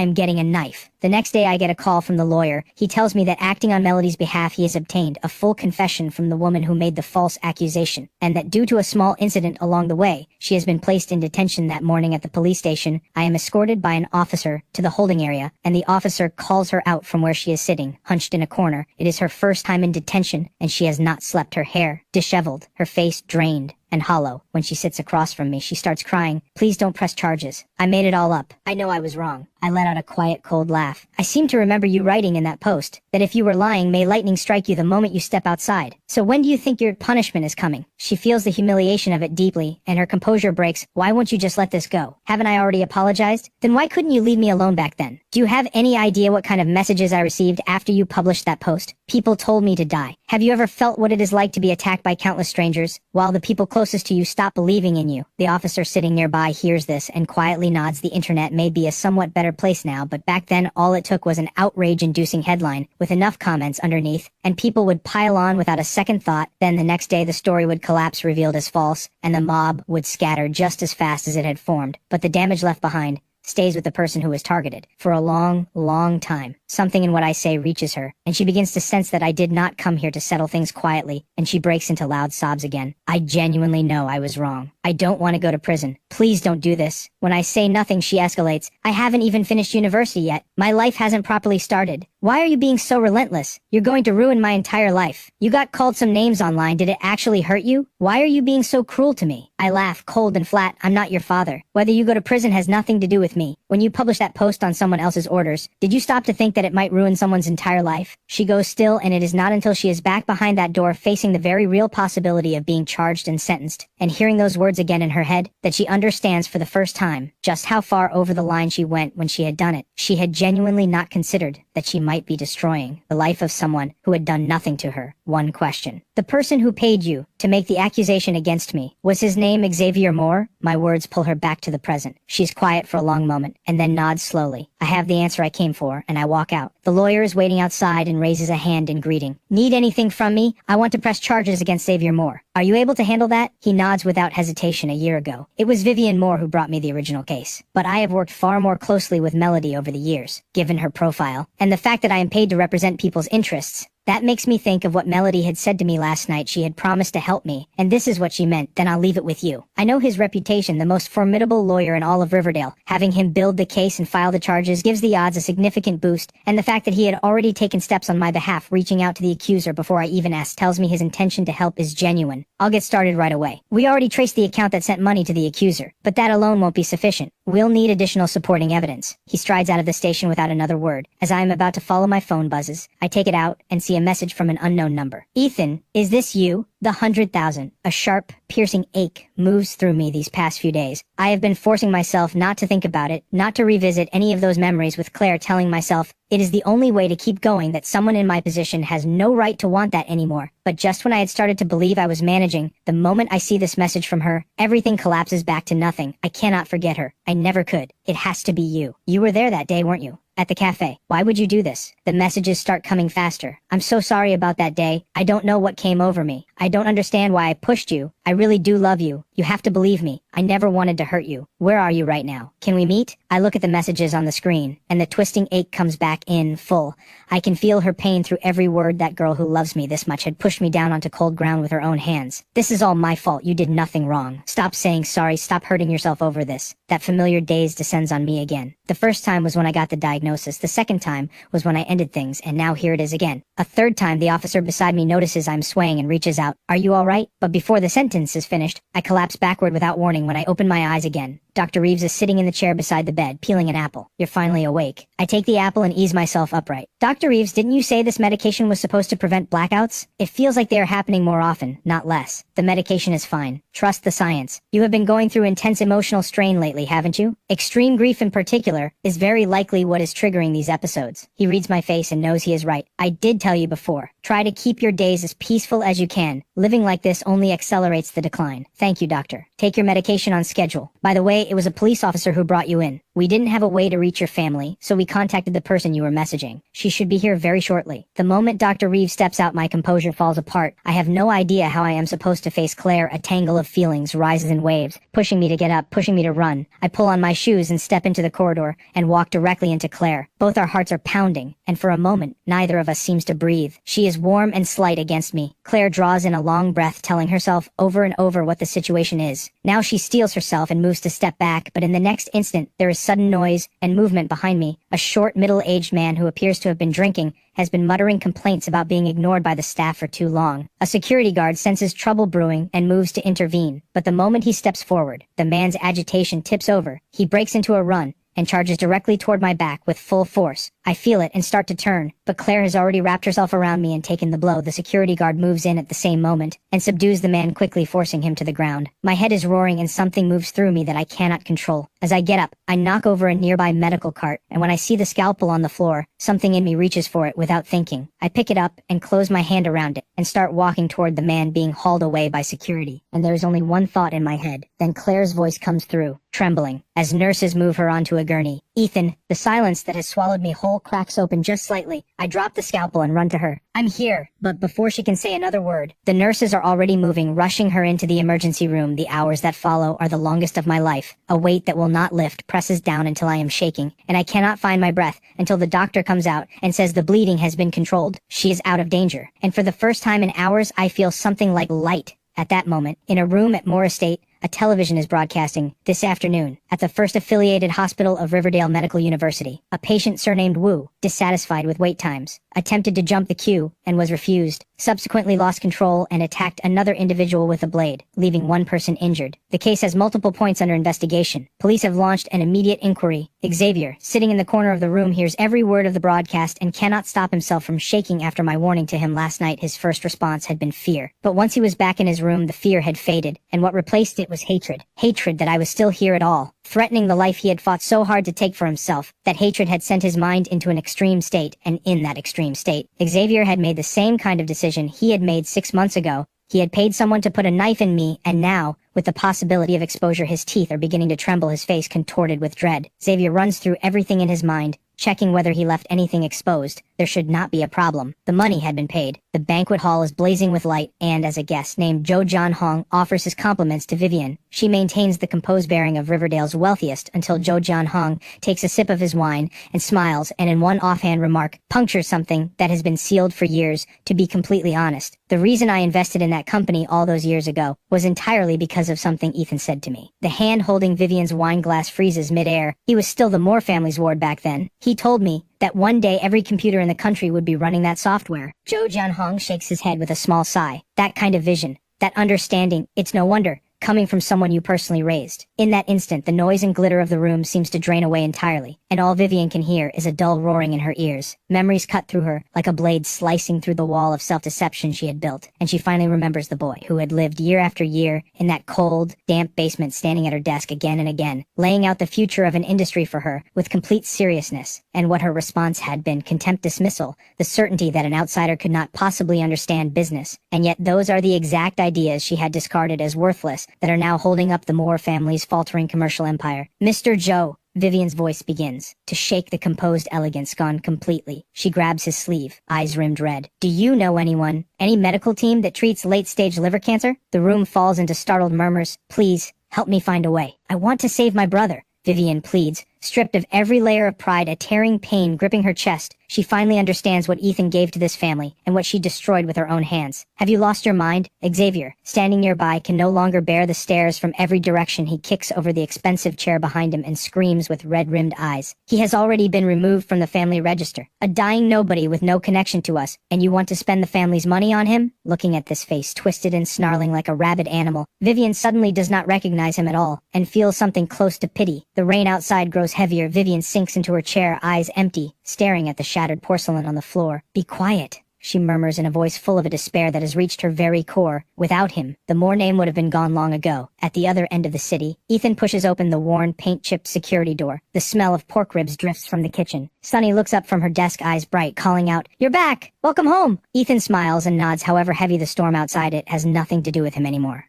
am getting a knife. The next day I get a call from the lawyer. He tells me that acting on Melody's behalf he has obtained a full confession from the woman who made the false accusation, and that due to a small incident along the way, she has been placed in detention that morning at the police station. I am escorted by an officer to the holding area, and the officer calls her out from where she is sitting, hunched in a corner. It is her first time in detention, and she has not slept. Her hair disheveled, her face drained and hollow. When she sits across from me, she starts crying. Please don't press charges. I made it all up. I know I was wrong. I let out a quiet, cold laugh. I seem to remember you writing in that post that if you were lying, may lightning strike you the moment you step outside. So when do you think your punishment is coming? She feels the humiliation of it deeply, and her composure breaks. Why won't you just let this go? Haven't I already apologized? Then why couldn't you leave me alone back then? Do you have any idea what kind of messages I received after you published that post? People told me to die. Have you ever felt what it is like to be attacked by countless strangers, while the people closest to you stop believing in you? The officer sitting nearby hears this and quietly nods. The internet may be a somewhat better place now, but back then all it took was an outrage-inducing headline with enough comments underneath, and people would pile on without a second thought. Then the next day the story would collapse, revealed as false, and the mob would scatter just as fast as it had formed. But the damage left behind stays with the person who was targeted for a long, long time. Something in what I say reaches her, and she begins to sense that I did not come here to settle things quietly, and she breaks into loud sobs again. I genuinely know I was wrong. I don't want to go to prison. Please don't do this. When I say nothing, she escalates. I haven't even finished university yet. My life hasn't properly started. Why are you being so relentless? You're going to ruin my entire life. You got called some names online. Did it actually hurt you? Why are you being so cruel to me? I laugh, cold and flat. I'm not your father. Whether you go to prison has nothing to do with me. When you published that post on someone else's orders, did you stop to think that it might ruin someone's entire life? She goes still, and it is not until she is back behind that door facing the very real possibility of being charged and sentenced, and hearing those words again in her head, that she understands for the first time just how far over the line she went when she had done it. She had genuinely not considered that she might be destroying the life of someone who had done nothing to her. One question. The person who paid you to make the accusation against me, was his name Xavier Moore? My words pull her back to the present. She's quiet for a long moment, and then nods slowly. I have the answer I came for, and I walk out. The lawyer is waiting outside and raises a hand in greeting. Need anything from me? I want to press charges against Xavier Moore. Are you able to handle that? He nods without hesitation. A year ago, it was Vivian Moore who brought me the original case. But I have worked far more closely with Melody over the years, given her profile, and the fact that I am paid to represent people's interests. That makes me think of what Melody had said to me last night. She had promised to help me, and this is what she meant. Then I'll leave it with you. I know his reputation, the most formidable lawyer in all of Riverdale. Having him build the case and file the charges gives the odds a significant boost, and the fact that he had already taken steps on my behalf, reaching out to the accuser before I even asked, tells me his intention to help is genuine. I'll get started right away. We already traced the account that sent money to the accuser, but that alone won't be sufficient. We'll need additional supporting evidence. He strides out of the station without another word. As I am about to follow, my phone buzzes. I take it out and see a message from an unknown number. Ethan, is this you? The 100,000. A sharp, piercing ache moves through me these past few days. I have been forcing myself not to think about it, not to revisit any of those memories, with Claire telling myself it is the only way to keep going, that someone in my position has no right to want that anymore. But just when I had started to believe I was managing, the moment I see this message from her, everything collapses back to nothing. I cannot forget her. I never could. It has to be you. You were there that day, weren't you? At the cafe. Why would you do this? The messages start coming faster. I'm so sorry about that day. I don't know what came over me. I don't understand why I pushed you. I really do love you. You have to believe me. I never wanted to hurt you. Where are you right now? Can we meet? I look at the messages on the screen, and the twisting ache comes back in full. I can feel her pain through every word. That girl who loves me this much had pushed me down onto cold ground with her own hands. This is all my fault. You did nothing wrong. Stop saying sorry. Stop hurting yourself over this. That familiar daze descends on me again. The first time was when I got the diagnosis. The second time was when I ended things, and now here it is again. A third time, the officer beside me notices I'm swaying and reaches out. Are you all right? But before the sentence is finished, I collapse backward without warning. When I open my eyes again, Dr. Reeves is sitting in the chair beside the bed, peeling an apple. You're finally awake. I take the apple and ease myself upright. Dr. Reeves, didn't you say this medication was supposed to prevent blackouts? It feels like they are happening more often, not less. The medication is fine. Trust the science. You have been going through intense emotional strain lately, haven't you? Extreme grief in particular is very likely what is triggering these episodes. He reads my face and knows he is right. I did tell you before. Try to keep your days as peaceful as you can. Living like this only accelerates the decline. Thank you, doctor. Take your medication on schedule. By the way, it was a police officer who brought you in. We didn't have a way to reach your family, so we contacted the person you were messaging. She should be here very shortly. The moment Dr. Reeves steps out, my composure falls apart. I have no idea how I am supposed to face Claire. A tangle of feelings rises in waves, pushing me to get up, pushing me to run. I pull on my shoes and step into the corridor and walk directly into Claire. Both our hearts are pounding, and for a moment, neither of us seems to breathe. She is warm and slight against me. Claire draws in a long breath, telling herself over and over what the situation is. Now she steels herself and moves to step back, but in the next instant, there is sudden noise and movement behind me. A short, middle-aged man who appears to have been drinking has been muttering complaints about being ignored by the staff for too long. A security guard senses trouble brewing and moves to intervene, but the moment he steps forward, the man's agitation tips over. He breaks into a run and charges directly toward my back with full force. I feel it and start to turn, but Claire has already wrapped herself around me and taken the blow. The security guard moves in at the same moment and subdues the man, quickly forcing him to the ground. My head is roaring and something moves through me that I cannot control. As I get up, I knock over a nearby medical cart, and when I see the scalpel on the floor, something in me reaches for it without thinking. I pick it up and close my hand around it and start walking toward the man being hauled away by security. And there is only one thought in my head. Then Claire's voice comes through, trembling, as nurses move her onto a gurney. Ethan, the silence that has swallowed me whole cracks open just slightly. I drop the scalpel and run to her. I'm here, but before she can say another word, the nurses are already moving, rushing her into the emergency room. The hours that follow are the longest of my life. A weight that will not lift presses down until I am shaking, and I cannot find my breath until the doctor comes out and says the bleeding has been controlled. She is out of danger, and for the first time in hours, I feel something like light. At that moment, in a room at Moore Estate, a television is broadcasting. This afternoon, at the First Affiliated Hospital of Riverdale Medical University, a patient surnamed Wu, dissatisfied with wait times, attempted to jump the queue and was refused, subsequently lost control and attacked another individual with a blade, leaving one person injured. The case has multiple points under investigation. Police have launched an immediate inquiry. Xavier, sitting in the corner of the room, hears every word of the broadcast and cannot stop himself from shaking after my warning to him last night. His first response had been fear. But once he was back in his room, the fear had faded, and what replaced it was hatred. Hatred that I was still here at all, threatening the life he had fought so hard to take for himself. That hatred had sent his mind into an extreme state, and in that extreme state, Xavier had made the same kind of decision he had made 6 months ago. He had paid someone to put a knife in me, and now, with the possibility of exposure, his teeth are beginning to tremble, his face contorted with dread. Xavier runs through everything in his mind, checking whether he left anything exposed. There should not be a problem. The money had been paid. The banquet hall is blazing with light, and as a guest named Jo John Hong offers his compliments to Vivian, She maintains the composed bearing of Riverdale's wealthiest until Jo Jian-hong takes a sip of his wine and smiles and in one offhand remark punctures something that has been sealed for years. To be completely honest, the reason I invested in that company all those years ago was entirely because of something Ethan said to me. The hand holding Vivian's wine glass freezes mid-air. He was still the Moore family's ward back then. He told me that one day every computer in the country would be running that software. Jo Jian-hong shakes his head with a small sigh. That kind of vision, that understanding, it's no wonder, coming from someone you personally raised. In that instant, the noise and glitter of the room seems to drain away entirely, and all Vivian can hear is a dull roaring in her ears. Memories cut through her like a blade slicing through the wall of self-deception she had built, and she finally remembers the boy who had lived year after year in that cold, damp basement, standing at her desk again and again, laying out the future of an industry for her with complete seriousness, and what her response had been: contempt, dismissal, the certainty that an outsider could not possibly understand business. And yet those are the exact ideas she had discarded as worthless that are now holding up the Moore family's faltering commercial empire. Mr. Joe, Vivian's voice begins to shake, the composed elegance gone completely. She grabs his sleeve, eyes rimmed red. Do you know anyone, any medical team that treats late-stage liver cancer? The room falls into startled murmurs. Please, help me find a way. I want to save my brother, Vivian pleads, stripped of every layer of pride, a tearing pain gripping her chest. She finally understands what Ethan gave to this family, and what she destroyed with her own hands. Have you lost your mind? Xavier, standing nearby, can no longer bear the stares from every direction. He kicks over the expensive chair behind him and screams with red-rimmed eyes. He has already been removed from the family register. A dying nobody with no connection to us, and you want to spend the family's money on him? Looking at this face, twisted and snarling like a rabid animal, Vivian suddenly does not recognize him at all, and feels something close to pity. The rain outside grows heavier. Vivian sinks into her chair, eyes empty, staring at the shattered porcelain on the floor. Be quiet, she murmurs in a voice full of a despair that has reached her very core. Without him, the Moore name would have been gone long ago. At the other end of the city, Ethan pushes open the worn, paint-chipped security door. The smell of pork ribs drifts from the kitchen. Sunny looks up from her desk, eyes bright, calling out, "You're back! Welcome home!" Ethan smiles and nods. However heavy the storm outside, it has nothing to do with him anymore.